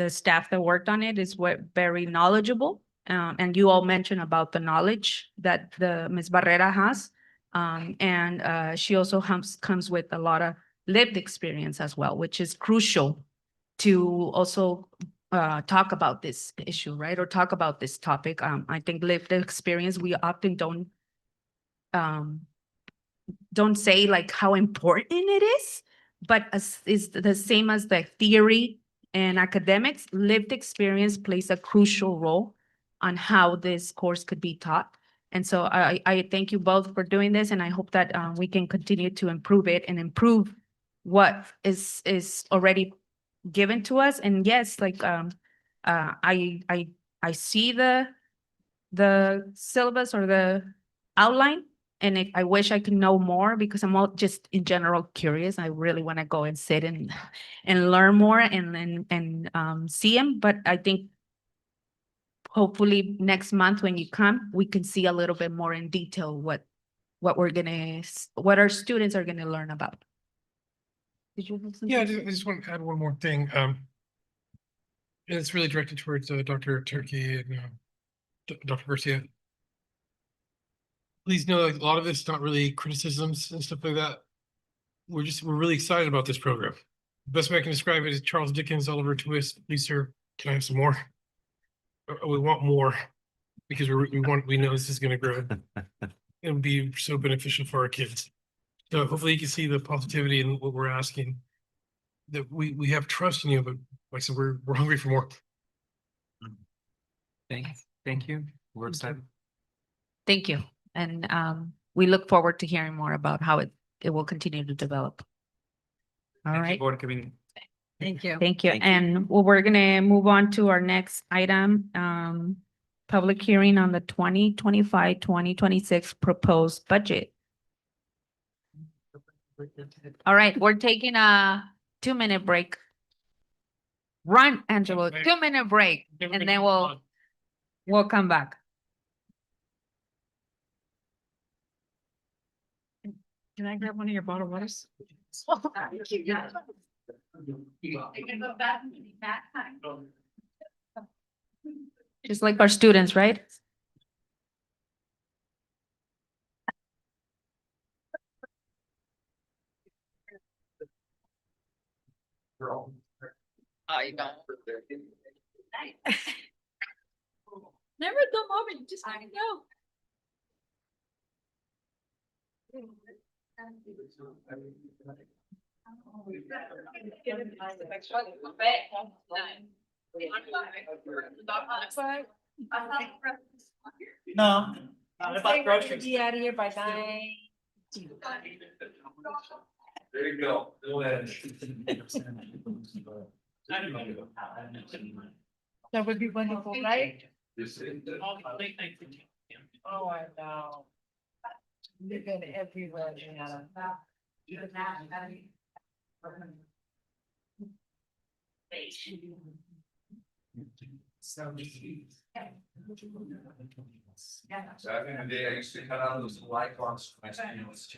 staff that worked on it is very knowledgeable. And you all mentioned about the knowledge that the Ms. Barrera has. And she also comes with a lot of lived experience as well, which is crucial to also talk about this issue, right? Or talk about this topic. I think lived experience, we often don't say like how important it is, but is the same as the theory and academics. Lived experience plays a crucial role on how this course could be taught. And so I thank you both for doing this, and I hope that we can continue to improve it and improve what is already given to us. And yes, like I see the syllabus or the outline, and I wish I could know more because I'm all just in general curious. I really want to go and sit and learn more and see them. But I think hopefully next month when you come, we can see a little bit more in detail what what our students are gonna learn about. Did you have something? Yeah, I just want to add one more thing. And it's really directed towards Dr. Turkey and Dr. Garcia. Please know that a lot of this is not really criticisms and stuff like that. We're really excited about this program. The best way I can describe it is Charles Dickens, Oliver Twist. Please, sir, can I have some more? We want more because we know this is going to grow and be so beneficial for our kids. So hopefully you can see the positivity in what we're asking. That we have trust in you, but like I said, we're hungry for more. Thank you. We're excited. Thank you. And we look forward to hearing more about how it will continue to develop. All Thank you, right. Board Committee. Thank you. Thank you. Thank you. And we're gonna move on to our next item. Public hearing on the 2025-2026 proposed budget. All right, we're taking a 2-minute break. Run, Angelo, 2-minute break, and then we'll come back. Can I grab one of your bottled waters? Just like our students, right? I know. Never the moment, just I know. No, not about groceries. Be out of here by 9. There you go. That would be wonderful, right? Oh, I know. Living everywhere, Gianna. Back in the day, I used to cut out those little icons for my students.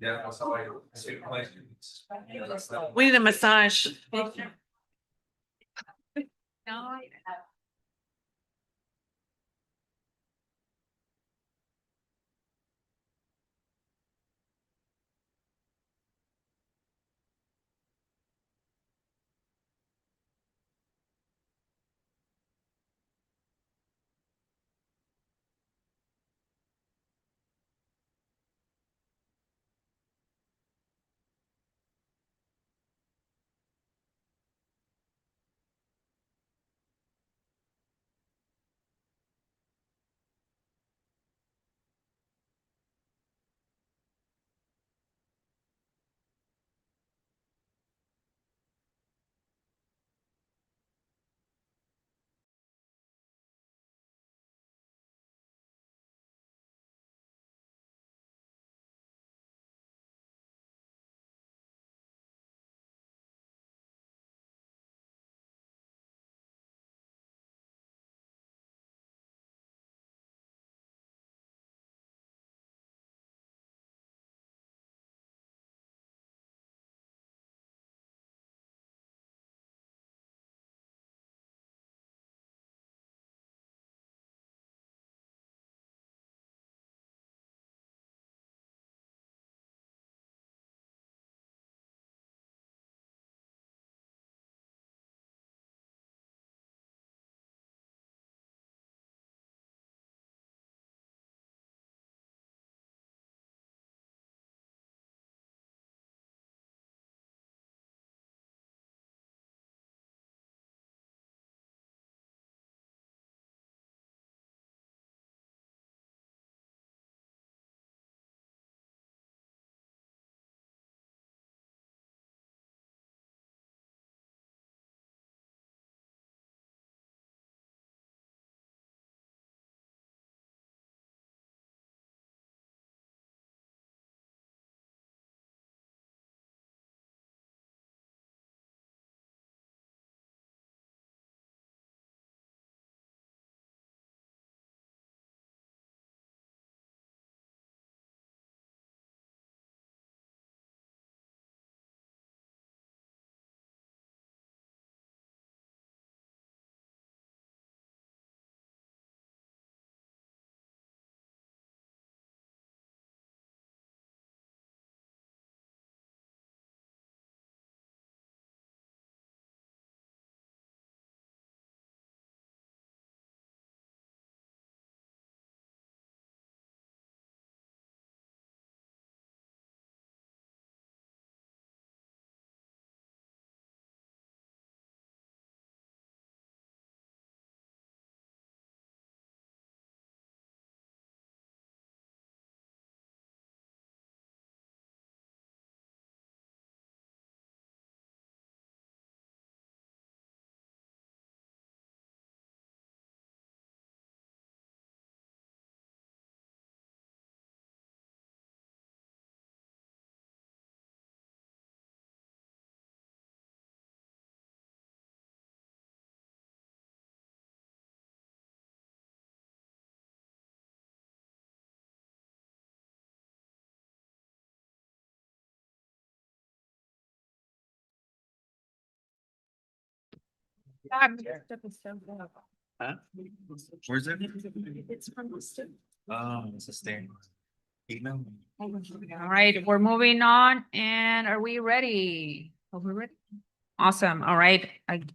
Yeah, that's how I see my students. We need a massage. Huh? Where's it? It's from the student. Oh, it's a stair. Email. All right, we're moving on, and are we ready? Are we ready? Awesome. All right,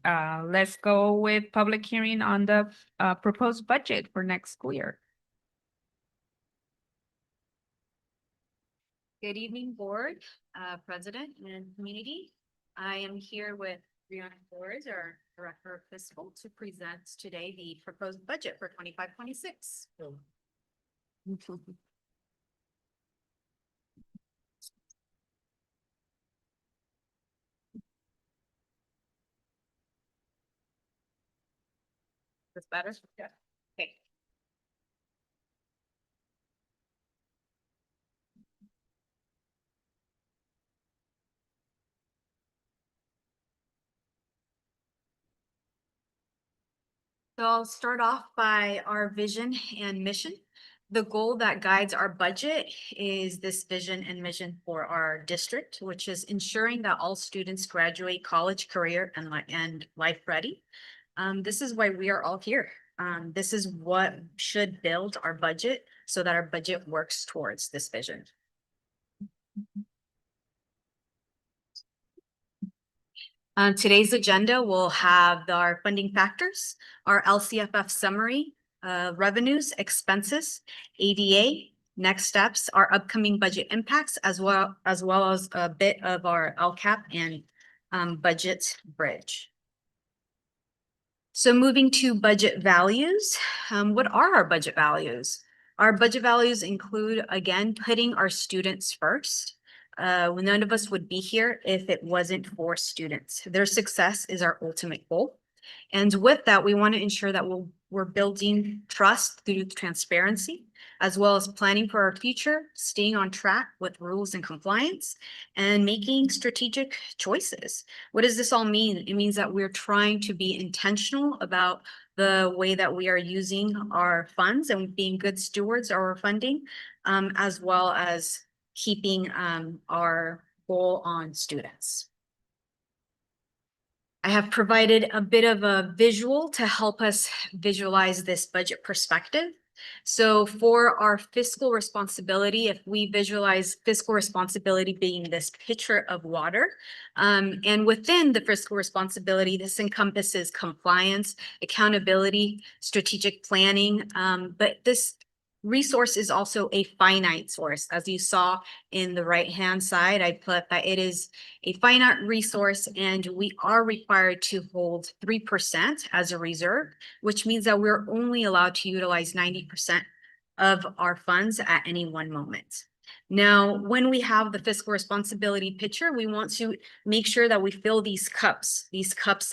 let's go with public hearing on the proposed budget for next school year. Good evening, board, president and community. I am here with Brianna Flores, our director of fiscal, to present today the proposed budget for 25-26. This better? Yeah. Okay. So I'll start off by our vision and mission. The goal that guides our budget is this vision and mission for our district, which is ensuring that all students graduate college, career, and life ready. This is why we are all here. This is what should build our budget so that our budget works towards this vision. Today's agenda will have our funding factors, our LCFF summary, revenues, expenses, ADA, next steps, our upcoming budget impacts, as well as a bit of our LCAP and budget bridge. So moving to budget values, what are our budget values? Our budget values include, again, putting our students first. None of us would be here if it wasn't for students. Their success is our ultimate goal. And with that, we want to ensure that we're building trust through transparency, as well as planning for our future, staying on track with rules and compliance, and making strategic choices. What does this all mean? It means that we're trying to be intentional about the way that we are using our funds and being good stewards of our funding, as well as keeping our goal on students. I have provided a bit of a visual to help us visualize this budget perspective. So for our fiscal responsibility, if we visualize fiscal responsibility being this pitcher of water, and within the fiscal responsibility, this encompasses compliance, accountability, strategic planning, but this resource is also a finite source. As you saw in the right-hand side, I put that it is a finite resource and we are required to hold 3% as a reserve, which means that we're only allowed to utilize 90% of our funds at any one moment. Now, when we have the fiscal responsibility picture, we want to make sure that we fill these cups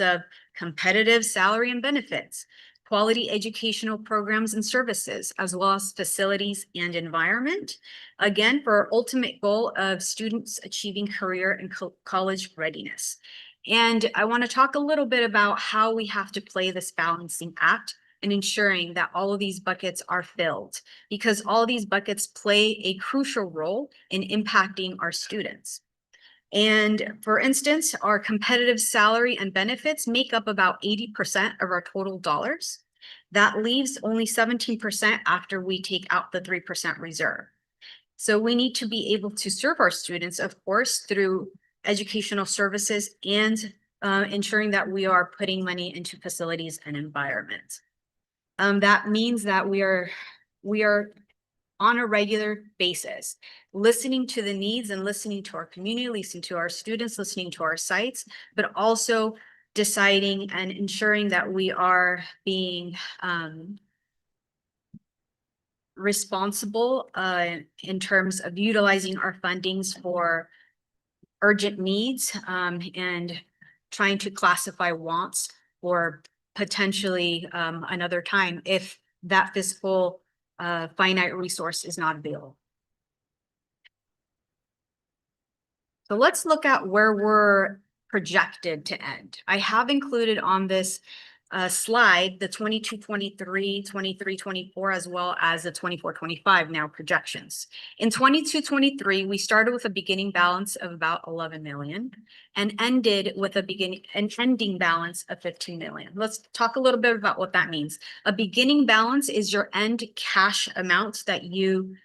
of competitive salary and benefits, quality educational programs and services, as well as facilities and environment. Again, for our ultimate goal of students achieving career and college readiness. And I want to talk a little bit about how we have to play this balancing act and ensuring that all of these buckets are filled, because all these buckets play a crucial role in impacting our students. And for instance, our competitive salary and benefits make up about 80% of our total dollars. That leaves only 17% after we take out the 3% reserve. So we need to be able to serve our students, of course, through educational services and ensuring that we are putting money into facilities and environment. That means that we are on a regular basis, listening to the needs and listening to our community, listening to our students, listening to our sites, but also deciding and ensuring that we are being responsible in terms of utilizing our fundings for urgent needs and trying to classify wants for potentially another time if that fiscal finite resource is not available. So let's look at where we're projected to end. I have included on this slide, the 22-23, 23-24, as well as the 24-25 now projections. In 22-23, we started with a beginning balance of about 11 million and ended with an ending balance of 15 million. Let's talk a little bit about what that means. A beginning balance is your end cash amount that you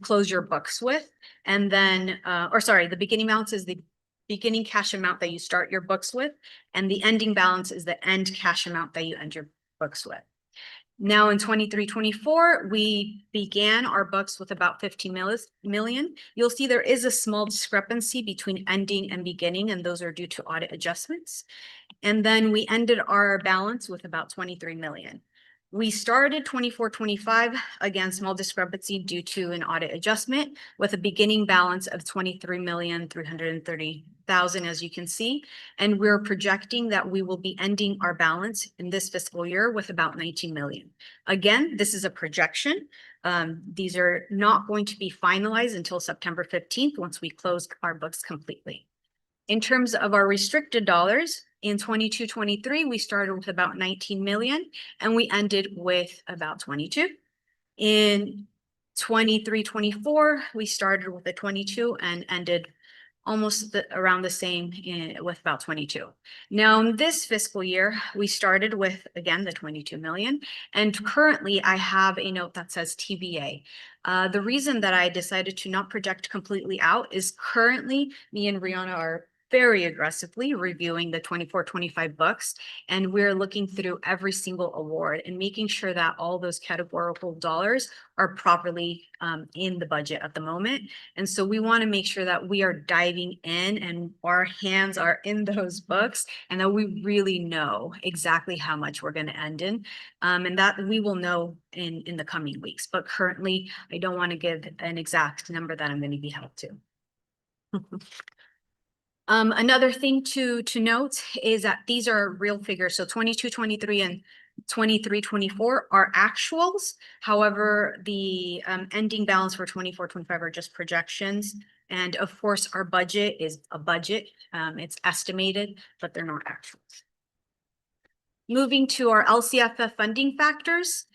close your books with. And then, the beginning balance is the beginning cash amount that you start your books with, and the ending balance is the end cash amount that you end your books with. Now in 23-24, we began our books with about 15 million. You'll see there is a small discrepancy between ending and beginning, and those are due to audit adjustments. And then we ended our balance with about 23 million. We started 24-25, again, small discrepancy due to an audit adjustment with a beginning balance of 23,330,000, as you can see. And we're projecting that we will be ending our balance in this fiscal year with about 19 million. Again, this is a projection. These are not going to be finalized until September 15th, once we close our books completely. In terms of our restricted dollars, in 22-23, we started with about 19 million and we ended with about 22. In 23-24, we started with a 22 and ended almost around the same with about 22. Now in this fiscal year, we started with, again, the 22 million. And currently I have a note that says TBA. The reason that I decided to not project completely out is currently me and Rihanna are very aggressively reviewing the 24-25 books, and we're looking through every single award and making sure that all those categorical dollars are properly in the budget at the moment. And so we want to make sure that we are diving in and our hands are in those books and that we really know exactly how much we're going to end in, and that we will know in the coming weeks. But currently, I don't want to give an exact number that I'm going to be held to. Another thing to note is that these are real figures. So 22-23 and 23-24 are actuals. However, the ending balance for 24-25 are just projections. And of course, our budget is a budget. It's estimated, but they're not actuals. Moving to our LCFF funding factors.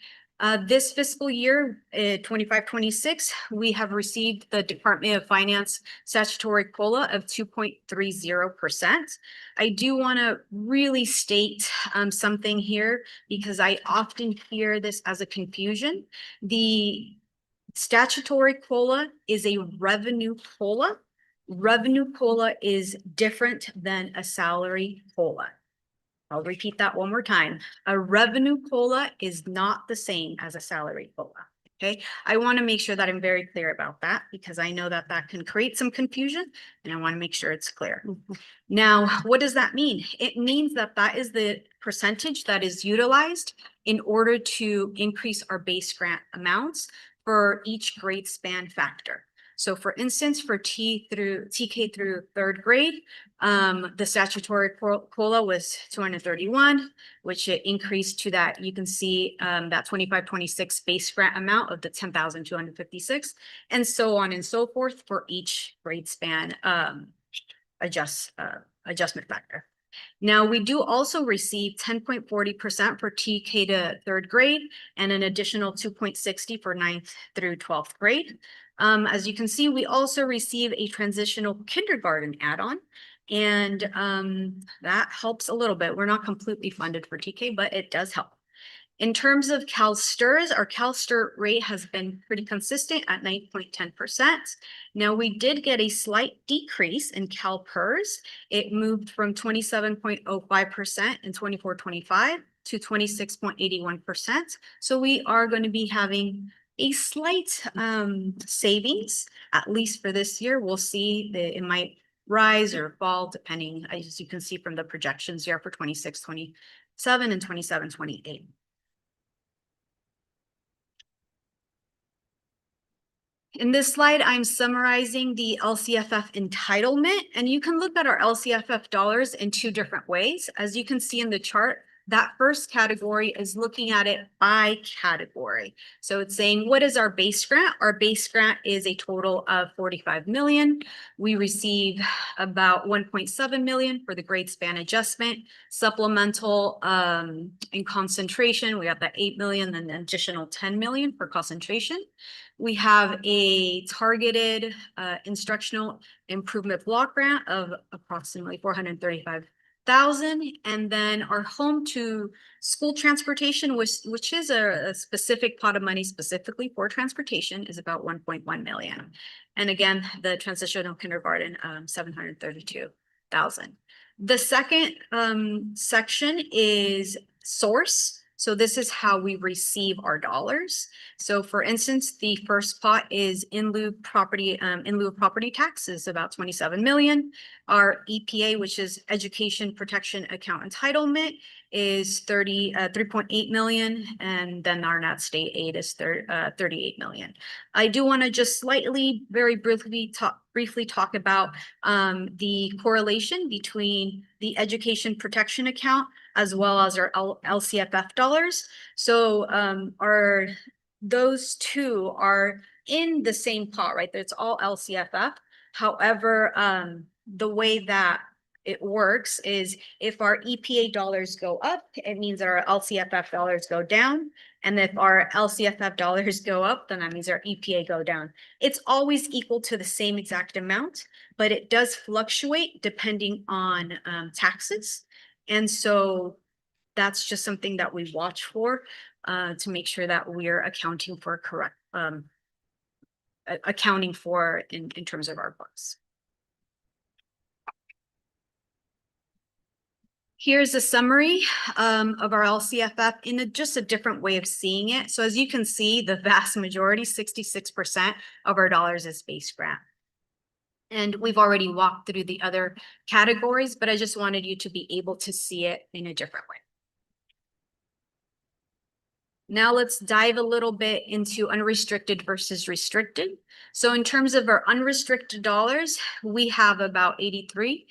This fiscal year, 25-26, we have received the Department of Finance statutory COLA of 2.30%. I do want to really state something here because I often hear this as a confusion. The statutory COLA is a revenue COLA. Revenue COLA is different than a salary COLA. I'll repeat that one more time. A revenue COLA is not the same as a salary COLA. Okay, I want to make sure that I'm very clear about that because I know that that can create some confusion and I want to make sure it's clear. Now, what does that mean? It means that that is the percentage that is utilized in order to increase our base grant amounts for each grade span factor. So for instance, for TK through third grade, the statutory COLA was 231, which it increased to that. You can see that 25-26 base grant amount of the 10,256, and so on and so forth for each grade span adjustment factor. Now, we do also receive 10.40% for TK to third grade and an additional 2.60 for 9th through 12th grade. As you can see, we also receive a transitional kindergarten add-on, and that helps a little bit. We're not completely funded for TK, but it does help. In terms of CalSTRS, our CalSTR rate has been pretty consistent at 9.10%. Now, we did get a slight decrease in CalPERS. It moved from 27.05% in 24-25 to 26.81%. So we are going to be having a slight savings, at least for this year. We'll see that it might rise or fall depending, as you can see from the projections here for 26-27 and 27-28. In this slide, I'm summarizing the LCFF entitlement, and you can look at our LCFF dollars in two different ways. As you can see in the chart, that first category is looking at it by category. So it's saying, what is our base grant? Our base grant is a total of 45 million. We receive about 1.7 million for the grade span adjustment, supplemental in concentration. We have that 8 million and an additional 10 million for concentration. We have a targeted instructional improvement block grant of approximately 435,000, and then our home to school transportation, which is a specific pot of money specifically for transportation, is about 1.1 million. And again, the transitional kindergarten, 732,000. The second section is source. So this is how we receive our dollars. So for instance, the first pot is in lieu of property tax is about 27 million. Our EPA, which is Education Protection Account Entitlement, is 3.8 million, and then our net state aid is 38 million. I do want to just very briefly talk about the correlation between the Education Protection Account as well as our LCFF dollars. So those two are in the same pot, right? It's all LCFF. However, the way that it works is if our EPA dollars go up, it means that our LCFF dollars go down. And if our LCFF dollars go up, then that means our EPA go down. It's always equal to the same exact amount, but it does fluctuate depending on taxes. And so that's just something that we watch for to make sure that we're accounting for correct, accounting for in terms of our books. Here's a summary of our LCFF in just a different way of seeing it. So as you can see, the vast majority, 66% of our dollars is base grant. And we've already walked through the other categories, but I just wanted you to be able to see it in a different way. Now let's dive a little bit into unrestricted versus restricted. So in terms of our unrestricted dollars, we have about 83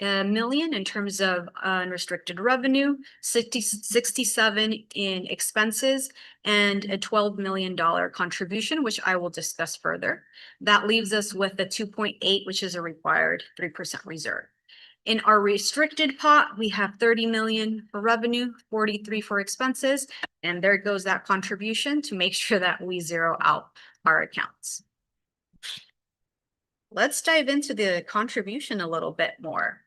million in terms of unrestricted revenue, 67 in expenses, and a $12 million contribution, which I will discuss further. That leaves us with a 2.8, which is a required 3% reserve. In our restricted pot, we have 30 million for revenue, 43 for expenses, and there goes that contribution to make sure that we zero out our accounts. Let's dive into the contribution a little bit more.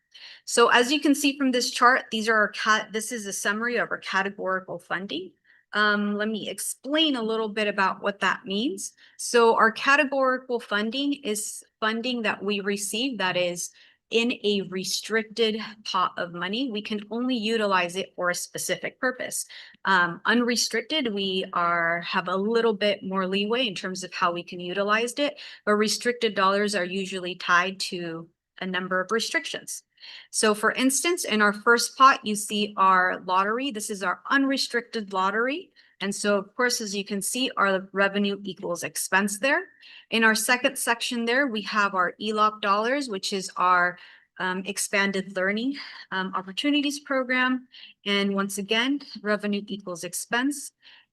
So as you can see from this chart, these are this is a summary of our categorical funding. Let me explain a little bit about what that means. So our categorical funding is funding that we receive that is in a restricted pot of money. We can only utilize it for a specific purpose. Unrestricted, we have a little bit more leeway in terms of how we can utilize it, but restricted dollars are usually tied to a number of restrictions. So for instance, in our first pot, you see our lottery. This is our unrestricted lottery. And so of course, as you can see, our revenue equals expense there. In our second section there, we have our ELOP dollars, which is our expanded learning opportunities program. And once again, revenue equals expense.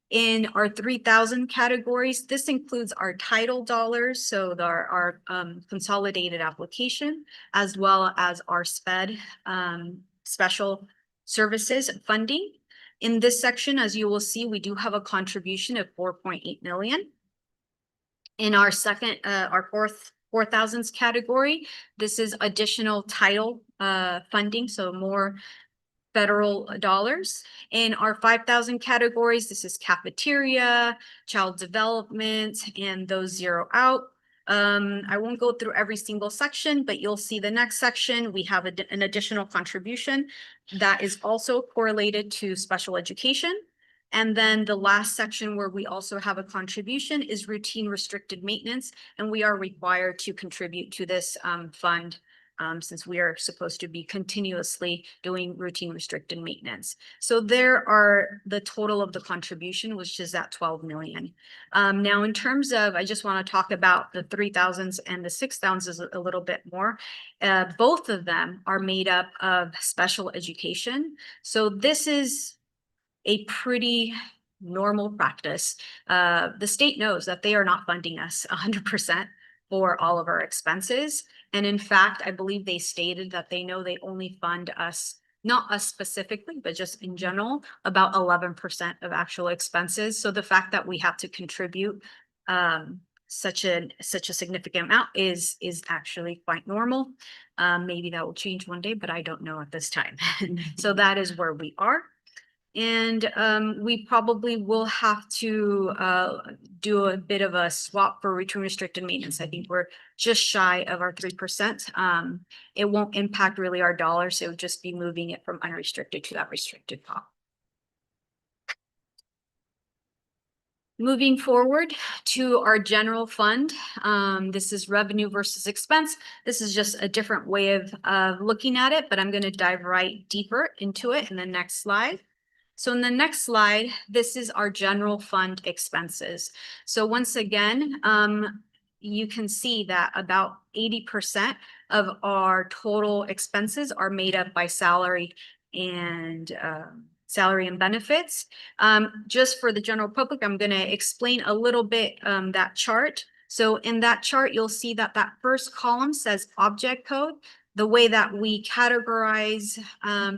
In our 3,000 categories, this includes our title dollars, so our consolidated application, as well as our SPED, special services funding. In this section, as you will see, we do have a contribution of 4.8 million. In our second, our 4,000s category, this is additional title funding, so more federal dollars. In our 5,000 categories, this is cafeteria, child development, and those zero out. I won't go through every single section, but you'll see the next section. We have an additional contribution that is also correlated to special education. And then the last section where we also have a contribution is routine restricted maintenance, and we are required to contribute to this fund since we are supposed to be continuously doing routine restricted maintenance. So there are the total of the contribution, which is that 12 million. Now, in terms of, I just want to talk about the 3,000s and the 6,000s a little bit more. Both of them are made up of special education. So this is a pretty normal practice. The state knows that they are not funding us 100% for all of our expenses. And in fact, I believe they stated that they know they only fund us, not us specifically, but just in general, about 11% of actual expenses. So the fact that we have to contribute such a significant amount is actually quite normal. Maybe that will change one day, but I don't know at this time. So that is where we are. And we probably will have to do a bit of a swap for return restricted maintenance. I think we're just shy of our 3%. It won't impact really our dollars. It would just be moving it from unrestricted to that restricted pot. Moving forward to our general fund, this is revenue versus expense. This is just a different way of looking at it, but I'm going to dive right deeper into it in the next slide. So in the next slide, this is our general fund expenses. So once again, you can see that about 80% of our total expenses are made up by salary and benefits. Just for the general public, I'm going to explain a little bit that chart. So in that chart, you'll see that that first column says object code. The way that we categorize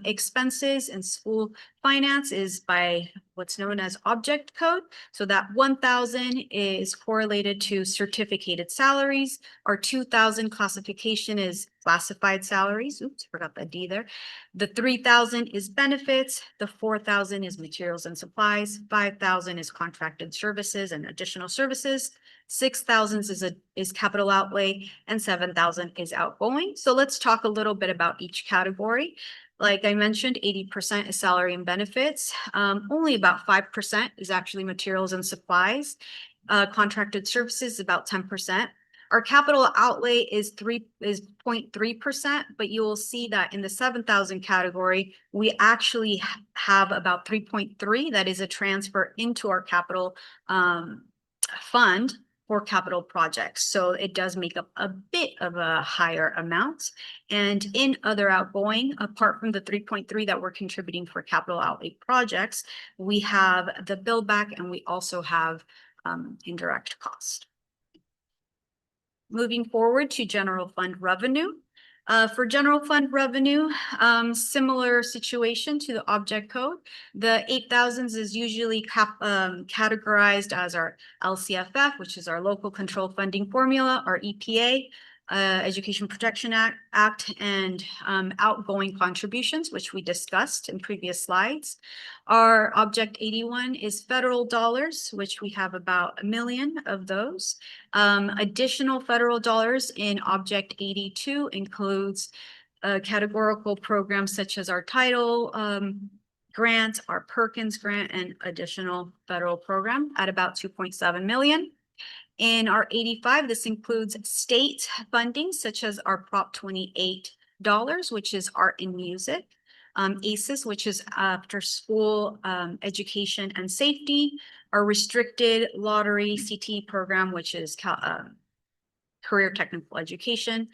expenses in school finance is by what's known as object code. So that 1,000 is correlated to certificated salaries. Our 2,000 classification is classified salaries. Oops, forgot the D there. The 3,000 is benefits. The 4,000 is materials and supplies. 5,000 is contracted services and additional services. 6,000 is capital outlay, and 7,000 is outgoing. So let's talk a little bit about each category. Like I mentioned, 80% is salary and benefits. Only about 5% is actually materials and supplies. Contracted services, about 10%. Our capital outlay is 0.3%, but you will see that in the 7,000 category, we actually have about 3.3 that is a transfer into our capital fund for capital projects. So it does make up a bit of a higher amount. And in other outgoing, apart from the 3.3 that we're contributing for capital outlay projects, we have the build back and we also have indirect cost. Moving forward to general fund revenue. For general fund revenue, similar situation to the object code. The 8,000s is usually categorized as our LCFF, which is our local control funding formula, our EPA, Education Protection Act, and outgoing contributions, which we discussed in previous slides. Our object 81 is federal dollars, which we have about 1 million of those. Additional federal dollars in object 82 includes categorical programs such as our title grant, our Perkins grant, and additional federal program at about 2.7 million. In our 85, this includes state funding, such as our Prop 28 dollars, which is art and music, ACES, which is after school education and safety, our restricted lottery CT program, which is career technical education,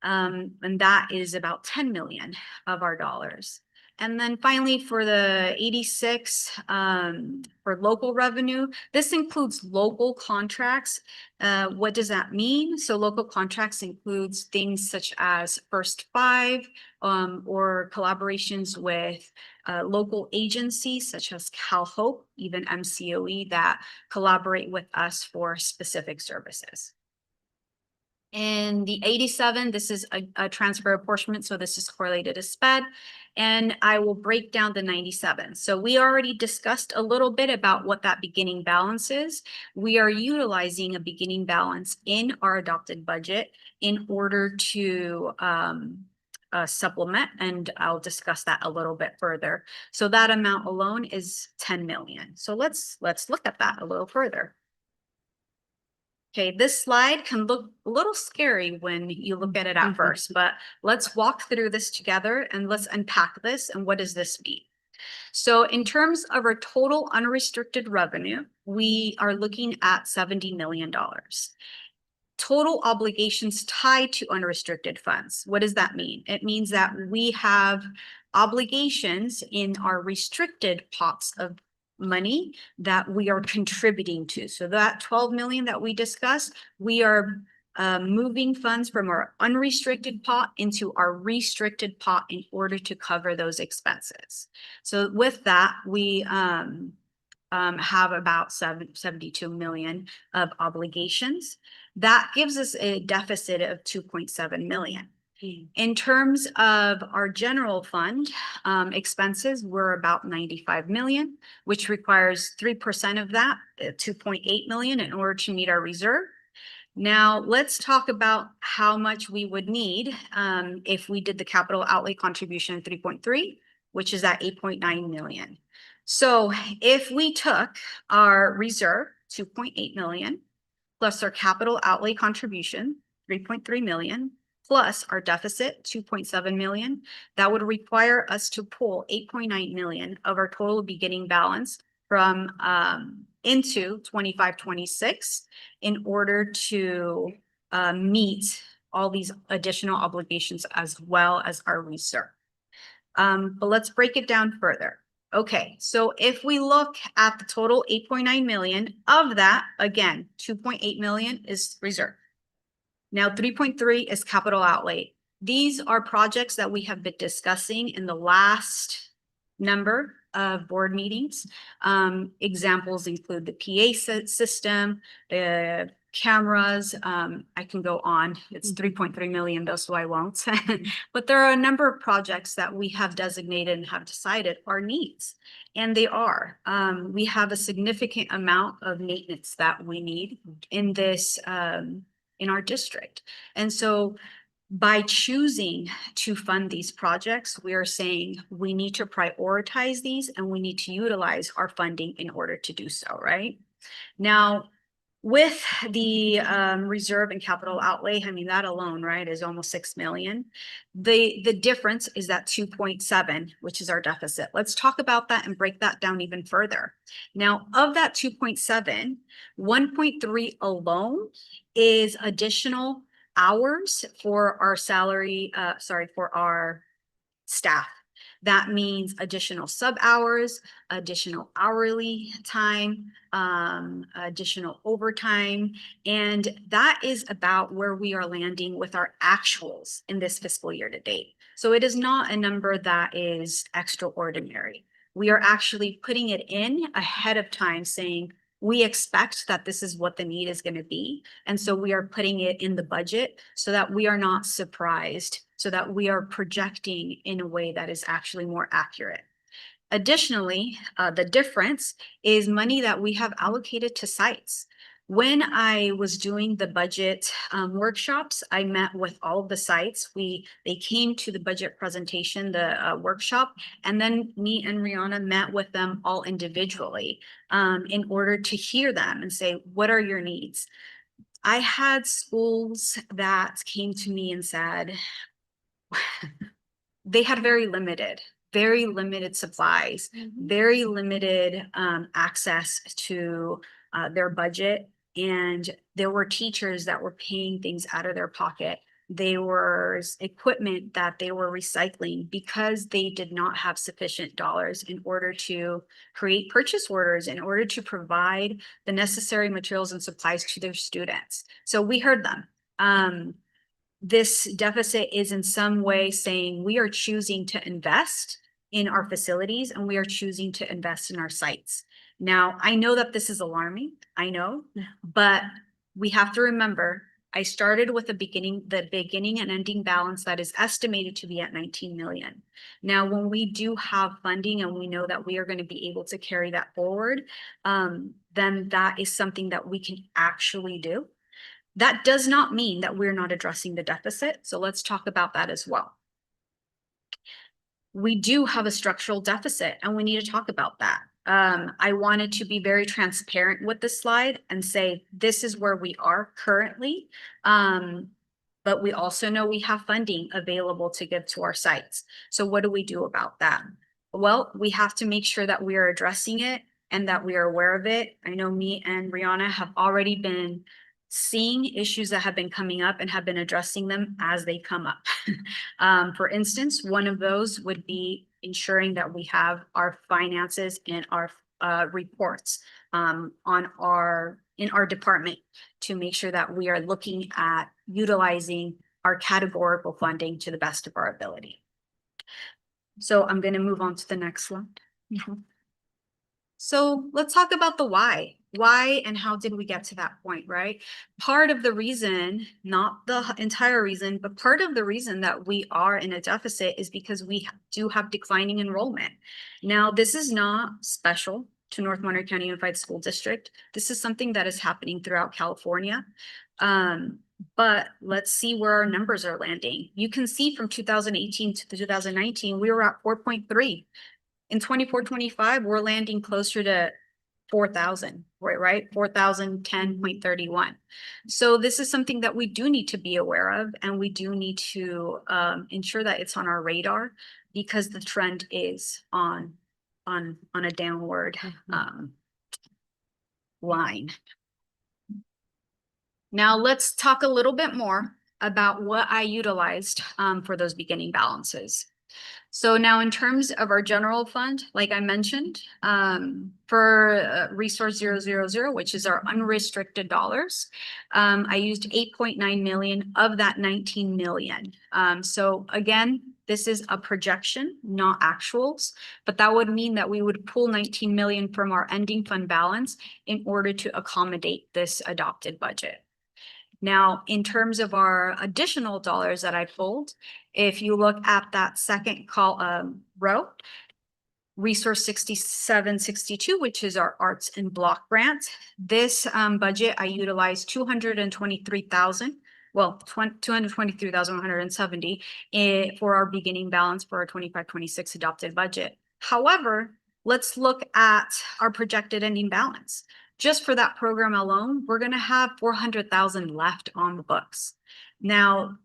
and that is about 10 million of our dollars. And then finally, for the 86, for local revenue, this includes local contracts. What does that mean? So local contracts includes things such as First Five, or collaborations with local agencies such as CalHope, even MCOE, that collaborate with us for specific services. In the 87, this is a transfer apportionment, so this is correlated to SPED, and I will break down the 97. So we already discussed a little bit about what that beginning balance is. We are utilizing a beginning balance in our adopted budget in order to supplement, and I'll discuss that a little bit further. So that amount alone is 10 million. So let's look at that a little further. Okay, this slide can look a little scary when you look at it at first, but let's walk through this together and let's unpack this and what does this mean? So in terms of our total unrestricted revenue, we are looking at $70 million. total obligations tied to unrestricted funds. What does that mean? It means that we have obligations in our restricted pots of money that we are contributing to. So that 12 million that we discussed, we are moving funds from our unrestricted pot into our restricted pot in order to cover those expenses. So with that, we have about 72 million of obligations. That gives us a deficit of 2.7 million. In terms of our general fund expenses, we're about 95 million, which requires 3% of that, 2.8 million, in order to meet our reserve. Now, let's talk about how much we would need if we did the capital outlay contribution of 3.3, which is at 8.9 million. So if we took our reserve, 2.8 million, plus our capital outlay contribution, 3.3 million, plus our deficit, 2.7 million, that would require us to pull 8.9 million of our total beginning balance from into 25-26 in order to meet all these additional obligations as well as our reserve. But let's break it down further. Okay, so if we look at the total 8.9 million, of that, again, 2.8 million is reserve. Now 3.3 is capital outlay. These are projects that we have been discussing in the last number of board meetings. Examples include the PA system, the cameras. I can go on. It's 3.3 million though, so I won't. But there are a number of projects that we have designated and have decided are needs. And they are. We have a significant amount of maintenance that we need in this, in our district. And so by choosing to fund these projects, we are saying we need to prioritize these and we need to utilize our funding in order to do so, right? Now, with the reserve and capital outlay, I mean, that alone, right, is almost 6 million. The difference is that 2.7, which is our deficit. Let's talk about that and break that down even further. Now, of that 2.7, 1.3 alone is additional hours for our salary, for our staff. That means additional sub hours, additional hourly time, additional overtime. And that is about where we are landing with our actuals in this fiscal year to date. So it is not a number that is extraordinary. We are actually putting it in ahead of time saying, we expect that this is what the need is going to be. And so we are putting it in the budget so that we are not surprised, so that we are projecting in a way that is actually more accurate. Additionally, the difference is money that we have allocated to sites. When I was doing the budget workshops, I met with all of the sites. They came to the budget presentation, the workshop, and then me and Rihanna met with them all individually in order to hear them and say, what are your needs? I had schools that came to me and said, they had very limited supplies, very limited access to their budget. And there were teachers that were paying things out of their pocket. There was equipment that they were recycling because they did not have sufficient dollars in order to create purchase orders, in order to provide the necessary materials and supplies to their students. So we heard them. This deficit is in some way saying we are choosing to invest in our facilities and we are choosing to invest in our sites. Now, I know that this is alarming, I know, but we have to remember, I started with the beginning and ending balance that is estimated to be at 19 million. Now, when we do have funding and we know that we are going to be able to carry that forward, then that is something that we can actually do. That does not mean that we're not addressing the deficit. So let's talk about that as well. We do have a structural deficit and we need to talk about that. I wanted to be very transparent with this slide and say, this is where we are currently. But we also know we have funding available to give to our sites. So what do we do about that? Well, we have to make sure that we are addressing it and that we are aware of it. I know me and Rihanna have already been seeing issues that have been coming up and have been addressing them as they come up. For instance, one of those would be ensuring that we have our finances and our reports in our department to make sure that we are looking at utilizing our categorical funding to the best of our ability. So I'm going to move on to the next slide. So let's talk about the why. Why and how did we get to that point, right? Part of the reason, not the entire reason, but part of the reason that we are in a deficit is because we do have declining enrollment. Now, this is not special to North Monterey County Unified School District. This is something that is happening throughout California. But let's see where our numbers are landing. You can see from 2018 to 2019, we were at 4.3. In 24-25, we're landing closer to 4,000, right? 4,010.31. So this is something that we do need to be aware of, and we do need to ensure that it's on our radar, because the trend is on a downward line. Now let's talk a little bit more about what I utilized for those beginning balances. So now in terms of our general fund, like I mentioned, for resource 000, which is our unrestricted dollars, I used 8.9 million of that 19 million. So again, this is a projection, not actuals, but that would mean that we would pull 19 million from our ending fund balance in order to accommodate this adopted budget. Now, in terms of our additional dollars that I pulled, if you look at that second row, resource 6762, which is our arts and block grant, this budget I utilized 223,000. Well, 223,170 for our beginning balance for our 25-26 adopted budget. However, let's look at our projected ending balance. Just for that program alone, we're going to have 400,000 left on the books. Now,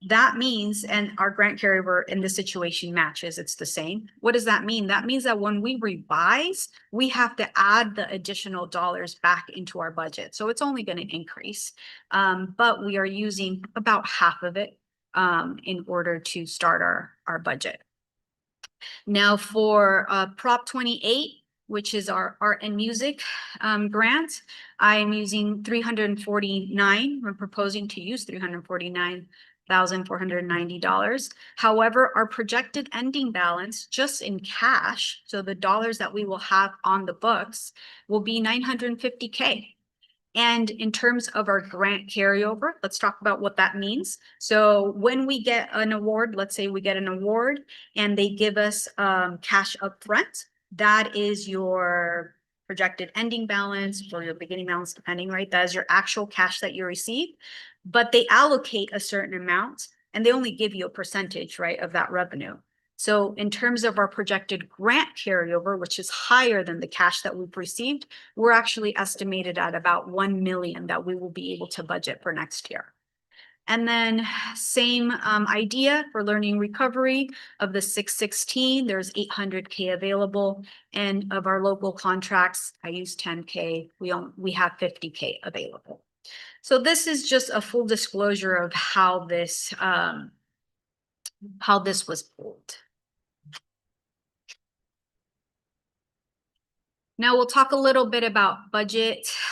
that means, and our grant carryover in this situation matches, it's the same. What does that mean? That means that when we revise, we have to add the additional dollars back into our budget. So it's only going to increase, but we are using about half of it in order to start our budget. Now for Prop 28, which is our art and music grant, I am using 349. We're proposing to use $349,490. However, our projected ending balance just in cash, so the dollars that we will have on the books, will be $950K. And in terms of our grant carryover, let's talk about what that means. So when we get an award, let's say we get an award and they give us cash upfront, that is your projected ending balance or your beginning balance, depending, right? That is your actual cash that you receive, but they allocate a certain amount and they only give you a percentage, right, of that revenue. So in terms of our projected grant carryover, which is higher than the cash that we've received, we're actually estimated at about 1 million that we will be able to budget for next year. And then same idea for learning recovery of the 616, there's 800K available. And of our local contracts, I use 10K, we have 50K available. So this is just a full disclosure of how this was pulled. Now we'll talk a little bit about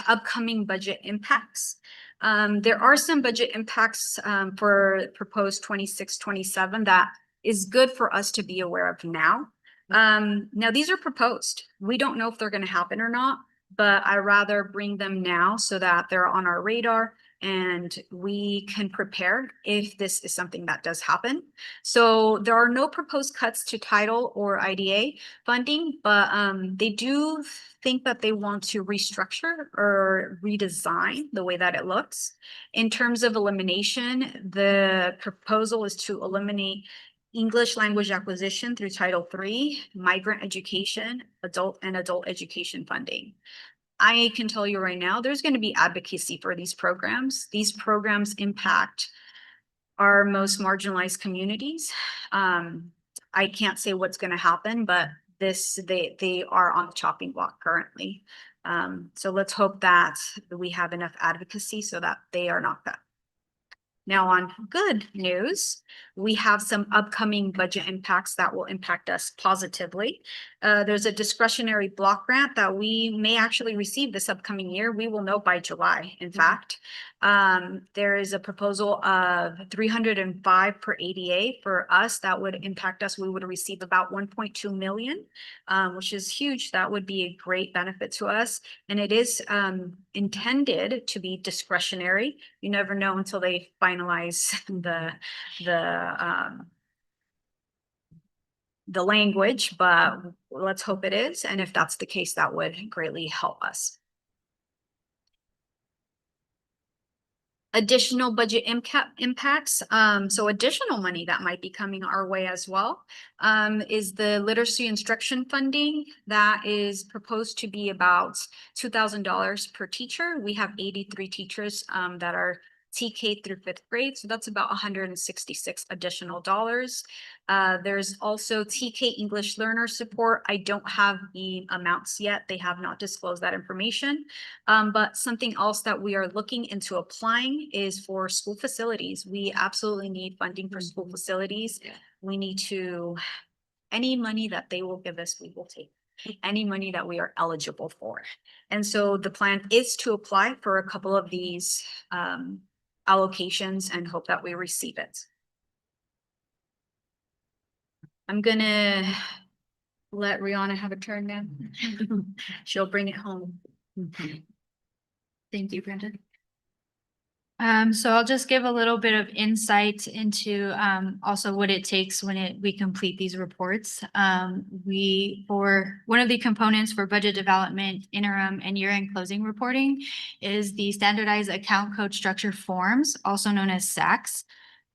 upcoming budget impacts. There are some budget impacts for proposed 26-27 that is good for us to be aware of now. Now these are proposed. We don't know if they're going to happen or not, but I rather bring them now so that they're on our radar and we can prepare if this is something that does happen. So there are no proposed cuts to title or IDA funding, but they do think that they want to restructure or redesign the way that it looks. In terms of elimination, the proposal is to eliminate English language acquisition through Title III, migrant education, adult education funding. I can tell you right now, there's going to be advocacy for these programs. These programs impact our most marginalized communities. I can't say what's going to happen, but they are on the chopping block currently. So let's hope that we have enough advocacy so that they are not cut. Now on good news, we have some upcoming budget impacts that will impact us positively. There's a discretionary block grant that we may actually receive this upcoming year. We will know by July, in fact. There is a proposal of 305 per ADA for us that would impact us. We would receive about 1.2 million, which is huge. That would be a great benefit to us. And it is intended to be discretionary. You never know until they finalize the language, but let's hope it is. And if that's the case, that would greatly help us. Additional budget impacts. So additional money that might be coming our way as well is the literacy instruction funding that is proposed to be about $2,000 per teacher. We have 83 teachers that are TK through 5th grade. So that's about 166 additional dollars. There's also TK English learner support. I don't have the amounts yet. They have not disclosed that information. But something else that we are looking into applying is for school facilities. We absolutely need funding for school facilities. We need to, any money that they will give us, we will take. Any money that we are eligible for. And so the plan is to apply for a couple of these allocations and hope that we receive it. I'm gonna let Rihanna have a turn now. She'll bring it home. Thank you, Brandon. So I'll just give a little bit of insight into also what it takes when we complete these reports. For one of the components for budget development, interim and year-end closing reporting is the standardized account code structure forms, also known as SACs.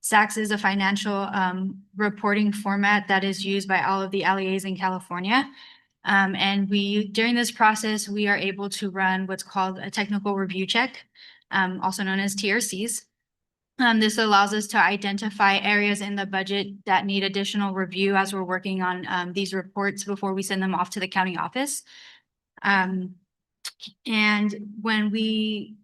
SACs is a financial reporting format that is used by all of the LEAs in California. And during this process, we are able to run what's called a technical review check, also known as TRCs. This allows us to identify areas in the budget that need additional review as we're working on these reports before we send them off to the county office. And when we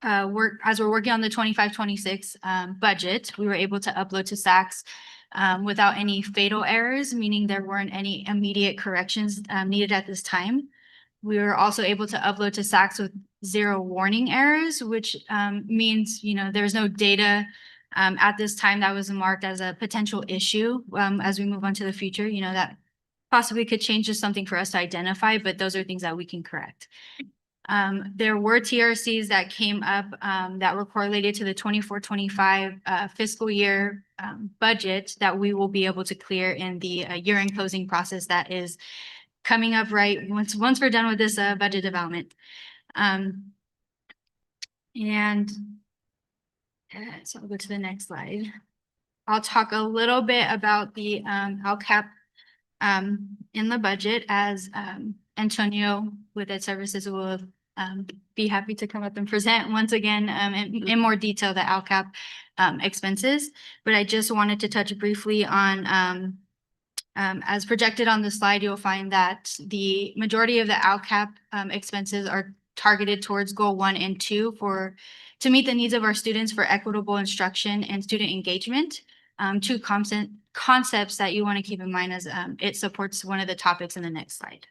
as we're working on the 25-26 budget, we were able to upload to SACs without any fatal errors, meaning there weren't any immediate corrections needed at this time. We were also able to upload to SACs with 0 warning errors, which means, there's no data at this time that was marked as a potential issue as we move on to the future, that possibly could change just something for us to identify, but those are things that we can correct. There were TRCs that came up that were correlated to the 24-25 fiscal year budget that we will be able to clear in the year-end closing process that is coming up right once we're done with this budget development. So I'll go to the next slide. I'll talk a little bit about the LCAP in the budget, as Antonio with Ed Services will be happy to come up and present once again in more detail the LCAP expenses. But I just wanted to touch briefly on as projected on the slide, you'll find that the majority of the LCAP expenses are targeted towards goal 1 and 2 to meet the needs of our students for equitable instruction and student engagement. 2 concepts that you want to keep in mind as it supports one of the topics in the next slide.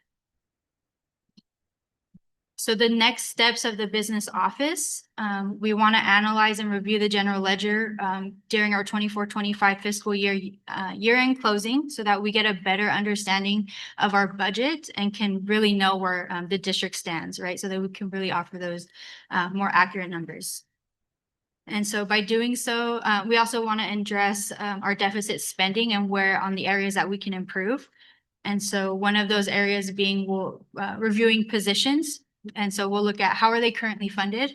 So the next steps of the business office, we want to analyze and review the general ledger during our 24-25 fiscal year year-end closing so that we get a better understanding of our budget and can really know where the district stands, right? So that we can really offer those more accurate numbers. And so by doing so, we also want to address our deficit spending and where on the areas that we can improve. And so one of those areas being reviewing positions. And so we'll look at how are they currently funded,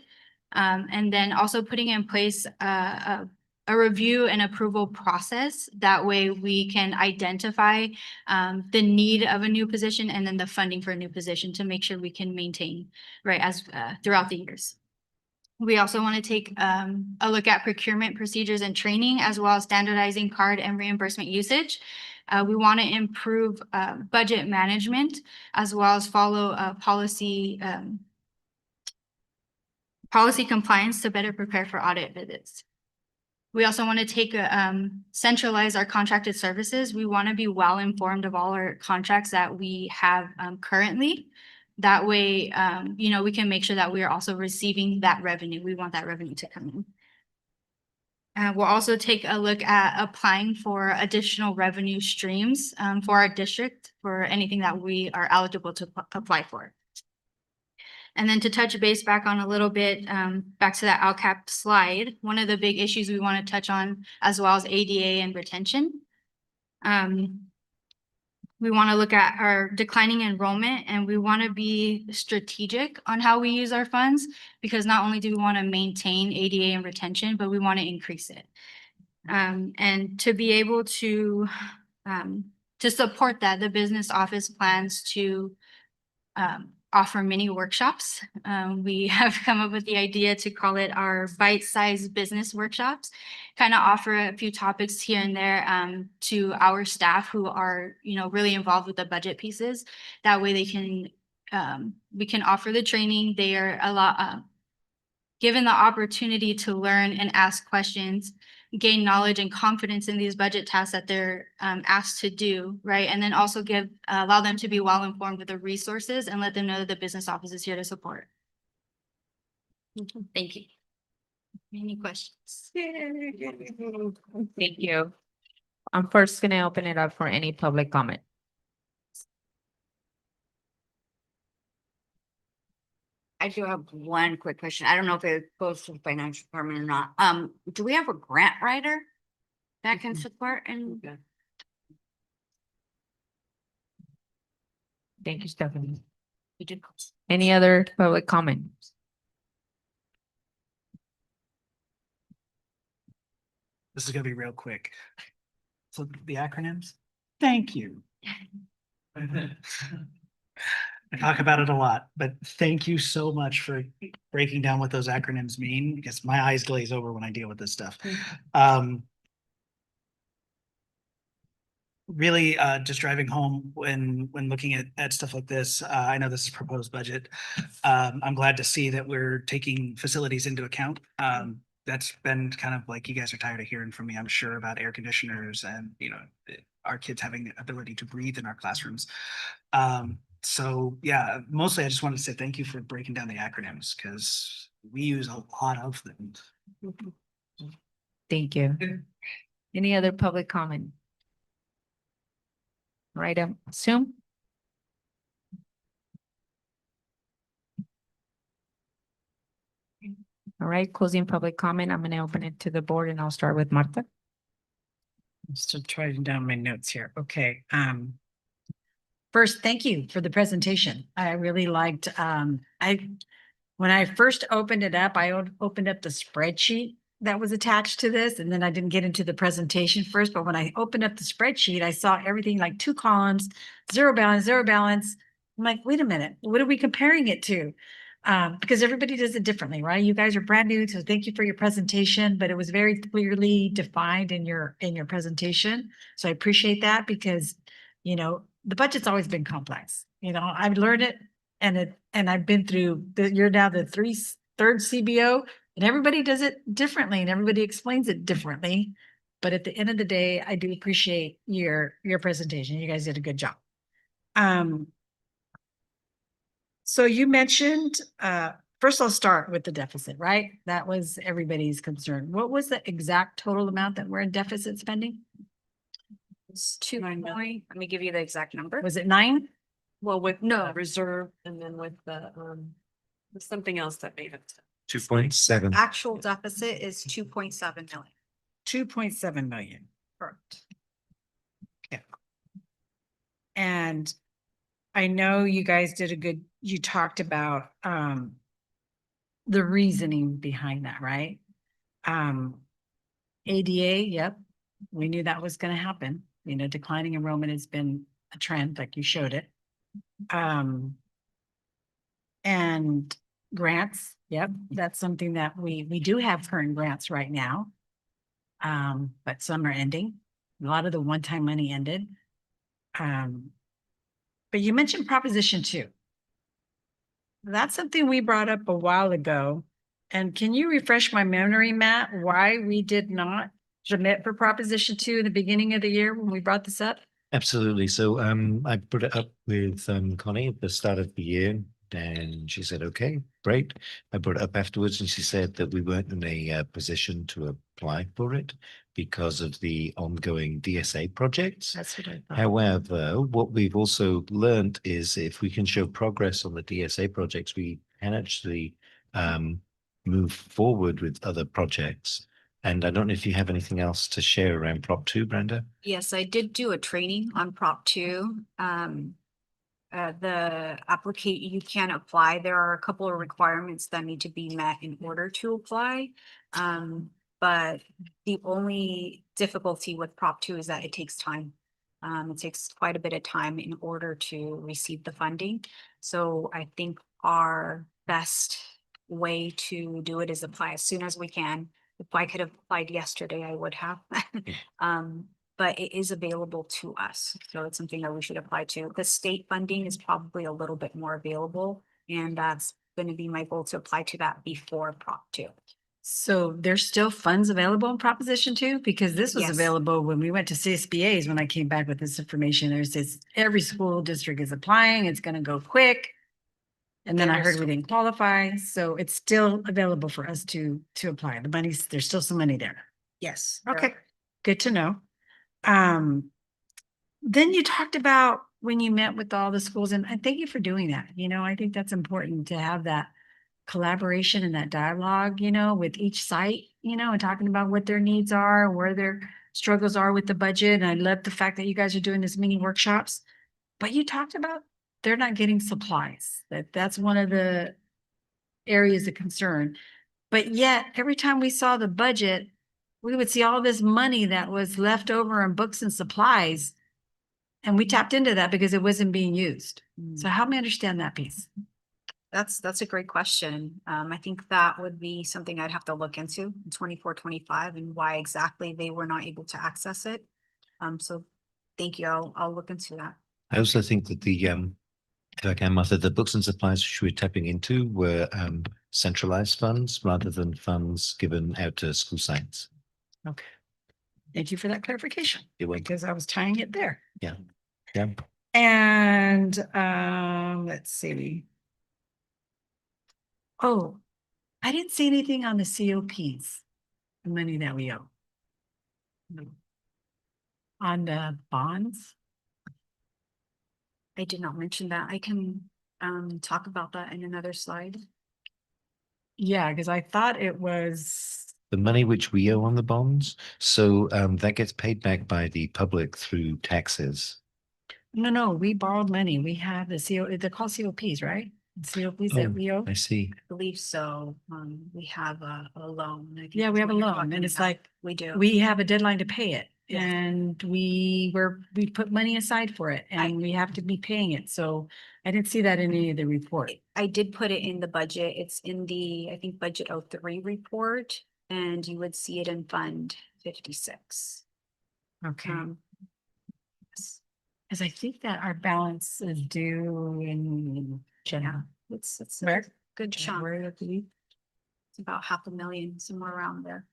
and then also putting in place a review and approval process. That way we can identify the need of a new position and then the funding for a new position to make sure we can maintain right as throughout the years. We also want to take a look at procurement procedures and training, as well as standardizing card and reimbursement usage. We want to improve budget management as well as follow policy compliance to better prepare for audit visits. We also want to centralize our contracted services. We want to be well informed of all our contracts that we have currently. That way, we can make sure that we are also receiving that revenue. We want that revenue to come in. We'll also take a look at applying for additional revenue streams for our district for anything that we are eligible to apply for. And then to touch base back on a little bit, back to that LCAP slide, one of the big issues we want to touch on as well as ADA and retention. We want to look at our declining enrollment, and we want to be strategic on how we use our funds, because not only do we want to maintain ADA and retention, but we want to increase it. And to be able to support that, the business office plans to offer mini workshops. We have come up with the idea to call it our bite-sized business workshops, kind of offer a few topics here and there to our staff who are, really involved with the budget pieces. That way they can, we can offer the training. They are given the opportunity to learn and ask questions, gain knowledge and confidence in these budget tasks that they're asked to do, right? And then also allow them to be well informed with the resources and let them know that the business office is here to support. Thank you. Any questions? Thank you. I'm first going to open it up for any public comment. I do have one quick question. I don't know if it goes to the financial department or not. Do we have a grant writer that can support and? Thank you, Stephanie. Any other public comment? This is gonna be real quick. So the acronyms, thank you. I talk about it a lot, but thank you so much for breaking down what those acronyms mean, because my eyes glaze over when I deal with this stuff. Really, just driving home when looking at stuff like this, I know this is proposed budget. I'm glad to see that we're taking facilities into account. That's been kind of like, you guys are tired of hearing from me, I'm sure, about air conditioners and, our kids having the ability to breathe in our classrooms. So yeah, mostly I just wanted to say thank you for breaking down the acronyms, because we use a lot of them. Thank you. Any other public comment? Right, assume. All right, closing public comment. I'm going to open it to the board and I'll start with Martha. I'm still writing down my notes here. Okay. First, thank you for the presentation. I really liked, when I first opened it up, I opened up the spreadsheet that was attached to this, and then I didn't get into the presentation first, but when I opened up the spreadsheet, I saw everything like 2 columns, zero balance, zero balance. I'm like, wait a minute, what are we comparing it to? Because everybody does it differently, right? You guys are brand new, so thank you for your presentation, but it was very clearly defined in your presentation. So I appreciate that, because, the budget's always been complex. I've learned it, and I've been through you're now the third CBO, and everybody does it differently and everybody explains it differently. But at the end of the day, I do appreciate your presentation. You guys did a good job. So you mentioned, first I'll start with the deficit, right? That was everybody's concern. What was the exact total amount that we're in deficit spending? It's 2 point, let me give you the exact number. Was it 9? Well, with no reserve, and then with the with something else that made it. 2.7. Actual deficit is 2.7 million. 2.7 million. Correct. Yeah. And I know you guys did you talked about the reasoning behind that, right? ADA, yep. We knew that was going to happen. Declining enrollment has been a trend, like you showed it. And grants, yep, that's something that we do have current grants right now. But some are ending. A lot of the one-time money ended. But you mentioned Proposition 2. That's something we brought up a while ago. And can you refresh my memory, Matt, why we did not submit for Proposition 2 in the beginning of the year when we brought this up? Absolutely. So I put it up with Connie at the start of the year, and she said, okay, great. I brought it up afterwards, and she said that we weren't in a position to apply for it because of the ongoing DSA projects. That's what I thought. However, what we've also learned is if we can show progress on the DSA projects, we can actually move forward with other projects. And I don't know if you have anything else to share around Prop 2, Brenda? Yes, I did do a training on Prop 2. The applicant, you can apply. There are a couple of requirements that need to be met in order to apply. But the only difficulty with Prop 2 is that it takes time. It takes quite a bit of time in order to receive the funding. So I think our best way to do it is apply as soon as we can. If I could have applied yesterday, I would have. But it is available to us. So it's something that we should apply to. The state funding is probably a little bit more available. And that's going to be my goal to apply to that before Prop 2. So there's still funds available in Proposition 2? Because this was Yes. available when we went to CSBA's, when I came back with this information. There says every school district is applying. It's going to go quick. And then I There heard is- we didn't qualify. So it's still available for us to apply. The money's, there's still some money there. Yes. Okay, good to know. Then you talked about when you met with all the schools, and thank you for doing that. You know, I think that's important to have that collaboration and that dialogue, you know, with each site, you know, and talking about what their needs are, where their struggles are with the budget. And I love the fact that you guys are doing this mini workshops, but you talked about they're not getting supplies. That's one of the areas of concern. But yet, every time we saw the budget, we would see all this money that was left over in books and supplies. And we tapped into that because it wasn't being used. So help me understand that piece. That's a great question. I think that would be something I'd have to look into in 24, 25 and why exactly they were not able to access it. So thank you. I'll look into that. I also think that if I can, Martha, the books and supplies which we're tapping into were centralized funds rather than funds given out to school sites. Okay. Thank you for that clarification. You're welcome. Because I was tying it there. Yeah. Yeah. And let's see. Oh, I didn't see anything on the COPs, the money that we owe. No. On the bonds? I did not mention that. I can talk about that in another slide. Yeah, because I thought it was, The money which we owe on the bonds, so that gets paid back by the public through taxes. no, we borrowed money. We have the they're called COPs, right? COPs that we owe. I see. I believe so. We have a loan. I think Yeah, we that's have a what you're loan talking and it's about. like, We do. we have a deadline to pay it. Yes. And we put money aside for it and we have to be paying it. So I didn't see that in any of the report. I did put it in the budget. It's in the, I think, budget 03 report, and you would see it in Fund 56. Okay. Yes. Cause I think that our balance is due in January. It's Where? a good chunk. January, I believe. It's about $500,000, somewhere around there,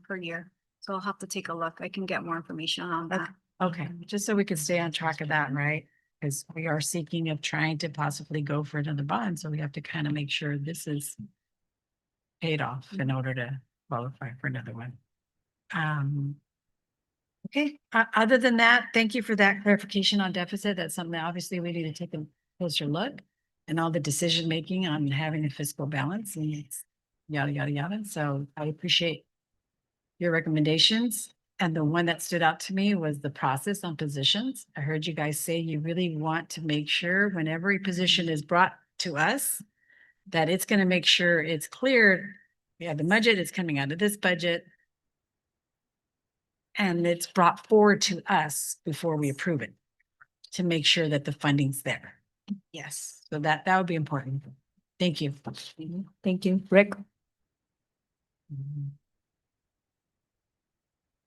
per year. So I'll have to take a look. I can get more information on that. Okay, just so we can stay on track of that, right? Because we are seeking of trying to possibly go for another bond, so we have to kind of make sure this is paid off in order to qualify for another one. Okay, other than that, thank you for that clarification on deficit. That's something that obviously we need to take a closer look. And all the decision making on having a fiscal balance and it's yada, yada, yada. So I appreciate your recommendations. And the one that stood out to me was the process on positions. I heard you guys say you really want to make sure whenever a position is brought to us, that it's going to make sure it's clear. We have the budget, it's coming out of this budget. And it's brought forward to us before we approve it to make sure that the funding's there. Yes. So that would be important. Thank you. Thank you. Rick?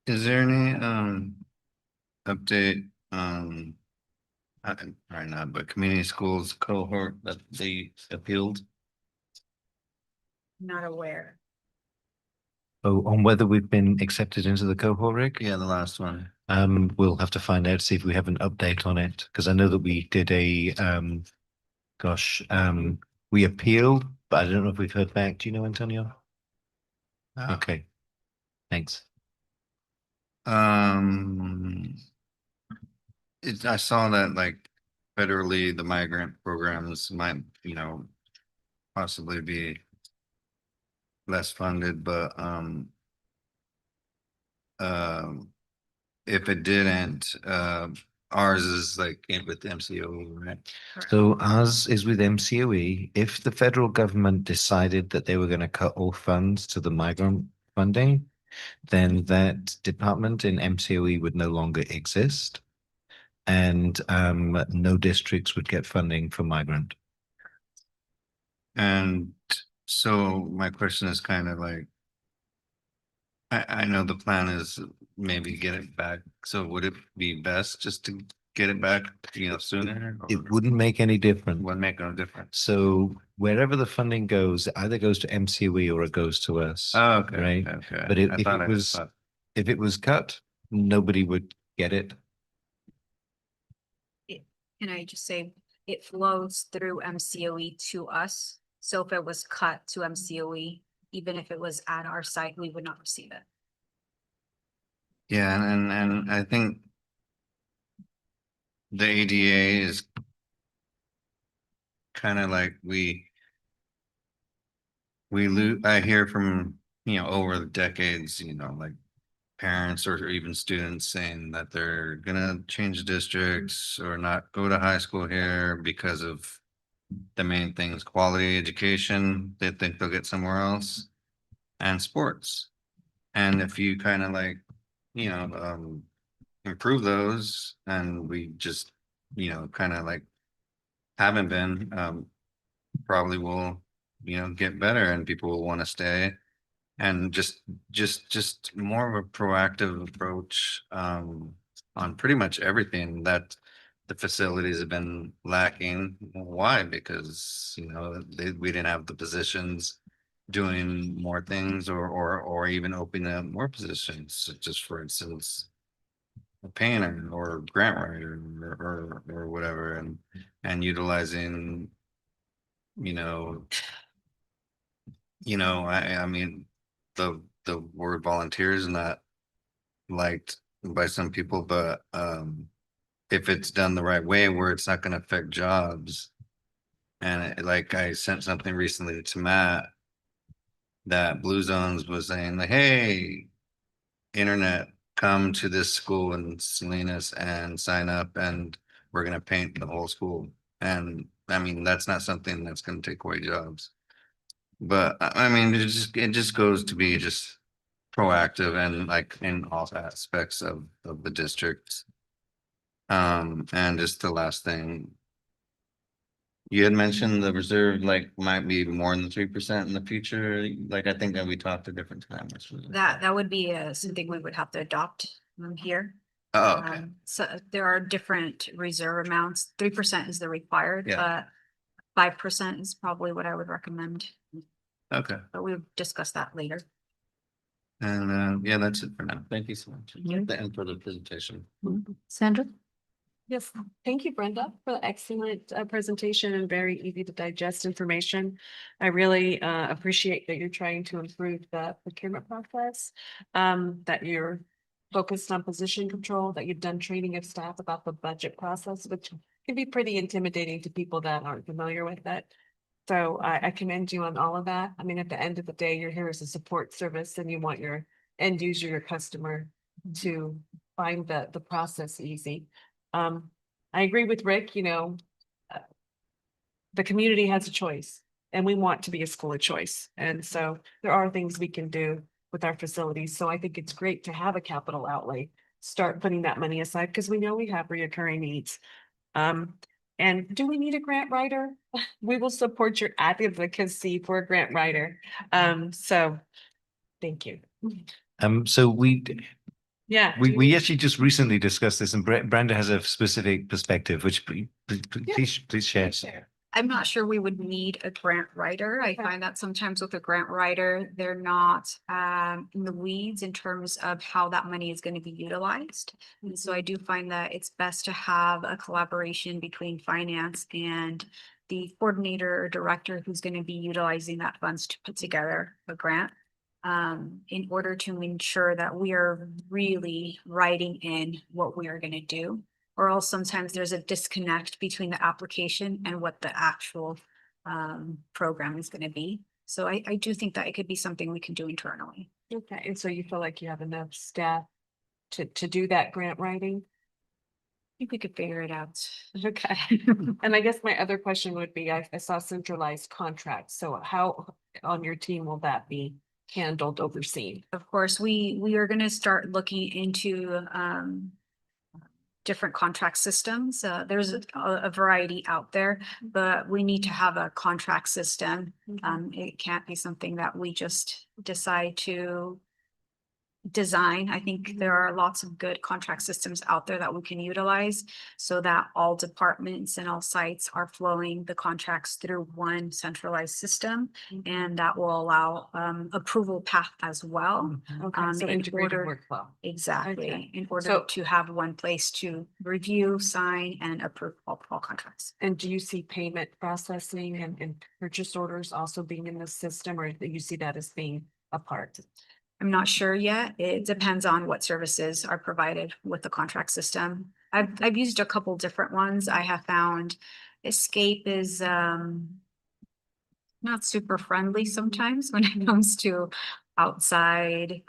Is there any update, right now, but community schools cohort that they appealed. Not aware. Oh, on whether we've been accepted into the cohort, Rick? Yeah, the last one. We'll have to find out, see if we have an update on it, because I know that we did a, we appealed, but I don't know if we've heard back. Do you know, Antonio? Okay, thanks. I saw that like federally, the migrant programs might, possibly be less funded, but if it didn't, ours is like with MCO, right? So ours is with MCOE. If the federal government decided that they were going to cut all funds to the migrant funding, then that department in MCOE would no longer exist. And no districts would get funding for migrant. And so my question is kind of like, I know the plan is maybe get it back. So would it be best just to get it back, sooner? It wouldn't make any difference. Wouldn't make no difference. So wherever the funding goes, it either goes to MCOE or it goes to us. Oh, okay. Right. Okay. But if it was cut, nobody would get it. Can I just say, it flows through MCOE to us. So if it was cut to MCOE, even if it was at our site, we would not receive it. Yeah, and I think the ADA is kind of like I hear from, over the decades, like parents or even students saying that they're gonna change districts or not go to high school here because of the main things, quality education, they think they'll get somewhere else, and sports. And if you kind of like, improve those, and we just, kind of like haven't been, probably will, get better and people will want to stay. And just more of a proactive approach on pretty much everything that the facilities have been lacking. Why? Because we didn't have the positions doing more things or even opening up more positions. Just for instance, a painter or grant writer or whatever, and utilizing, I mean, the word volunteer is not liked by some people, but if it's done the right way where it's not going to affect jobs. And like I sent something recently to Matt that Blue Zones was saying like, hey, internet, come to this school in Salinas and sign up and we're going to paint the whole school. And I mean, that's not something that's going to take away jobs. But I mean, it just goes to be just proactive and like in all aspects of the district. And just the last thing, you had mentioned the reserve like might be more than 3% in the future. Like I think that we talked a different time. That would be something we would have to adopt here. Oh, okay. So there are different reserve amounts. 3% is the required, Yeah. but 5% is probably what I would recommend. Okay. But we'll discuss that later. And yeah, that's it for now. Thank you so much. And for the presentation. Sandra? Yes, thank you, Brenda, for the excellent presentation and very easy to digest information. I really appreciate that you're trying to improve the procurement process, that you're focused on position control, that you've done training of staff about the budget process, which can be pretty intimidating to people that aren't familiar with it. So I commend you on all of that. I mean, at the end of the day, you're here as a support service and you want your end user, your customer to find the process easy. I agree with Rick, the community has a choice and we want to be a school of choice. And so there are things we can do with our facilities. So I think it's great to have a capital outlay, start putting that money aside because we know we have reoccurring needs. And do we need a grant writer? We will support your advocacy for a grant writer. So thank you. So Yeah. We actually just recently discussed this, and Brenda has a specific perspective, which please share. I'm not sure we would need a grant writer. I find that sometimes with a grant writer, they're not in the weeds in terms of how that money is going to be utilized. And so I do find that it's best to have a collaboration between finance and the coordinator or director who's going to be utilizing that funds to put together a grant in order to ensure that we are really writing in what we are going to do. Or else sometimes there's a disconnect between the application and what the actual program is going to be. So I do think that it could be something we can do internally. Okay, and so you feel like you have enough staff to do that grant writing? I think we could figure it out. Okay. And I guess my other question would be, I saw centralized contracts. So how on your team will that be handled, overseen? Of course, we are going to start looking into different contract systems. There's a variety out there, but we need to have a contract system. It can't be something that we just decide to design. I think there are lots of good contract systems out there that we can utilize so that all departments and all sites are flowing the contracts through one centralized system, and that will allow approval path as well. Okay, so integrated workflow. Exactly. Okay. In order So- to have one place to review, sign, and approve all contracts. And do you see payment processing and purchase orders also being in the system, or do you see that as being apart? I'm not sure yet. It depends on what services are provided with the contract system. I've used a couple different ones. I have found Escape is not super friendly sometimes when it comes to outside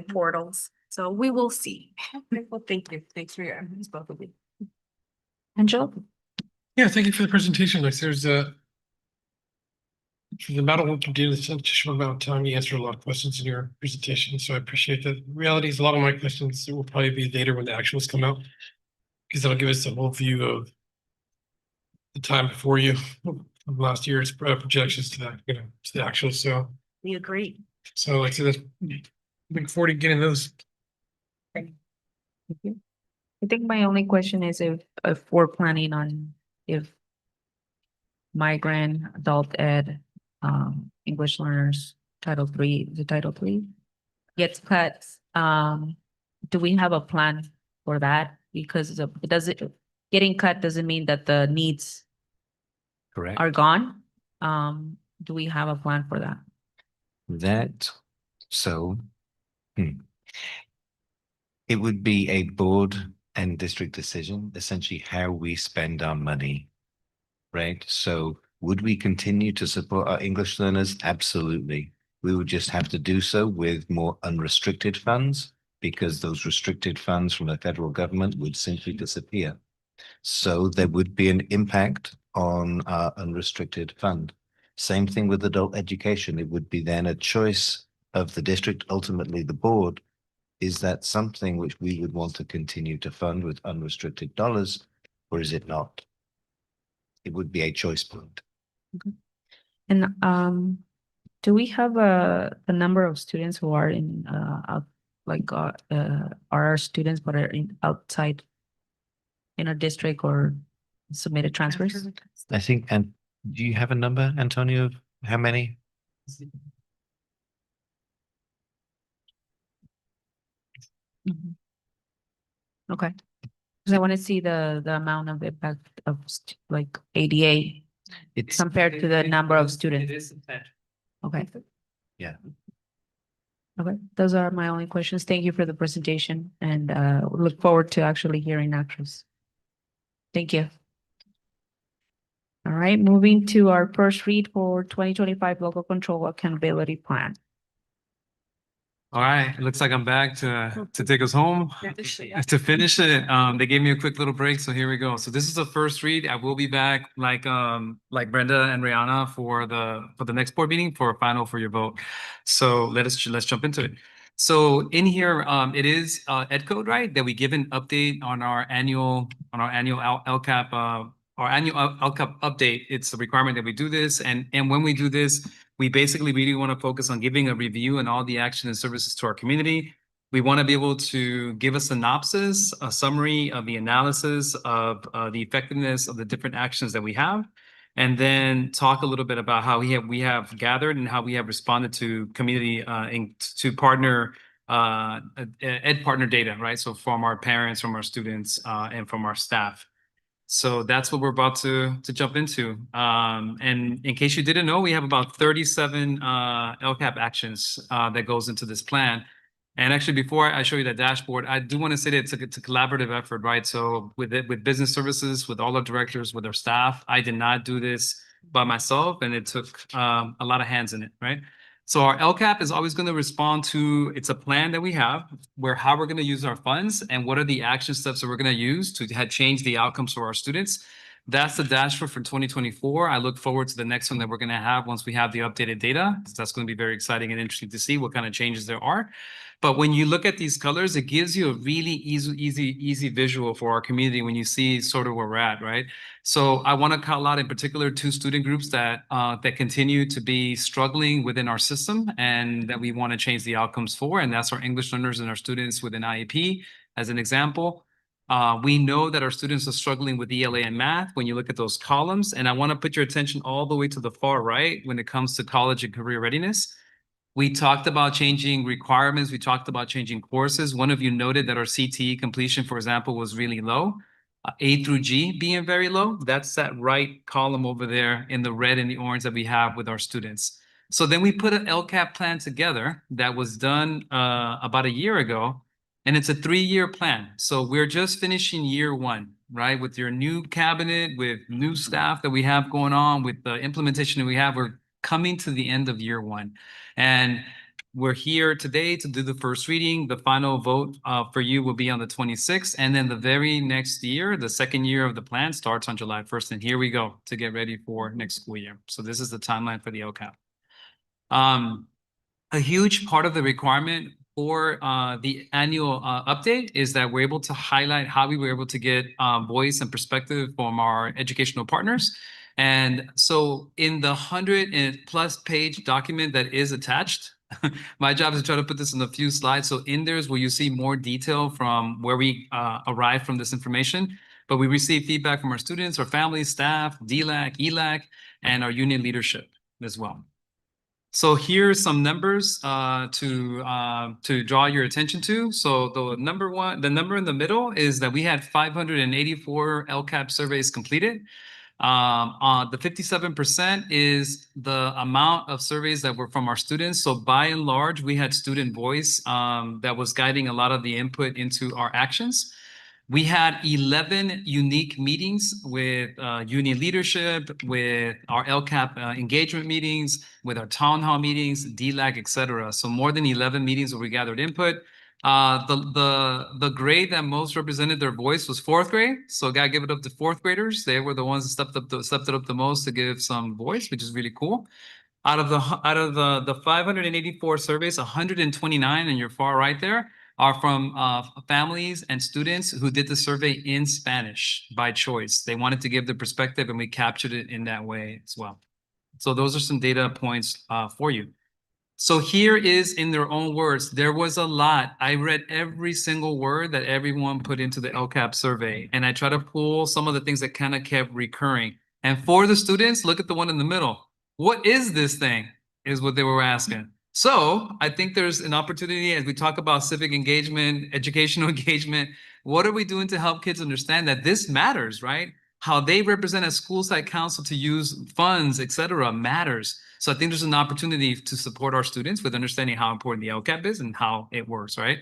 portals. So we will see. Okay, well, thank you. Thanks for your efforts, both of you. Angel? Yeah, thank you for the presentation. Like there's for the amount of work you did, it's such a short amount of time, you answered a lot of questions in your presentation, so I appreciate that. The reality is a lot of my questions will probably be later when the actuals come out, because that'll give us a whole view of the time before you of last year's projections to that, to the actuals. So, We agree. so like I said, looking forward to getting those. I think my only question is if we're planning on if migrant adult ed English learners Title III gets cut. Do we have a plan for that? Because getting cut doesn't mean that the needs Correct. are gone. Do we have a plan for that? It would be a board and district decision, essentially how we spend our money, right? So would we continue to support our English learners? Absolutely. We would just have to do so with more unrestricted funds, because those restricted funds from the federal government would simply disappear. So there would be an impact on our unrestricted fund. Same thing with adult education. It would be then a choice of the district, ultimately the board. Is that something which we would want to continue to fund with unrestricted dollars, or is it not? It would be a choice point. And do we have the number of students who are in are our students but are outside in a district or submitted transfers? I think, and do you have a number, Antonio, of how many? Okay. Because I want to see the amount of impact of ADA compared to the number of students. Okay. Yeah. Okay, those are my only questions. Thank you for the presentation, and we look forward to actually hearing actions. Thank you. All right, moving to our first read for 2025 Local Control Accountability Plan. All right, it looks like I'm back to take us home. To finish it, they gave me a quick little break, so here we go. So this is the first read. I will be back like Brenda and Rihanna for the next board meeting for a final for your vote. So let's jump into it. So in here, it is Ed Code, right? That we give an update on our annual LCAP LCAP update. It's a requirement that we do this, and when we do this, we basically really want to focus on giving a review and all the action and services to our community. We want to be able to give a synopsis, a summary of the analysis of the effectiveness of the different actions that we have, and then talk a little bit about how we have gathered and how we have responded to community to partner ed partner data, right? So from our parents, from our students, and from our staff. So that's what we're about to jump into. And in case you didn't know, we have about 37 LCAP actions that goes into this plan. And actually, before I show you the dashboard, I do want to say that it's a collaborative effort, right? So with business services, with all our directors, with our staff, I did not do this by myself, and it took a lot of hands in it, right? So our LCAP is always going to respond to, it's a plan that we have where how we're going to use our funds and what are the action steps that we're going to use to change the outcomes for our students. That's the dashboard for 2024. I look forward to the next one that we're going to have once we have the updated data. That's going to be very exciting and interesting to see what kind of changes there are. But when you look at these colors, it gives you a really easy visual for our community when you see sort of where we're at, right? So I want to call out in particular 2 student groups that continue to be struggling within our system and that we want to change the outcomes for, and that's our English learners and our students within IEP as an example. We know that our students are struggling with ELA and math when you look at those columns, and I want to put your attention all the way to the far right when it comes to college and career readiness. We talked about changing requirements. We talked about changing courses. One of you noted that our CTE completion, for example, was really low. A through G being very low. That's that right column over there in the red and the orange that we have with our students. So then we put an LCAP plan together that was done about a year ago, and it's a 3-year plan. So we're just finishing year 1, right? With your new cabinet, with new staff that we have going on, with the implementation that we have, we're coming to the end of year 1. And we're here today to do the first reading. The final vote for you will be on the 26th. And then the very next year, the second year of the plan starts on July 1st. And here we go to get ready for next school year. So this is the timeline for the LCAP. A huge part of the requirement for the annual update is that we're able to highlight how we were able to get voice and perspective from our educational partners. And so in the 100+ page document that is attached, my job is to try to put this in a few slides. So in there is where you see more detail from where we arrive from this information. But we receive feedback from our students, our families, staff, DLAC, ELAC, and our union leadership as well. So here's some numbers to draw your attention to. So the number in the middle is that we had 584 LCAP surveys completed. The 57% is the amount of surveys that were from our students. So by and large, we had student voice that was guiding a lot of the input into our actions. We had 11 unique meetings with union leadership, with our LCAP engagement meetings, with our town hall meetings, DLAC, et cetera. So more than 11 meetings where we gathered input. The grade that most represented their voice was 4th grade. So gotta give it up to 4th graders. They were the ones that stepped it up the most to give some voice, which is really cool. Out of the 584 surveys, 129, and you're far right there, are from families and students who did the survey in Spanish by choice. They wanted to give the perspective, and we captured it in that way as well. So those are some data points for you. So here is, in their own words, there was a lot. I read every single word that everyone put into the LCAP survey, and I try to pull some of the things that kind of kept recurring. And for the students, look at the one in the middle. What is this thing? Is what they were asking. So I think there's an opportunity as we talk about civic engagement, educational engagement. What are we doing to help kids understand that this matters, right? How they represent a school site council to use funds, et cetera, matters. So I think there's an opportunity to support our students with understanding how important the LCAP is and how it works, right?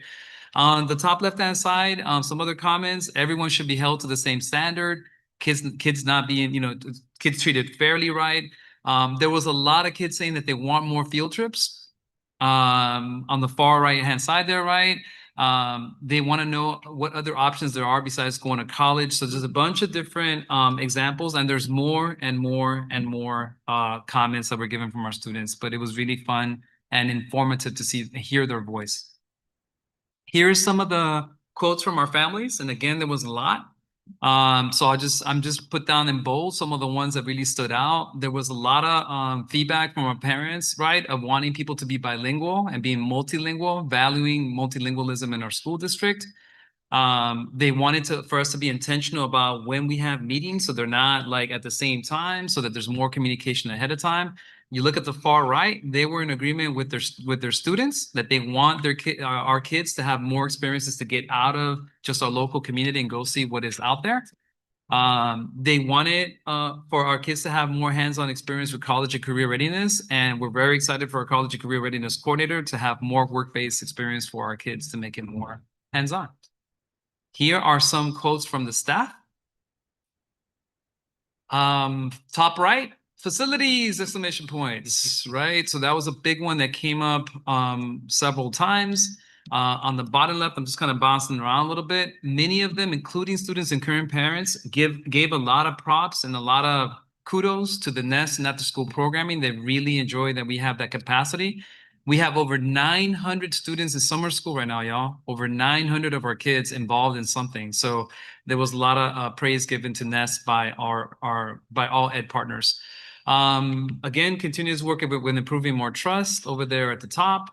On the top left-hand side, some other comments. Everyone should be held to the same standard. Kids not being, kids treated fairly, right? There was a lot of kids saying that they want more field trips. On the far right-hand side there, right? They want to know what other options there are besides going to college. So there's a bunch of different examples, and there's more and more and more comments that were given from our students. But it was really fun and informative to hear their voice. Here's some of the quotes from our families. And again, there was a lot. So I'm just put down in bold some of the ones that really stood out. There was a lot of feedback from our parents, right, of wanting people to be bilingual and being multilingual, valuing multilingualism in our school district. They wanted for us to be intentional about when we have meetings, so they're not like at the same time, so that there's more communication ahead of time. You look at the far right, they were in agreement with their students that they want our kids to have more experiences to get out of just our local community and go see what is out there. They wanted for our kids to have more hands-on experience with college and career readiness, and we're very excited for our college and career readiness coordinator to have more work-based experience for our kids to make it more hands-on. Here are some quotes from the staff. Top right, facilities, exclamation points, right? So that was a big one that came up several times. On the bottom left, I'm just kind of bouncing around a little bit. Many of them, including students and current parents, gave a lot of props and a lot of kudos to the NEST and after-school programming. They really enjoy that we have that capacity. We have over 900 students in summer school right now, y'all. Over 900 of our kids involved in something. So there was a lot of praise given to NEST by by all ed partners. Again, continuous work with improving more trust over there at the top.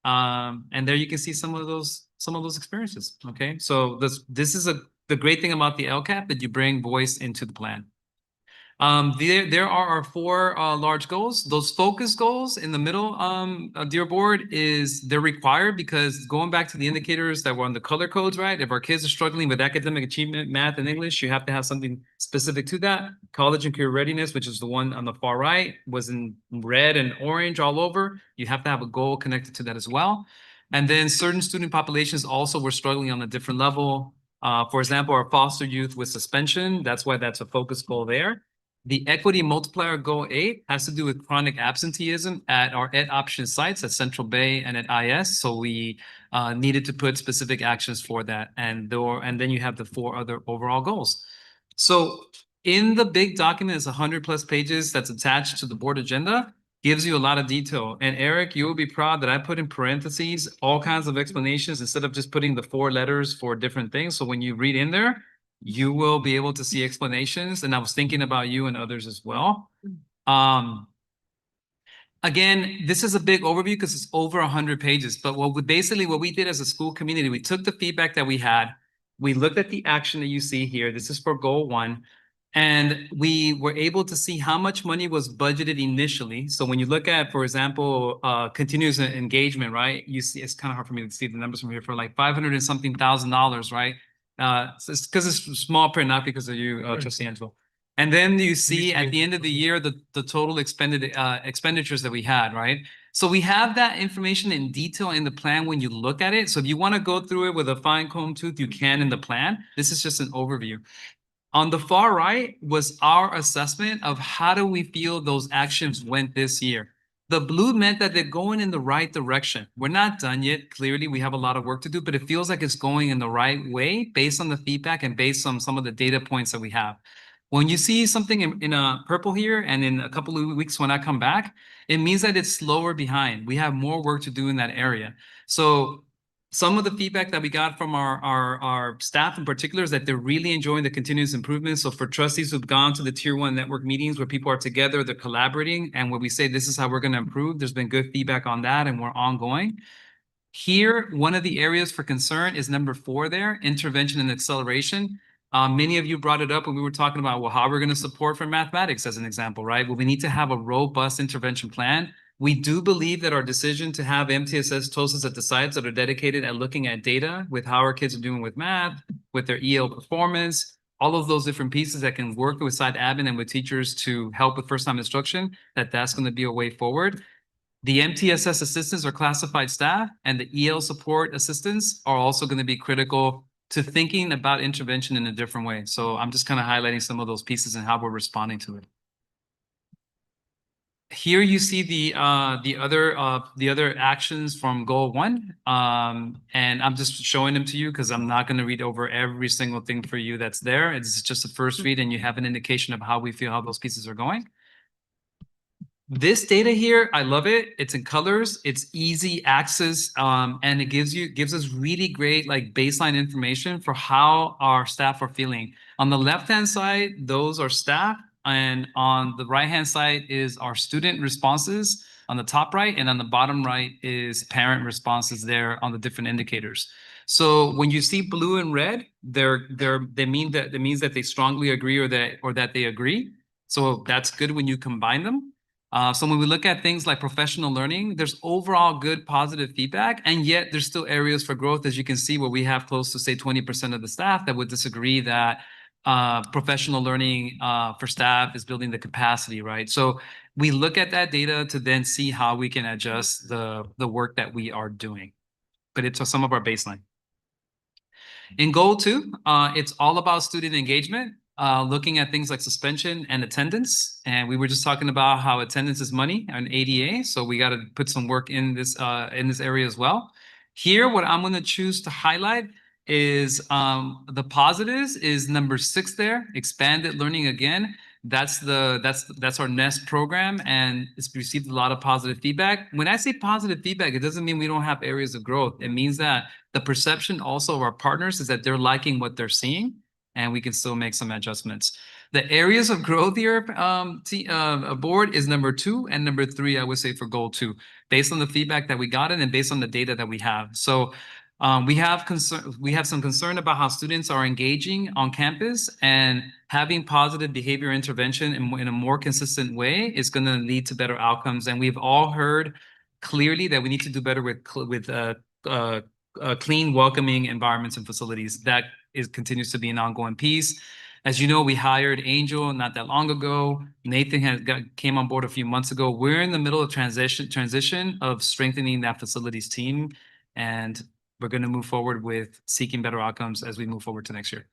And there you can see some of those experiences. Okay, so this is the great thing about the LCAP, that you bring voice into the plan. There are our 4 large goals. Those focus goals in the middle, dear board, they're required because going back to the indicators that were on the color codes, right? If our kids are struggling with academic achievement, math, and English, you have to have something specific to that. College and career readiness, which is the one on the far right, was in red and orange all over. You have to have a goal connected to that as well. And then certain student populations also were struggling on a different level. For example, our foster youth with suspension, that's why that's a focus goal there. The equity multiplier goal 8 has to do with chronic absenteeism at our ed option sites at Central Bay and at IS. So we needed to put specific actions for that. And then you have the 4 other overall goals. So in the big document, it's 100+ pages that's attached to the board agenda, gives you a lot of detail. And Eric, you will be proud that I put in parentheses all kinds of explanations instead of just putting the 4 letters for different things. So when you read in there, you will be able to see explanations. And I was thinking about you and others as well. Again, this is a big overview because it's over 100 pages. But what we did as a school community, we took the feedback that we had. We looked at the action that you see here. This is for goal 1. And we were able to see how much money was budgeted initially. So when you look at, for example, continuous engagement, right? You see, it's kind of hard for me to see the numbers from here, for like $500 and something thousand, right? So it's because it's small print, not because of you, Trustee Angelo. And then you see at the end of the year, the total expenditures that we had, right? So we have that information in detail in the plan when you look at it. So if you want to go through it with a fine comb tooth, you can in the plan. This is just an overview. On the far right was our assessment of how do we feel those actions went this year. The blue meant that they're going in the right direction. We're not done yet. Clearly, we have a lot of work to do, but it feels like it's going in the right way based on the feedback and based on some of the data points that we have. When you see something in purple here, and in a couple of weeks when I come back, it means that it's slower behind. We have more work to do in that area. So some of the feedback that we got from our staff in particular is that they're really enjoying the continuous improvement. So for trustees who've gone to the tier 1 network meetings where people are together, they're collaborating, and where we say this is how we're going to improve, there's been good feedback on that, and we're ongoing. Here, one of the areas for concern is number 4 there, intervention and acceleration. Many of you brought it up when we were talking about, well, how we're going to support for mathematics as an example, right? Well, we need to have a robust intervention plan. We do believe that our decision to have MTSS TOSAs at the sites that are dedicated at looking at data with how our kids are doing with math, with their EL performance, all of those different pieces that can work with site admin and with teachers to help with first-time instruction, that's going to be a way forward. The MTSS assistants are classified staff, and the EL support assistants are also going to be critical to thinking about intervention in a different way. So I'm just kind of highlighting some of those pieces and how we're responding to it. Here you see the other actions from goal 1, and I'm just showing them to you because I'm not going to read over every single thing for you that's there. It's just a first read, and you have an indication of how we feel how those pieces are going. This data here, I love it. It's in colors. It's easy access, and it gives us really great like baseline information for how our staff are feeling. On the left-hand side, those are staff, and on the right-hand side is our student responses on the top right, and on the bottom right is parent responses there on the different indicators. So when you see blue and red, they means that they strongly agree or that they agree. So that's good when you combine them. So when we look at things like professional learning, there's overall good positive feedback, and yet there's still areas for growth, as you can see, where we have close to, say, 20% of the staff that would disagree that professional learning for staff is building the capacity, right? So we look at that data to then see how we can adjust the work that we are doing. But it's some of our baseline. In goal 2, it's all about student engagement. Looking at things like suspension and attendance. And we were just talking about how attendance is money and ADA. So we got to put some work in this area as well. Here, what I'm going to choose to highlight is the positives is number 6 there, expanded learning again. That's our NEST program, and it's received a lot of positive feedback. When I say positive feedback, it doesn't mean we don't have areas of growth. It means that the perception also of our partners is that they're liking what they're seeing, and we can still make some adjustments. The areas of growth here, board, is number 2 and number 3, I would say, for goal 2, based on the feedback that we got and based on the data that we have. So we have some concern about how students are engaging on campus, and having positive behavior intervention in a more consistent way is going to lead to better outcomes. And we've all heard clearly that we need to do better with clean, welcoming environments and facilities. That continues to be an ongoing piece. As you know, we hired Angel not that long ago. Nathan came on board a few months ago. We're in the middle of transition of strengthening that facilities team, and we're going to move forward with seeking better outcomes as we move forward to next year.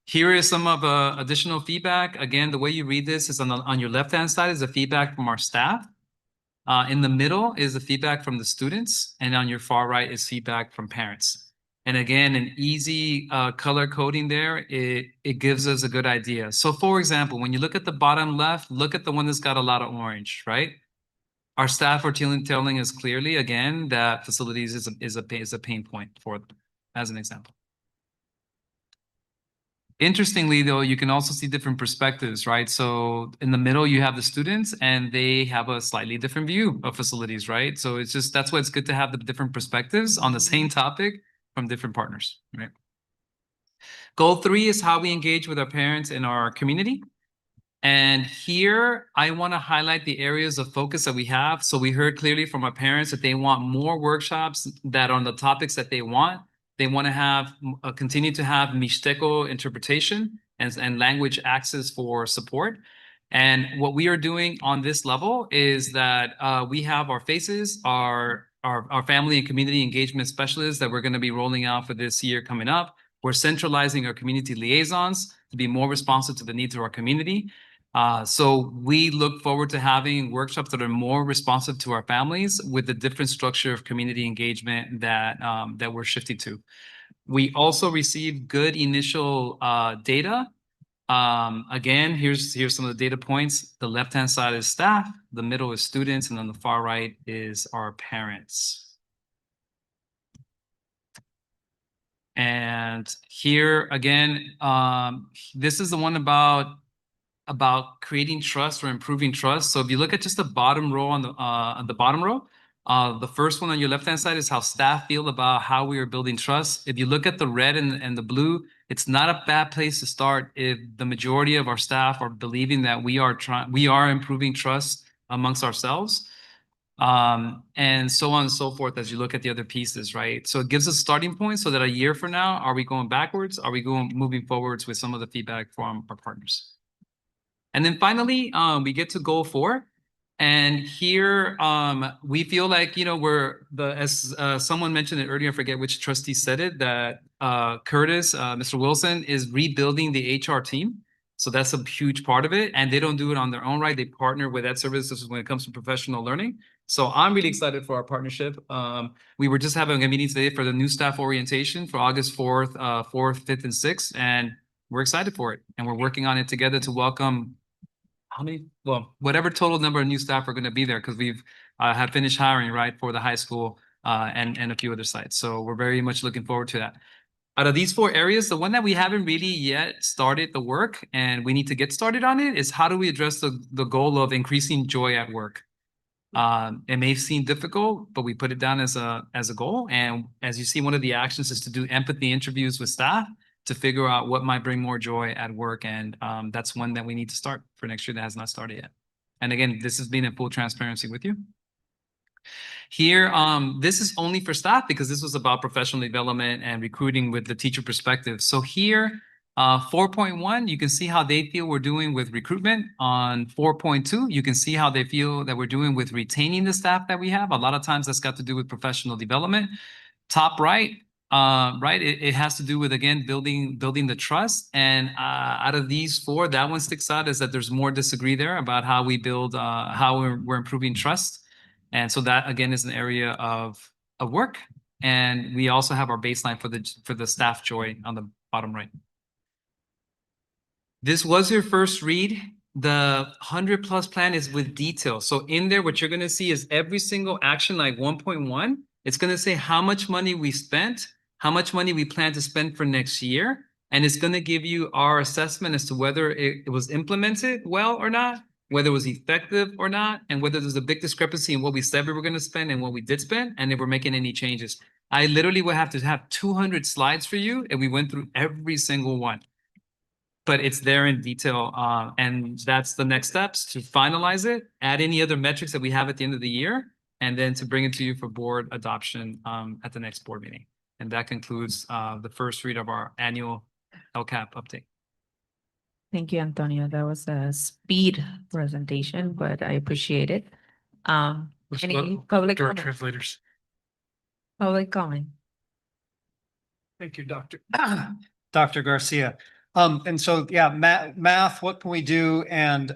Here is some of additional feedback. Again, the way you read this is on your left-hand side is the feedback from our staff. In the middle is the feedback from the students, and on your far right is feedback from parents. And again, an easy color coding there, it gives us a good idea. So for example, when you look at the bottom left, look at the one that's got a lot of orange, right? Our staff are telling us clearly, again, that facilities is a pain point for them, as an example. Interestingly, though, you can also see different perspectives, right? So in the middle, you have the students, and they have a slightly different view of facilities, right? So it's just, that's why it's good to have the different perspectives on the same topic from different partners, right? Goal 3 is how we engage with our parents in our community. And here, I want to highlight the areas of focus that we have. So we heard clearly from our parents that they want more workshops that are on the topics that they want. They want to have continue to have Mixteco interpretation and language access for support. And what we are doing on this level is that we have our FACES, our family and community engagement specialists that we're going to be rolling out for this year coming up. We're centralizing our community liaisons to be more responsive to the needs of our community. So we look forward to having workshops that are more responsive to our families with the different structure of community engagement that we're shifting to. We also received good initial data. Again, here's some of the data points. The left-hand side is staff, the middle is students, and on the far right is our parents. And here again, this is the one about creating trust or improving trust. So if you look at just the bottom row on the bottom row, the first one on your left-hand side is how staff feel about how we are building trust. If you look at the red and the blue, it's not a bad place to start if the majority of our staff are believing that we are improving trust amongst ourselves. And so on and so forth as you look at the other pieces, right? So it gives us a starting point so that a year from now, are we going backwards? Are we moving forwards with some of the feedback from our partners? And then finally, we get to goal 4. And here we feel like, as someone mentioned it earlier, I forget which trustee said it, that Curtis, Mr. Wilson, is rebuilding the HR team. So that's a huge part of it. And they don't do it on their own, right? They partner with Ed Services when it comes to professional learning. So I'm really excited for our partnership. We were just having a meeting today for the new staff orientation for August 4th, 4th, 5th, and 6th. And we're excited for it. And we're working on it together to welcome whatever total number of new staff are going to be there, because we've have finished hiring, right, for the high school and a few other sites. So we're very much looking forward to that. Out of these 4 areas, the one that we haven't really yet started the work and we need to get started on it is how do we address the goal of increasing joy at work? It may seem difficult, but we put it down as a goal. And as you see, one of the actions is to do empathy interviews with staff to figure out what might bring more joy at work. And that's one that we need to start for next year that has not started yet. And again, this has been in full transparency with you. Here, this is only for staff because this was about professional development and recruiting with the teacher perspective. So here, 4.1, you can see how they feel we're doing with recruitment. On 4.2, you can see how they feel that we're doing with retaining the staff that we have. A lot of times that's got to do with professional development. Top right, it has to do with, again, building the trust. And out of these 4, that one sticks out is that there's more disagree there about how we build, how we're improving trust. And so that, again, is an area of work. And we also have our baseline for the staff joy on the bottom right. This was your first read. The 100+ plan is with detail. So in there, what you're going to see is every single action, like 1.1, it's going to say how much money we spent, how much money we plan to spend for next year. And it's going to give you our assessment as to whether it was implemented well or not, whether it was effective or not, and whether there's a big discrepancy in what we said we were going to spend and what we did spend, and if we're making any changes. I literally would have to have 200 slides for you, and we went through every single one. But it's there in detail, and that's the next steps to finalize it, add any other metrics that we have at the end of the year, and then to bring it to you for board adoption at the next board meeting. And that concludes the first read of our annual LCAP update. Thank you, Antonio. That was a speed presentation, but I appreciate it. Any public comment? Translators. Public comment. Thank you, Dr. Garcia. And so, yeah, math, what can we do? And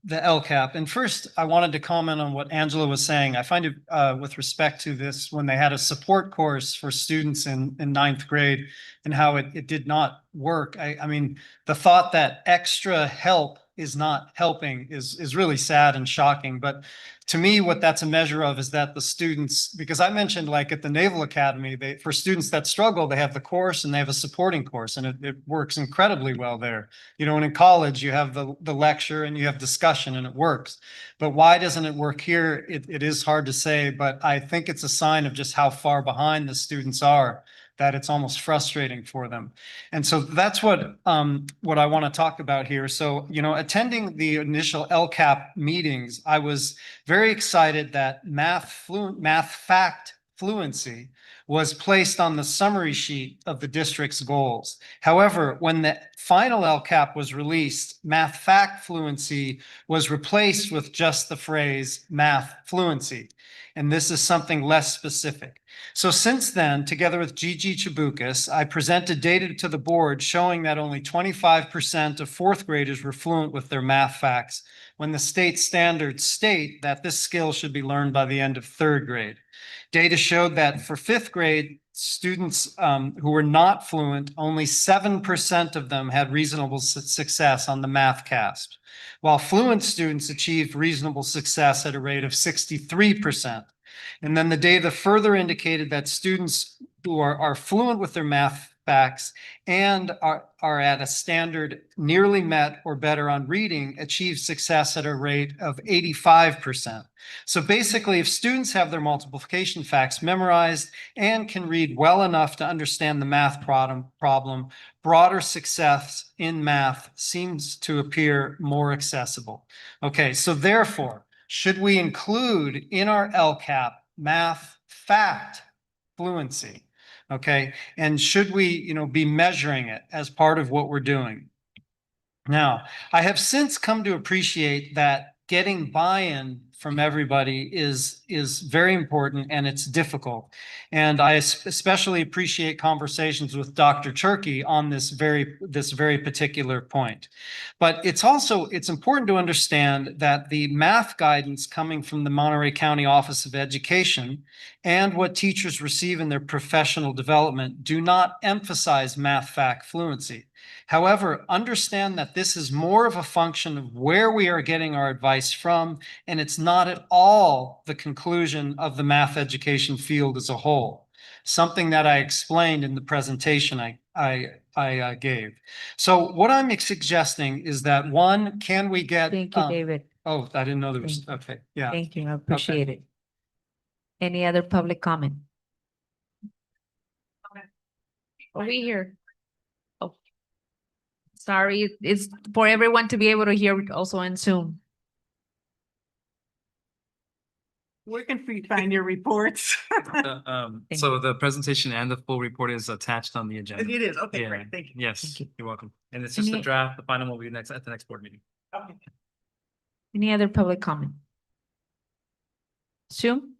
the LCAP. And first, I wanted to comment on what Angela was saying. I find it with respect to this, when they had a support course for students in 9th grade and how it did not work. I mean, the thought that extra help is not helping is really sad and shocking. But to me, what that's a measure of is that the students, because I mentioned like at the Naval Academy, for students that struggle, they have the course and they have a supporting course, and it works incredibly well there. You know, and in college, you have the lecture and you have discussion and it works. But why doesn't it work here? It is hard to say, but I think it's a sign of just how far behind the students are, that it's almost frustrating for them. And so that's what I want to talk about here. So, you know, attending the initial LCAP meetings, I was very excited that math fact fluency was placed on the summary sheet of the district's goals. However, when the final LCAP was released, math fact fluency was replaced with just the phrase math fluency. And this is something less specific. So since then, together with Gigi Chabukas, I presented data to the board showing that only 25% of 4th graders were fluent with their math facts, when the state standards state that this skill should be learned by the end of 3rd grade. Data showed that for 5th grade students who were not fluent, only 7% of them had reasonable success on the math CASP, while fluent students achieved reasonable success at a rate of 63%. And then the data further indicated that students who are fluent with their math facts and are at a standard nearly met or better on reading achieve success at a rate of 85%. So basically, if students have their multiplication facts memorized and can read well enough to understand the math problem, broader success in math seems to appear more accessible. Okay, so therefore, should we include in our LCAP math fact fluency? Okay, and should we, you know, be measuring it as part of what we're doing? Now, I have since come to appreciate that getting buy-in from everybody is very important, and it's difficult. And I especially appreciate conversations with Dr. Turkey on this very particular point. But it's important to understand that the math guidance coming from the Monterey County Office of Education and what teachers receive in their professional development do not emphasize math fact fluency. However, understand that this is more of a function of where we are getting our advice from, and it's not at all the conclusion of the math education field as a whole. something that I explained in the presentation I gave. So what I'm suggesting is that one, can we get? Thank you, David. Oh, I didn't know there was, Thank okay, yeah. Thank you. I appreciate it. Any other public comment? Over here. Oh. Sorry, it's for everyone to be able to hear also on Zoom. Where can we find your reports? So the presentation and the full report is attached on the agenda. It is, okay, Yeah. great, thank you. Yes, you're welcome. And it's just a Any- draft. The final will be next at the next board meeting. Okay. Any other public comment? Zoom?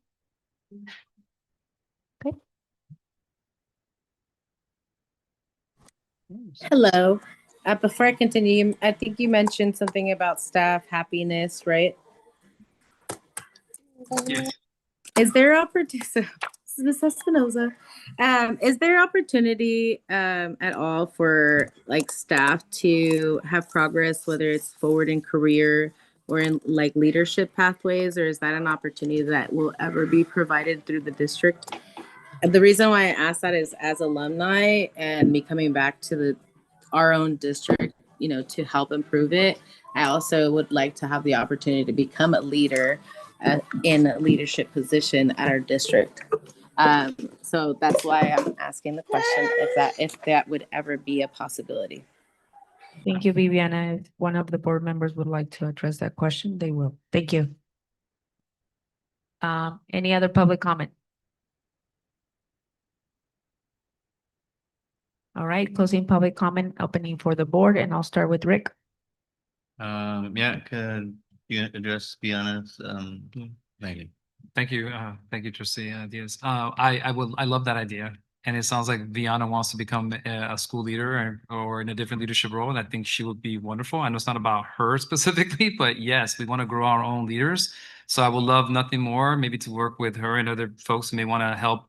Okay. Hello. Before I continue, I think you mentioned something about staff happiness, right? Yes. Is there opportunity? This is Ms. Espinoza. Is there opportunity at all for like staff to have progress, whether it's forward in career or in like leadership pathways, or is that an opportunity that will ever be provided through the district? The reason why I ask that is as alumni and me coming back to our own district, you know, to help improve it. I also would like to have the opportunity to become a leader in a leadership position at our district. So that's why I'm asking the question if that would ever be a possibility. Thank you, Viviana. If one of the board members would like to address that question, they will. Thank you. Any other public comment? All right, closing public comment, opening for the board, and I'll start with Rick. Yeah, could you address, be honest? Thank you. Thank you. Thank you, Trustee Diaz. I love that idea. And it sounds like Viana wants to become a school leader or in a different leadership role. And I think she would be wonderful. I know it's not about her specifically, but yes, we want to grow our own leaders. So I would love nothing more, maybe to work with her and other folks who may want to help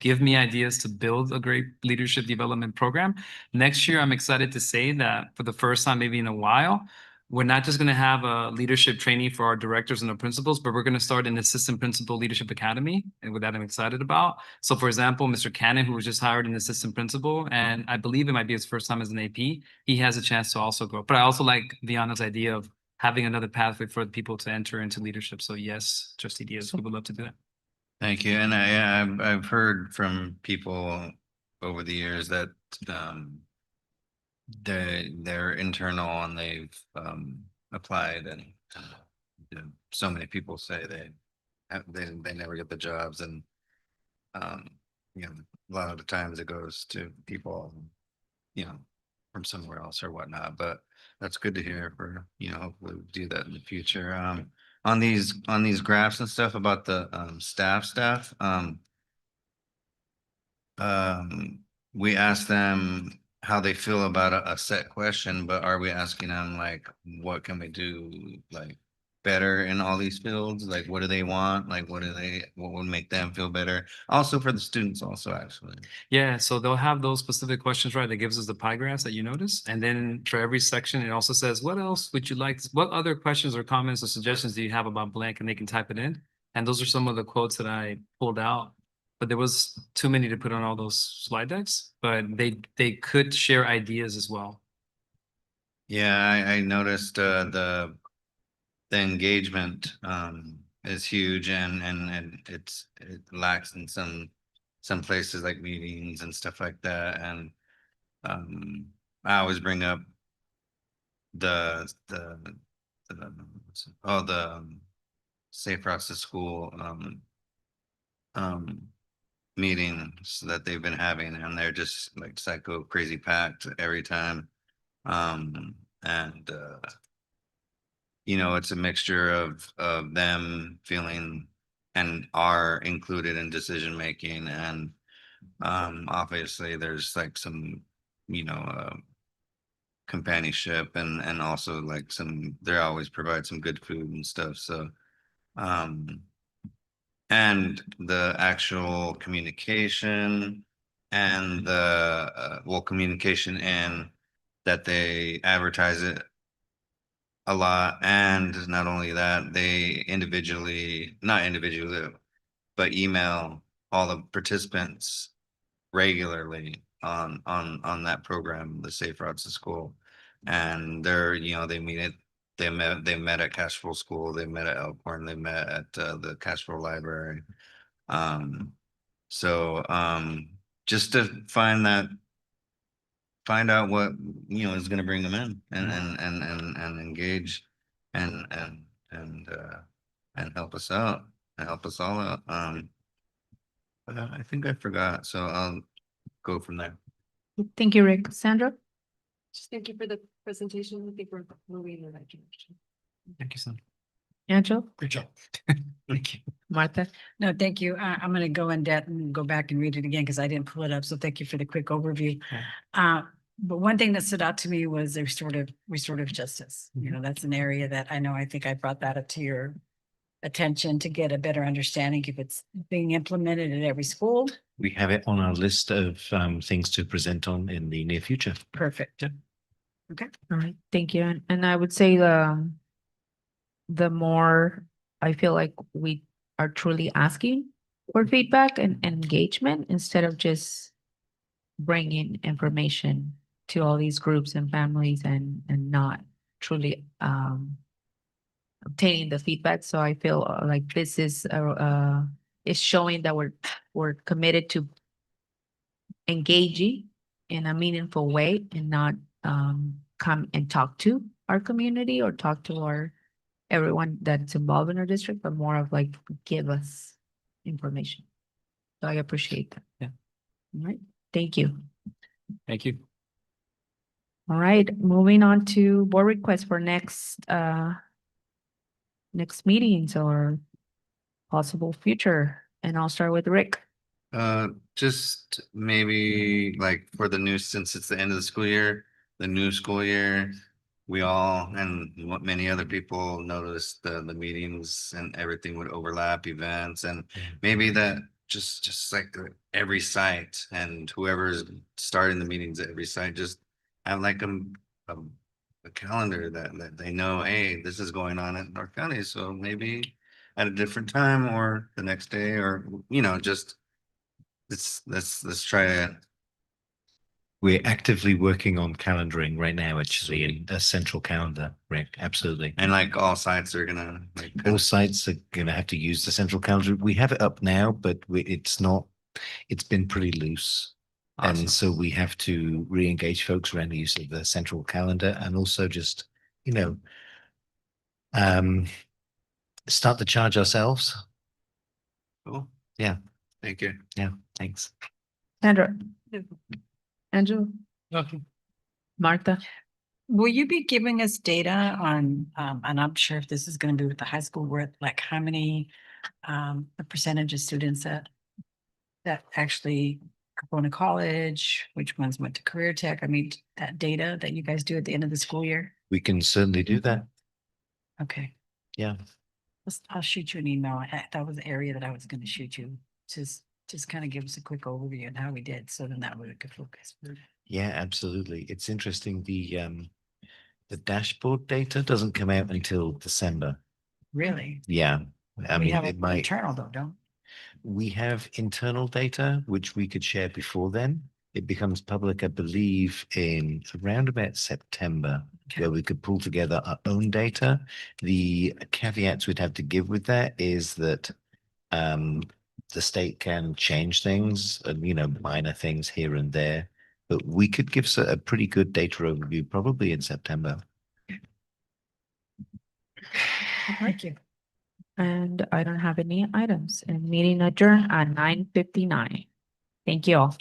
give me ideas to build a great leadership development program. Next year, I'm excited to say that for the first time, maybe in a while, we're not just going to have a leadership training for our directors and our principals, but we're going to start an assistant principal leadership academy. And with that, I'm excited about. So for example, Mr. Cannon, who was just hired an assistant principal, and I believe it might be his first time as an AP, he has a chance to also grow. But I also like Viana's idea of having another pathway for people to enter into leadership. So yes, Trustee Diaz, we would love to do that. Thank you. And I've heard from people over the years that they're internal and they've applied, and so many people say they never get the jobs, and you know, a lot of the times it goes to people, you know, from somewhere else or whatnot. But that's good to hear. For, you know, we'll do that in the future. On these graphs and stuff about the staff, we asked them how they feel about a set question, but are we asking them like, what can we do like better in all these fields? Like, what do they want? Like, what would make them feel better? Also for the students also, actually. Yeah, so they'll have those specific questions, right? That gives us the pie graphs that you notice. And then for every section, it also says, what else would you like? What other questions or comments or suggestions do you have about blank? And they can type it in. And those are some of the quotes that I pulled out. But there was too many to put on all those slide decks, but they could share ideas as well. Yeah, I noticed the engagement is huge, and it lacks in some places like meetings and stuff like that. And I always bring up the Safe Routes to School meetings that they've been having, and they're just like psycho crazy packed every time. And you know, it's a mixture of them feeling and are included in decision making, and obviously there's like some, you know, companionship, and also like they always provide some good food and stuff. So and the actual communication and the communication, and that they advertise it a lot. And not only that, they not individually, but email all the participants regularly on that program, the Safe Routes to School. And they're, they met at Castroville School, they met at Elkhorn, they met at the Castroville Library. Just to find out what, is gonna bring them in and engage and help us out and help us all out. But I think I forgot, so I'll go from there. Thank you, Rick. Sandra? Just thank you for the presentation. I think we're moving in the right direction. Thank you, son. Angela? Great job. Thank you. Martha? No, thank you. I'm going to go in depth and go back and read it again because I didn't pull it up. So thank you for the quick overview. But one thing that stood out to me was the restorative justice. You know, that's an area that I think I brought that up to your attention to get a better understanding if it's being implemented at every school. We have it on our list of things to present on in the near future. Perfect. Okay. All right, thank you. And I would say the more I feel like we are truly asking for feedback and engagement instead of just bringing information to all these groups and families and not truly obtaining the feedback. So I feel like this is showing that we're committed to engaging in a meaningful way and not come and talk to our community or talk to everyone that's involved in our district, but more of like give us information. So I appreciate that. Yeah. All right. Thank you. Thank you. All right, moving on to board requests for next meetings or possible future. And I'll start with Rick. Just maybe like for since it's the end of the new school year, we all and many other people noticed the meetings and everything would overlap, events, and maybe that just like every site and whoever's starting the meetings at every site just have like a calendar that they know, hey, this is going on in our county, so maybe at a different time or the next day, or just let's try it. We're actively working on calendaring right now, actually, in a central calendar, Rick. Absolutely. And like all sites are gonna all sites are gonna have to use the central calendar. We have it up now, but it's been pretty loose. Awesome. And so we have to re-engage folks around the use of the central calendar and also just, start the charge ourselves. Cool. Yeah. Thank you. Yeah. Thanks. Sandra. Angela. Okay. Martha. Will you be giving us data on, and I'm sure if this is going to be with the high school, where like how many, the percentage of students that actually are going to college, which ones went to career tech? I mean, that data that you guys do at the end of the school year? We can certainly do that. Okay. Yeah. I'll shoot you an email. That was the area that I was going to shoot you. Just kind of give us a quick overview on how we did. So then that way we could focus. Yeah, absolutely. It's interesting. The dashboard data doesn't come out until December. Really? Yeah. I We mean, have it might. internal though, don't We have internal data, which we could share before then. It becomes public, I believe, in around about September, where we could pull together our own data. The caveats we'd have to give with that is that the state can change things and, minor things here and there, but we could give a pretty good data overview probably in September. Thank you. And I don't have any items and meeting adjourned at 9:59. Thank you all.